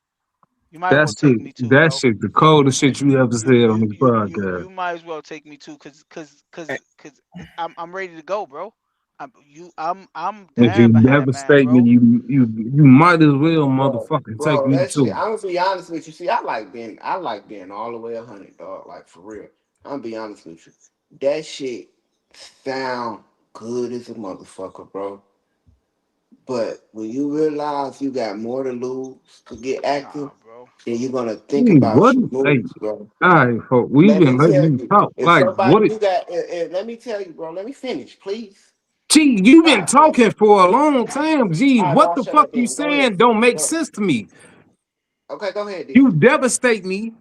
You might as well That's take it. me too, That bro. shit, the coldest shit you ever You said on you this you you podcast. you might as well take me too, cause I'm ready to go, bro. I'm If down you behind man, devastate me, bro. you might as well Bro, motherfucking take bro, me that shit. too. I'm gonna be honest with you. See, I like being all the way 100, dog. Like for real. I'm gonna be honest with you. That shit sound good as a motherfucker, bro. But when you realize you got more to lose to get active, Nah, bro. then you're gonna think Hey, about what? your Hey, moves, bro. all right, folks. We've Let been me letting tell you you, talk. if Like, somebody what? you got, let me tell you, bro. Let me finish, please. Gee, you've been God damn. talking for a long time. Gee, All right, what bro. the Shut fuck up, you then. Go ahead. saying don't make Go. sense to me. Okay, go ahead, then. You devastate me.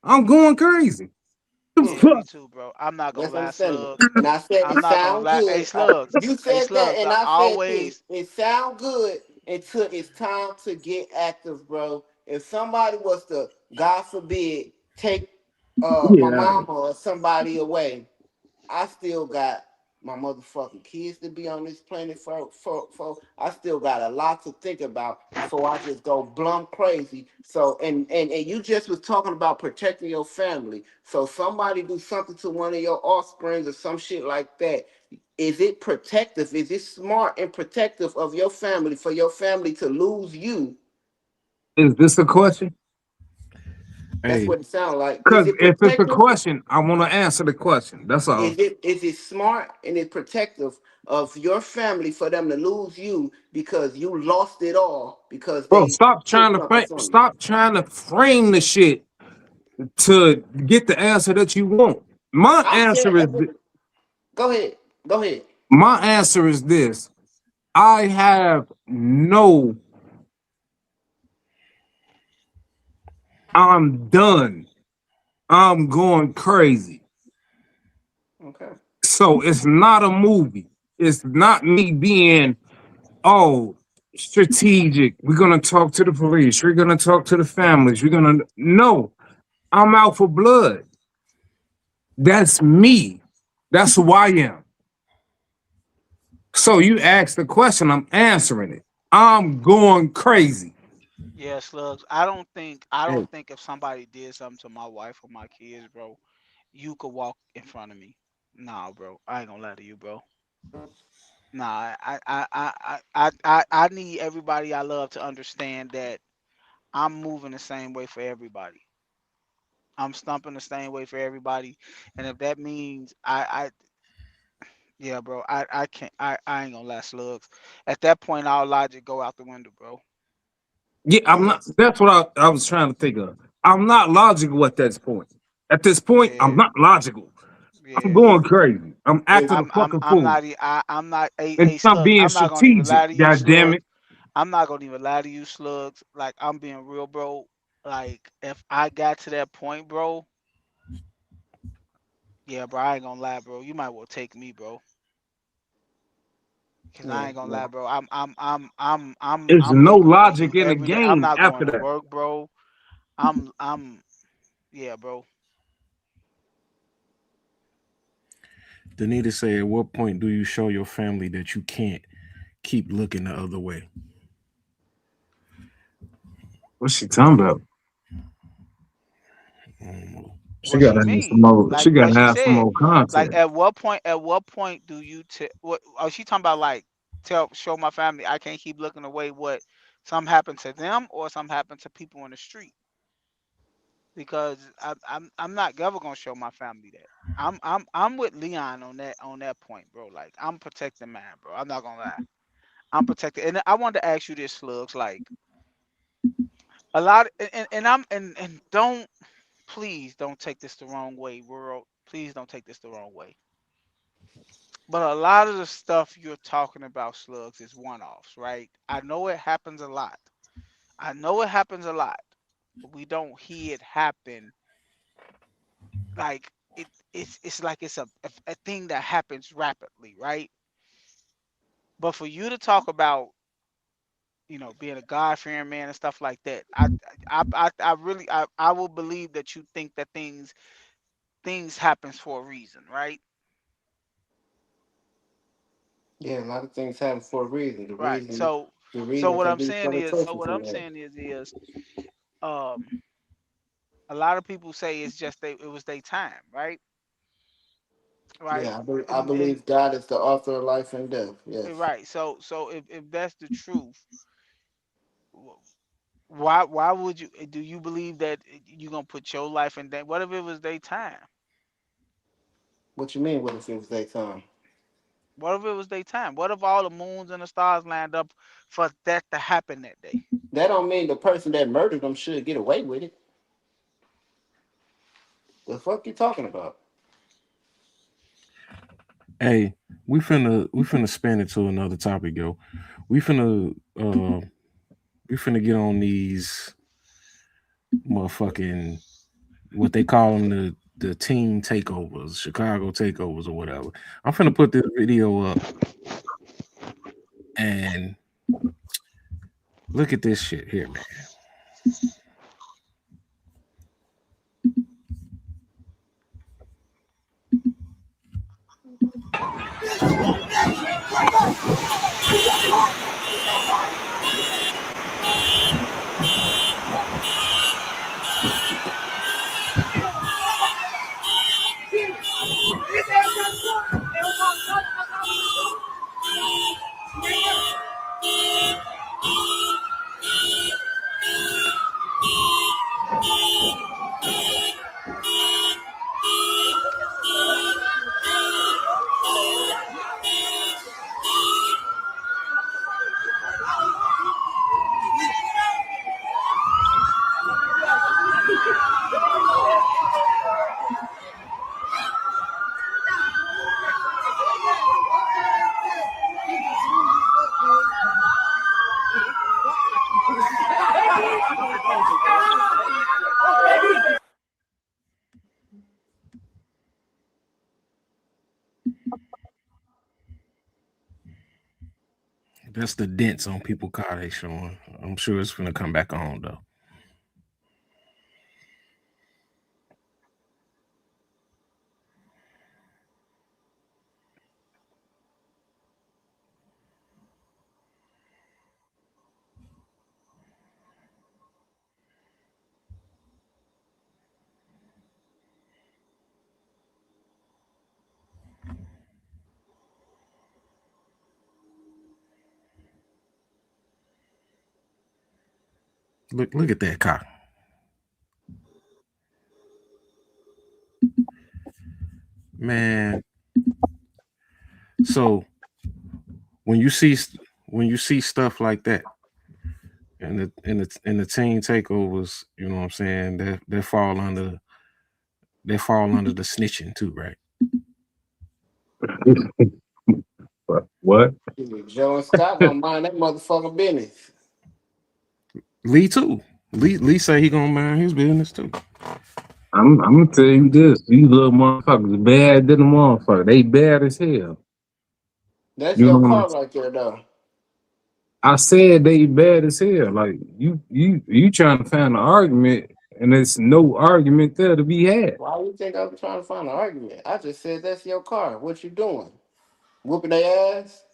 I'm going crazy. The Yeah, me fuck? too, bro. I'm not gonna That's what I'm lie, saying. Slugs. And I said I'm it not gonna sound lie. Hey, good. Slugs. You Hey, said that, Slugs. and I I said this. always. It sound good until it's time to get active, bro. If somebody was to, God forbid, take my Yeah. mama or somebody away, I still got my motherfucking kids to be on this planet for. I still got a lot to think about before I just go blum crazy. So and you just was talking about protecting your family. So somebody do something to one of your offsprings or some shit like that. Is it protective? Is it smart and protective of your family for your family to lose you? Is this a question? That's Hey, what it sounds like. Is Because it if it's a protective? question, I want to answer the question. That's all. Is it smart and it protective of your family for them to lose you because you lost it all because Bro, they took something from you? stop trying to frame the shit to get the answer that you want. My I said, answer is go ahead, go ahead. my answer is this. I have no, I'm done. I'm going crazy. Okay, So it's not a movie. It's not me being, oh, strategic. We're gonna talk to the police. We're gonna talk to the families. We're gonna no. I'm out for blood. That's me. That's who I am. So you asked the question, I'm answering it. I'm going crazy. Yeah, Slugs. I hey, don't think if somebody did something to my wife or my kids, bro, you could walk in front of me. Nah, bro. I ain't gonna lie to you, bro. Nah, I need everybody I love to understand that I'm moving the same way for everybody. I'm stumping the same way for everybody. And if that means yeah, bro, I can't I ain't gonna lie, Slugs. At that point all logic go out the window, bro. Yeah, I'm okay. not. That's what I was trying to think of. I'm not logical at this point. At this point, I'm Yeah, not logical. I'm yeah. going crazy. I'm If acting a fucking I'm fool. not I'm not And a I'm Slugs. being I'm not gonna even strategic. lie to you, God damn Slugs. it. I'm not gonna even lie to you, Slugs. Like I'm being real, bro. Like if I got to that point, bro, yeah, bro, I ain't gonna lie, bro. You might well take me, bro. Cause I yeah, ain't gonna lie, no. bro. There's I'm no making a way for logic you in the every day. I'm game not after going to that. work, bro. I'm yeah, bro. Danita said, at what point do you show your family that you can't keep looking the other way? What's she talking about? I don't know. She What she gotta have some mean? more. Like She like gotta she have some said. more Like content. at what point do you what? Oh, she talking about like show my family I can't keep looking away. What some happened to them or some happened to people in the street? Because I'm not ever gonna show my family that. I'm with Leon on that point, bro. Like I'm protecting man, bro. I'm not gonna lie. I'm protected. And I wanted to ask you this, Slugs. Like a lot, and I'm and don't please don't take this the wrong way, world. Please don't take this the wrong way. But a lot of the stuff you're talking about, Slugs, is one-offs, right? I know it happens a lot. I know it happens a lot. But we don't hear it happen like it's like it's a thing that happens rapidly, right? But for you to talk about being a God-fearing man and stuff like that, I really I will believe that you think that things happens for a reason, right? Yeah, a lot of things happen for a reason. Right. The So reason what can I'm be saying for the is, choices we make. um, a lot of people say it's just it was their time, right? Right. Yeah, I And believe God is the author of life and death. Yes. right. So if that's the truth, why would you do you believe that you gonna put your life in that? What if it was their time? What you mean? What if it was their time? What if it was their time? What if all the moons and the stars lined up for that to happen that day? That don't mean the person that murdered them should get away with it. The fuck you talking about? Hey, we finna spin it to another topic, yo. We finna we finna get on these motherfucking what they call them the team takeovers, Chicago takeovers or whatever. I'm finna put this video up and look at this shit here, man. That's the dents on people car they showing. I'm sure it's gonna come back on though. Look at that car. Man. So when you see stuff like that and the team takeovers, you know what I'm saying, they fall under the snitching too, right? What? Joe and Scott gonna mind that motherfucking business. Lee too. Lee say he gonna mind his business too. I'm gonna tell you this: these little motherfuckers bad than the motherfucker. They bad as hell. That's You your know what I'm car saying? right there, though. I said they bad as hell. Like you trying to find an argument, and there's no argument there to be had. Why you think I'm trying to find an argument? I just said that's your car. What you doing? Whooping their ass?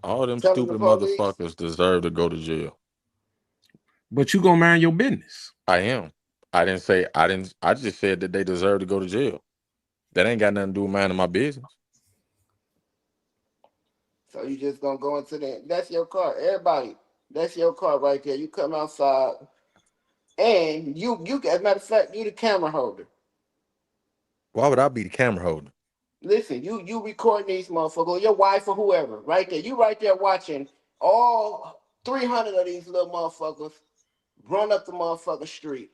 All them Telling the stupid police? motherfuckers deserve to go to jail. But you gonna mind your business. I am. I didn't say I didn't. I just said that they deserve to go to jail. That ain't got nothing to do with minding my business. So you just gonna go into that? That's your car, everybody. That's your car right there. You come outside, and you. As a matter of fact, you the camera holder. Why would I be the camera holder? Listen, you recording these motherfuckers, your wife or whoever, right there. You right there watching all 300 of these little motherfuckers run up the motherfucking street,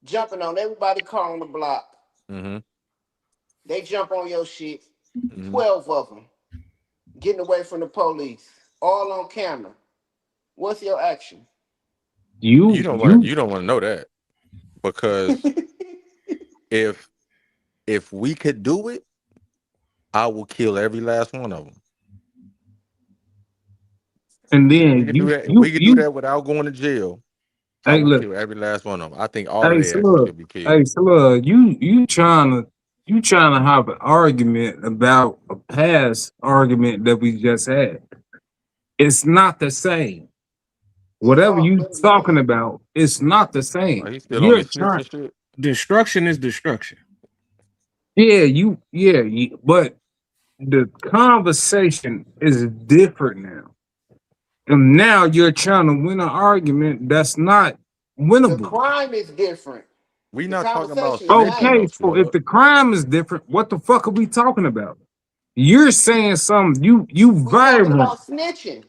jumping on everybody car on the block. Mm-hmm. They jump on your shit. Mm-hmm. 12 of them getting away from the police, all on camera. What's your action? You You don't want to. you You don't want to know that because if if we could do it, I will kill every last one of them. and If we then could do you that, if you we could do you that without going to jail, I hey will look, kill every last one of them. I think all of hey their asses Slug, should be killed. you trying to have an argument about a past argument that we just had. It's not the same. It's Whatever all you good enough. talking about, it's not the Are same. he still on You're this trying, snitching shit? Destruction is destruction. but the conversation is different now. And now you're trying to win an argument that's not The winnable. crime is different. We The not talking about conversation snitching matters. Okay, though, so if Slug. the crime is different, what the fuck are we talking about? You're saying something you We talking vibrant. about snitching,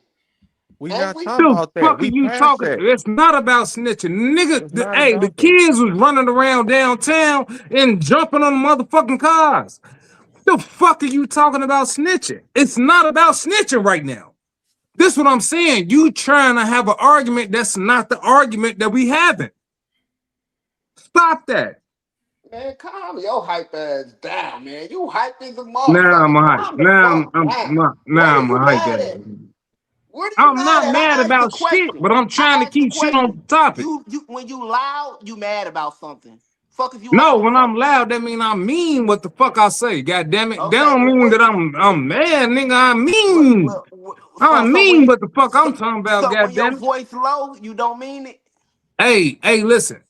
We ain't not we? talking The about that. fuck are We you passed talking? that. It's not about snitching, nigga. It's not Hey, the about that. kids was running around downtown and jumping on motherfucking cars. The fuck are you talking about snitching? It's not about snitching right now. This is what I'm saying. You trying to have an argument that's not the argument that we having. Stop that. Man, calm your hype ass down, man. You hype as a Now I'm motherfucker. a hype. Calm the fuck down. What Now are I'm a you hype. mad at? What are you I'm mad not at? mad I asked the about shit, question. but I'm trying to I asked the keep shit question. on topic. You when you loud, you mad about something. Fuck if you No, loud when for. I'm loud, that mean I mean what the fuck I say. God damn it. That Okay, don't well, mean that what, I'm mad, nigga. what, what, what I so mean when what the fuck so, I'm talking about, so god when your damn it. voice low, you don't mean it. Hey, listen.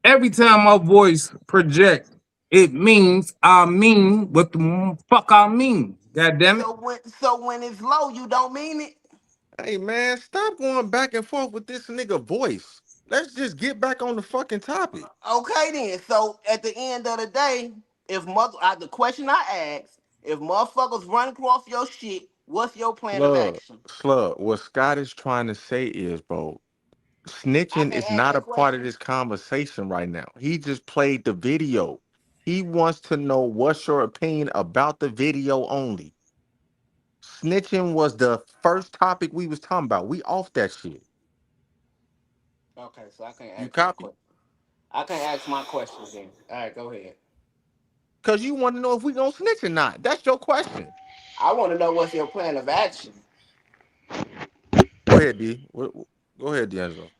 Every time my voice project, it means I mean what the fuck I mean. God damn it. So when it's low, you don't mean it. Hey man, stop going back and forth with this nigga voice. Let's just get back on the fucking topic. Okay then. So at the end of the day, if the question I asked, if motherfuckers run across your shit, what's your plan of Slug, action? Slug, what Scott is trying to say is, bro, I snitching can't is ask not a that part of question. this conversation right now. He just played the video. He wants to know what's your opinion about the video only. Snitching was the first topic we was talking about. We off that shit. Okay, so I can't You ask my copy? question. I can't ask my question then. All right, go ahead. Cause you want to know if we gonna snitch or not. That's your question. I want to know what's your plan of action. Go ahead, D. Go ahead, D'Angelo.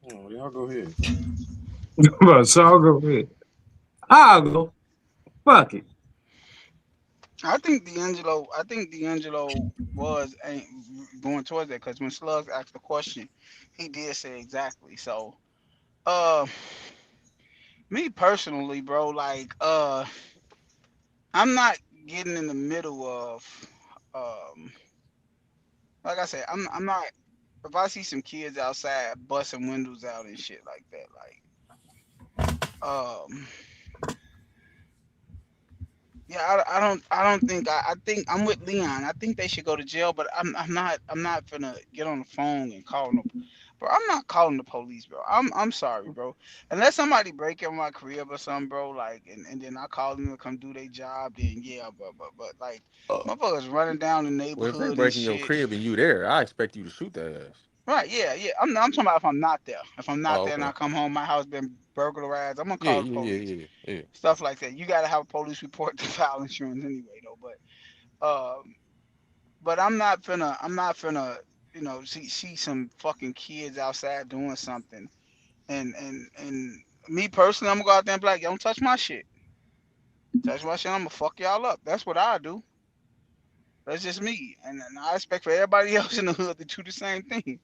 Oh, y'all go ahead. So I'll go ahead. I'll go. Fuck it. I think D'Angelo was ain't going towards that because when Slugs asked the question, he did say exactly. So, uh, me personally, bro, like, I'm not getting in the middle of, um, like I said, I'm not. If I see some kids outside busting windows out and shit like that, yeah, I don't think I think I'm with Leon. I think they should go to jail, but I'm not gonna get on the phone and call no, bro. I'm not calling the police, bro. I'm sorry, bro. Unless somebody break in my crib or something, bro, like and then I call them to come do their job, then yeah, but like motherfuckers running down the Well, if they neighborhood and break in your shit. crib and you there, I expect you to shoot that ass. Right, yeah, yeah. I'm talking about if I'm not there. If I'm not Oh, there and okay. I come home, my house been burglarized, I'm gonna Yeah, call the yeah, yeah, police. yeah, yeah. Stuff like that. You gotta have a police report to file insurance anyway, though. But I'm not finna see some fucking kids outside doing something and me personally, I'm gonna go out there and be like, don't touch my shit. Touch my shit, I'm gonna fuck y'all up. That's what I do. That's just me, and I expect for everybody else in the hood to do the same thing.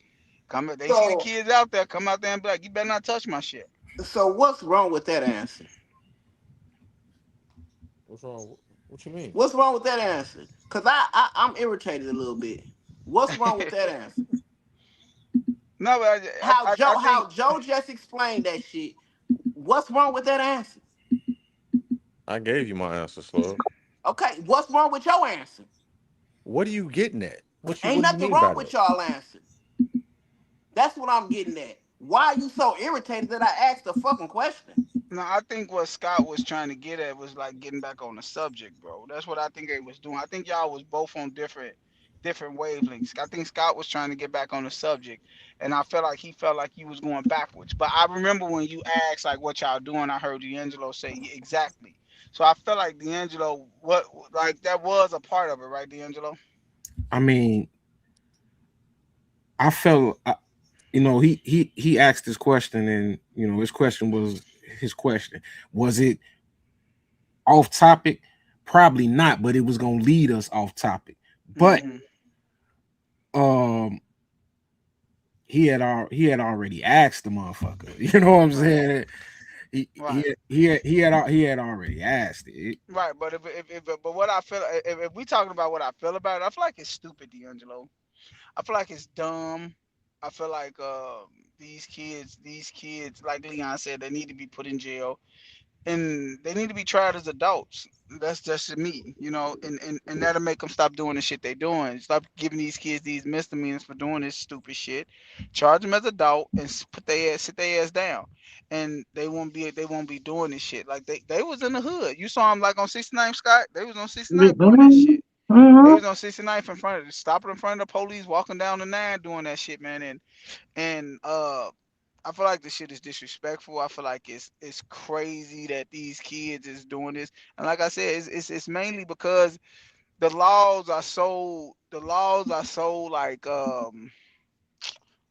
They see the So kids out there, come out there and be like, you better not touch my shit. So what's wrong with that answer? What's wrong? What you mean? What's wrong with that answer? Cause I'm irritated a little bit. What's wrong with that answer? No, but I think How Joe just explained that shit. What's wrong with that answer? I gave you my answer, Slug. Okay, what's wrong with your answer? What are you getting at? Ain't What do you nothing mean wrong by with that? y'all answer. That's what I'm getting at. Why are you so irritated that I asked a fucking question? no, I think what Scott was trying to get at was like getting back on the subject, bro. That's what I think they was doing. I think y'all was both on different wavelengths. I think Scott was trying to get back on the subject, and I felt like he felt like he was going backwards. But I remember when you asked like what y'all doing, I heard D'Angelo say "Yeah, exactly. So I felt like D'Angelo, what like that was a part of it, right, D'Angelo? I mean, I felt, he asked this question, and his question was his question. Was it off topic? Probably not, but it was gonna lead us off topic. But Mm-hmm. um, he had already asked the motherfucker. You know what I'm Right. saying? Right. He had already asked it. Right, but but what I feel if we talking about what I feel about it, I feel like it's stupid, D'Angelo. I feel like it's dumb. I feel like these kids, like Leon said, they need to be put in jail and they need to be tried as adults. That's just me, and that'll make them stop doing the shit they doing. Stop giving these kids these misdemeanors for doing this stupid shit. Charge them as adult and sit their ass down, and they won't be doing this shit. Like they was in the hood. You saw them like on 69th Scott. They was on 69th doing that Mhm. shit. They Mhm. was on 69th in front of stopping in front of the police, walking down the nine doing that shit, man. And I feel like this shit is disrespectful. I feel like it's crazy that these kids is doing this. And like I said, it's mainly because the laws are so like what's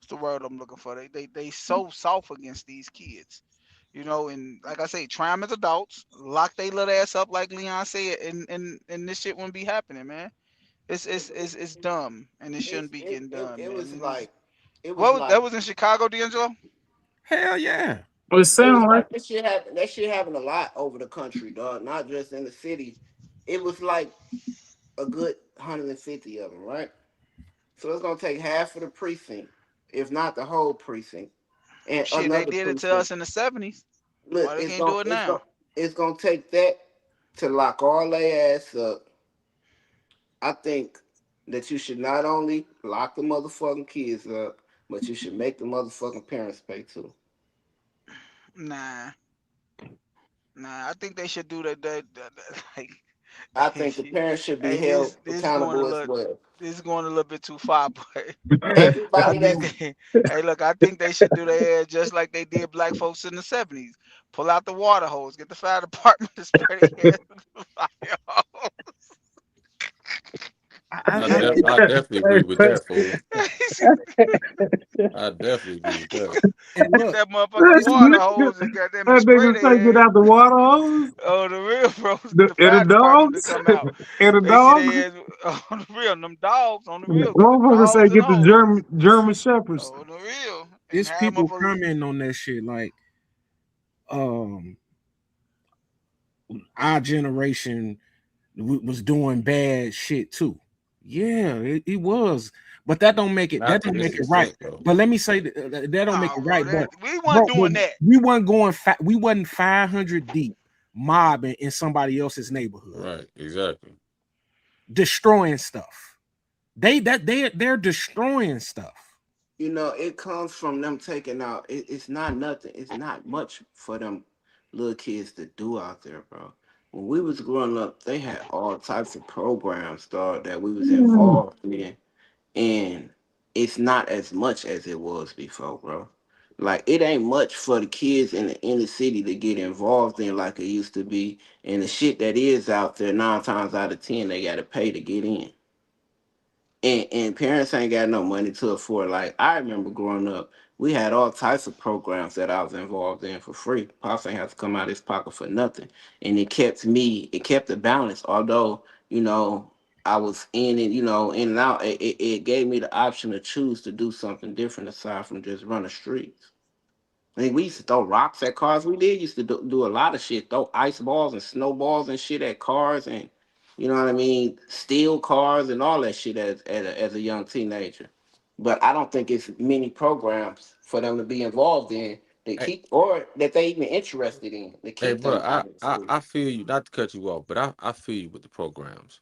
the word I'm looking for? They so soft against these kids. And like I say, try them as adults, lock they little ass up like Leon said, and this shit wouldn't be happening, man. It's dumb and it It's shouldn't be getting done, it man. was It is like it was what was that like was in Chicago, D'Angelo? Hell yeah. It it was sound like like that shit happened a lot over the country, dog. Not just in the city. It was like a good 150 of them, right? So it's gonna take half of the precinct, if not the whole precinct, and Shit, they another did it to precinct. us in the '70s. Look, Why they can't do it now? it's gonna take that to lock all their ass up. I think that you should not only lock the motherfucking kids up, but you should make the motherfucking parents pay too. Nah, nah. I think they should do like, I hey, think the parents should be held this going a accountable as little, well. this going a little bit too far, but I Everybody think that's they, hey, look, I think they should do their ass just like they did black folks in the '70s. Pull out the water hose, get the fire department to spray their ass with the fire hose. I think I definitely agree with that, fool. I definitely agree with that. and Get look, that motherfucking it's water hose and goddamn it That spray nigga say get their ass. out the water hose Oh, the real bro, the, the and the fire department to dogs come out. and the They see dogs. their ass on the real, them dogs on the real. Get the Motherfucker say dogs and get the hose. German shepherds. On the real. And it's have people motherfuckers. commenting on that shit like um our generation was doing bad shit too. Yeah, it was, but Not that to don't this make it right. extent, though. But let me say that don't make Nah, it bro, right. that But we weren't doing that. we wasn't 500 deep mobbing in somebody else's neighborhood, Right, exactly. destroying stuff. They're destroying stuff. it comes from them taking out. It's not nothing. It's not much for them little kids to do out there, bro. When we was growing up, they had all types of programs, dog, that we was involved in, and it's not as much as it was before, bro. Like it ain't much for the kids in the inner city to get involved in like it used to be, and the shit that is out there 9 times out of 10 they got to pay to get in. And parents ain't got no money to afford. Like I remember growing up, we had all types of programs that I was involved in for free. Pops ain't have to come out of his pocket for nothing, and it kept the balance. Although I was in it, in and out. It gave me the option to choose to do something different aside from just run the streets. I mean, we used to throw rocks at cars. We did used to do a lot of shit. Throw ice balls and snowballs and shit at cars, and you know what I mean, steal cars and all that shit as a young teenager. But I don't think it's many programs for them to be involved in that Hey, keep or that they even interested in to hey, keep bro, them out of the school. I feel you. Not to cut you off, but I feel you with the programs.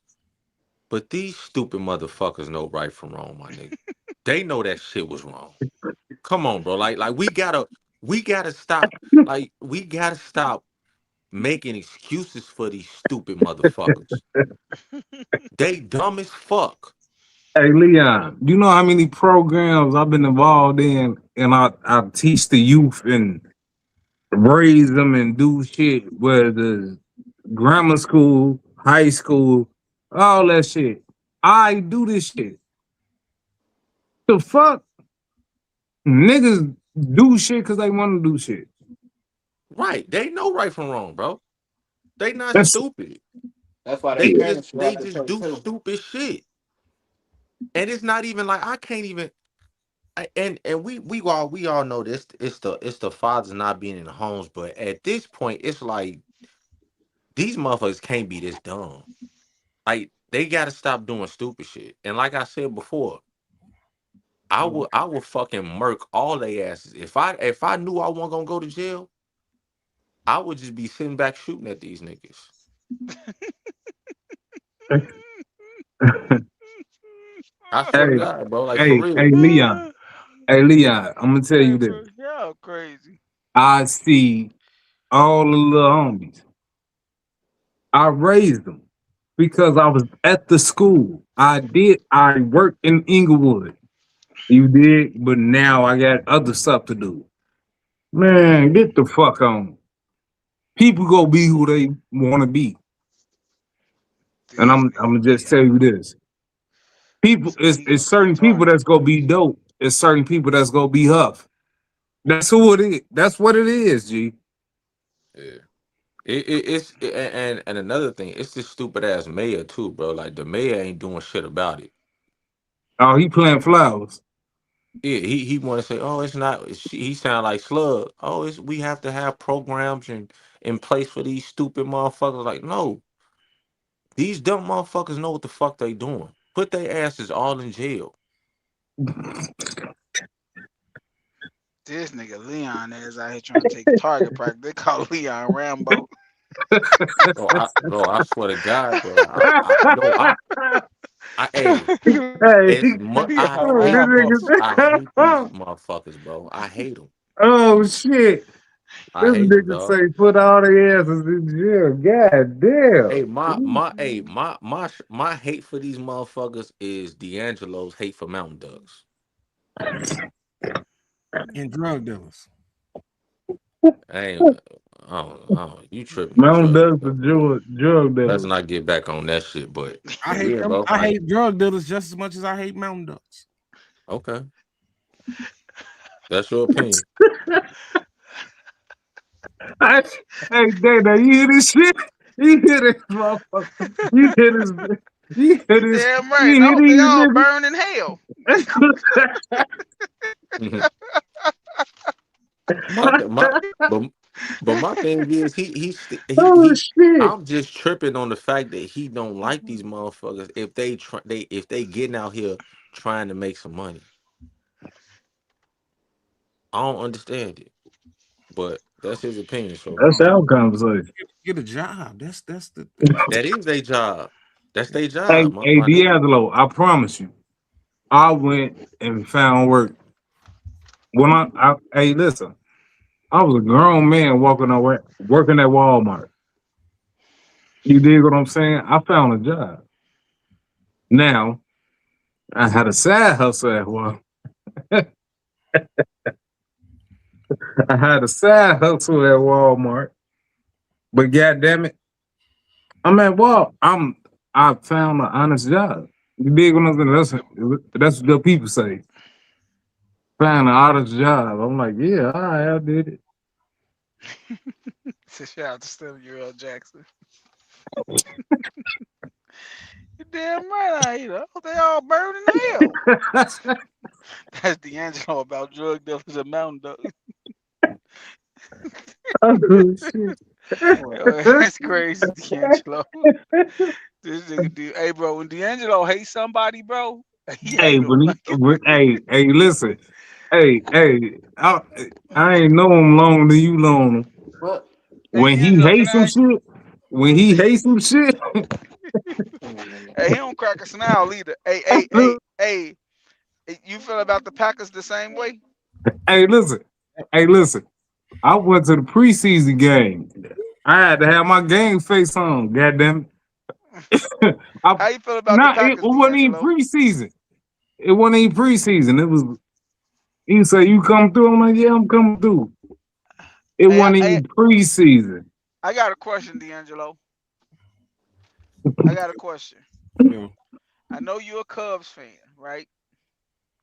But these stupid motherfuckers know right from wrong, my nigga. They know that shit was wrong. Come on, bro. Like we gotta stop. Like we gotta stop making excuses for these stupid motherfuckers. They dumb as fuck. Hey Leon, you know how many programs I've been involved in, and I teach the youth and raise them and do shit, whether grammar school, high school, all that shit. I do this shit. The fuck, niggas do shit because they want to do shit. Right. They know right from wrong, bro. They not That's stupid. That's why their They yeah. just parents go they out to just church do too. stupid shit. And it's not even like I can't even and we all know this, it's the fathers not being in the homes, but at this point it's like these motherfuckers can't be this dumb. Like they gotta stop doing stupid shit. And like I said before, I would fucking murk all they asses. If I knew I wasn't gonna go to jail, I would just be sitting back shooting at these niggas. I swear to Hey, God, bro. Like for hey, real. Leon. Hey, Leon, I'm gonna tell Hey, you this. bro, y'all crazy. I see all the little homies. I raised them because I was at the school. I worked in Inglewood. You did, but now I got other stuff to do. Man, get the fuck on. People go be who they want to be. And This I'm nigga gonna just tell Leon. you this. People, So he it's gonna take certain people target that's gonna practice. be dope. It's certain people that's gonna be huff. That's who it is. That's what it is, G. Yeah. And another thing, it's this stupid ass mayor too, bro. Like the mayor ain't doing shit about it. Oh, he playing flowers. Yeah, he want to say, oh, it's not. He sound like Slug. Oh, it's we have to have programs in place for these stupid motherfuckers. Like, no, these dumb motherfuckers know what the fuck they doing. Put their asses all in jail. This nigga Leon is out here trying to take target practice. They call Leon Rambo. Bro, I swear to God, bro. Hey, Hey, I Leon oh, this hate Rambo. these. I hate these nigga, motherfuckers, bro. I hate them. oh shit. I This hate them, nigga dog. say put all their asses in jail. God Hey, damn. my hate for these motherfuckers is D'Angelo's hate for Mountain Ducks. And drug dealers. I ain't, you tripping on Mountain drug does the dealers, bro. drug Let's dealers. not get back on that shit, but I hate yeah, them. bro. I Like, hate drug dealers just as much as I hate mountain ducks. okay, that's your opinion. Hey, Dana, you hear this shit? You hear this motherfucker? You hear this? You hear You this? damn You right. I hear hope they these all niggas? burn in hell. my my but but my thing is Oh he shit! I'm just tripping on the fact that he don't like these motherfuckers if they getting out here trying to make some money. I don't understand it, but that's his opinion. So That's our conversation. Get a job. That's the that is their job. That's their Hey, job, hey, my nigga. D'Angelo, I promise you, I went and found work. When hey, listen, I was a grown man working at Walmart. You dig what I'm saying? I found a job. Now I had a side hustle at one. I had a side hustle at Walmart, but goddamn it, I'm at Wal. I found an honest job. You dig what I'm saying? That's what the people say. Found an honest job. I'm like, yeah, all right, I did it. So shout out to 7-year-old Jackson. You damn right I hate her. I hope they all burn in hell. That's D'Angelo about drug dealers and mountain ducks. Oh, shit. Yo, that's crazy, D'Angelo. This nigga, hey, bro, when D'Angelo hates somebody, bro, he Hey, hate him. Like, hey, listen. I ain't know him long than you known him. But hey, When he D'Angelo, can hates some I ask you? shit, when he hates some shit, Hey, he don't crack a smile either. Hey, you feel about the Packers the same way? hey, listen. Hey, listen. I went to the preseason game. I had to have my game face on. Goddamn it. I How you feel about the not it Packers, wasn't even D'Angelo? preseason. It wasn't even preseason. It was he said you come through. I'm like, yeah, I'm coming through. It Hey, wasn't even preseason. I got a question, D'Angelo. I got a question. Yeah. I know you're a Cubs fan, right?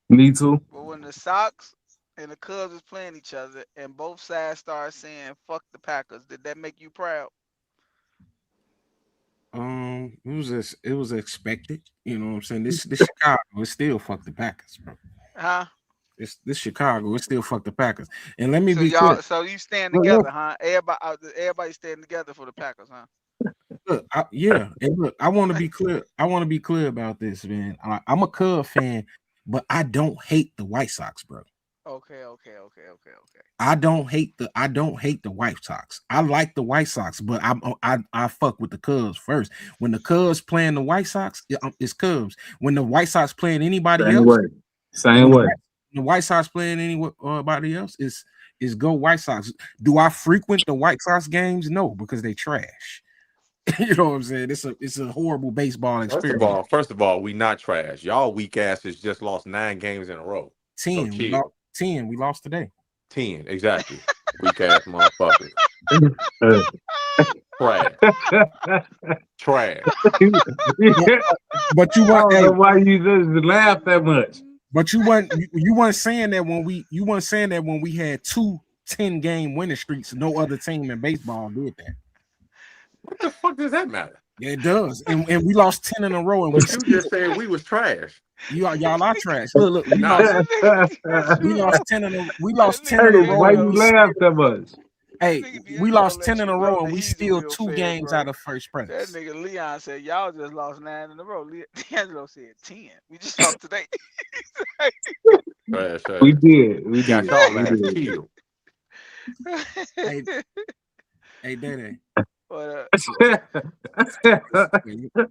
Me too. But when the Sox and the Cubs was playing each other and both sides started saying "fuck the Packers," did that make you proud? It was expected. You know what I'm saying? This Chicago, it still fuck the Packers, bro. Huh? This Chicago, it still fuck the Packers. And let me So be clear. y'all, so you stand Look, together, huh? Everybody standing together for the Packers, huh? yeah, and look, I want to be clear. I want to be clear about this, man. I'm a Cub fan, but I don't hate the White Sox, bro. Okay. I don't hate the White Sox. I like the White Sox, but I fuck with the Cubs first. When the Cubs playing the White Sox, it's Cubs. When the White Sox playing anybody Same else, way. Same when way. the White Sox playing anybody else, is go White Sox. Do I frequent the White Sox games? No, because they trash. You know what I'm saying? It's a horrible baseball experience. First of all, we not trash. Y'all weak asses just lost 9 games in a row. So 10. We lost chill. 10. We lost today. 10, exactly. Weak ass motherfuckers. Uh, Trash. Trash. But, but you I want don't hey, know why you just laugh that much. but you weren't saying that when we had 2 10-game winning streaks. No other team in baseball did that. What the fuck does that matter? Yeah, it does. And we lost 10 in a row, and we But you still just said we was trash. y'all are trash. Look, We not. we lost 10 in a Hey, row, why and you we laugh that much? hey, Nigga we D'Angelo lost 10 let in you a know row, that and we he's a still real two fan, games bro. out of first That place. nigga Leon said y'all just lost 9 in a row. D'Angelo said 10. We just lost today. Trash We ass. did. We Got did. y'all We ass did. killed. Hey, Daddy. but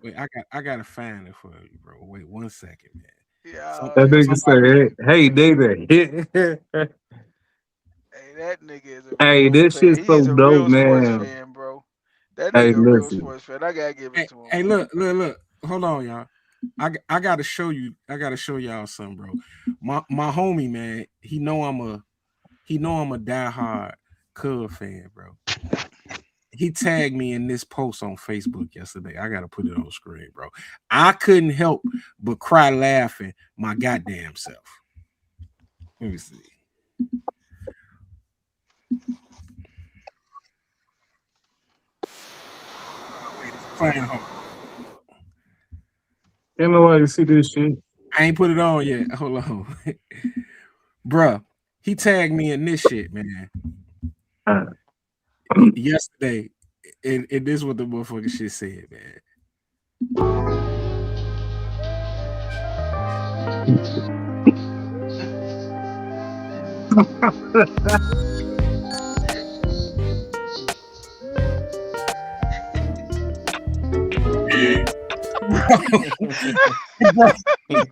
Wait, I gotta find it for you, bro. Wait 1 second, man. yeah, That nigga Somebody, said, hey, David. hey, that nigga is a Hey, real this fan. shit's He's so a dope, real sports man. fan, bro. That Hey, nigga a real listen. sports fan. I gotta give it to him, hey, bro. look. Hold on, y'all. I gotta show you. I gotta show y'all something, bro. My homie, man. He know I'm a diehard Cub fan, bro. He tagged me in this post on Facebook yesterday. I gotta put it on the screen, bro. I couldn't help but cry laughing my goddamn self. Let me see. Wait, it's playing. Hold on. Ain't nobody see this shit. I ain't put it on yet. Hold on. Bruh, he tagged me in this shit, man. Uh, Yesterday. And this is what the motherfucking shit said, man.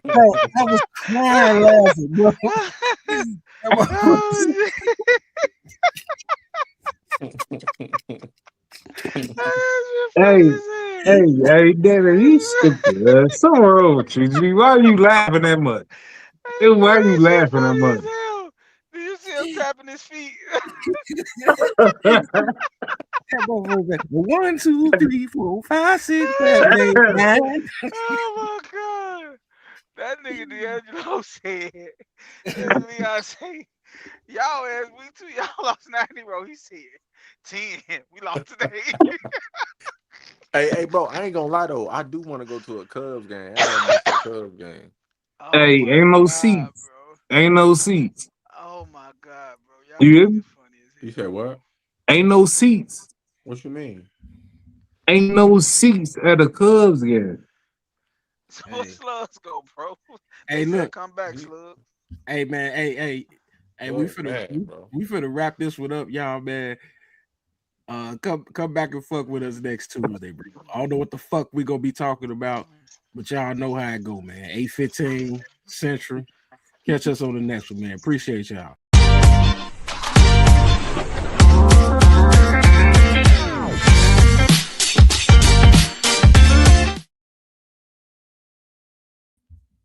bro, I was crying laughing, bro. That motherfucker- Oh, that's hey, funny as hell. hey, David, you stupid. Something wrong with you, G. Why are you laughing that much? Hey, why are you That shit laughing that funny much? as hell. Do you see him tapping his feet? that motherfucker. 1, 2, 3, 4, 5, 6, 7, 8, 9. Oh my god. That nigga D'Angelo said, as Leon say, y'all as we too, y'all lost 90 row. He said 10. We lost today. Hey, bro, I ain't gonna lie though. I do want to go to a Cubs game. I haven't been to a Cubs game. Oh Hey, my ain't no god, seats. bro. Ain't no seats. Oh my god, bro. You Y'all hear me? niggas funny as You said what? Ain't no seats. What you mean? Ain't no seats at a Cubs game. So where Hey, Slugs go, bro? They hey, said look, come back, He Slug. hey, man, hey, we was finna mad, bro. we finna wrap this one up, y'all, man. Come back and fuck with us next Tuesday, bro. I don't know what the fuck we gonna be talking about, but y'all know how it go, man. 8:15 Central. Catch us on the next one, man. Appreciate y'all.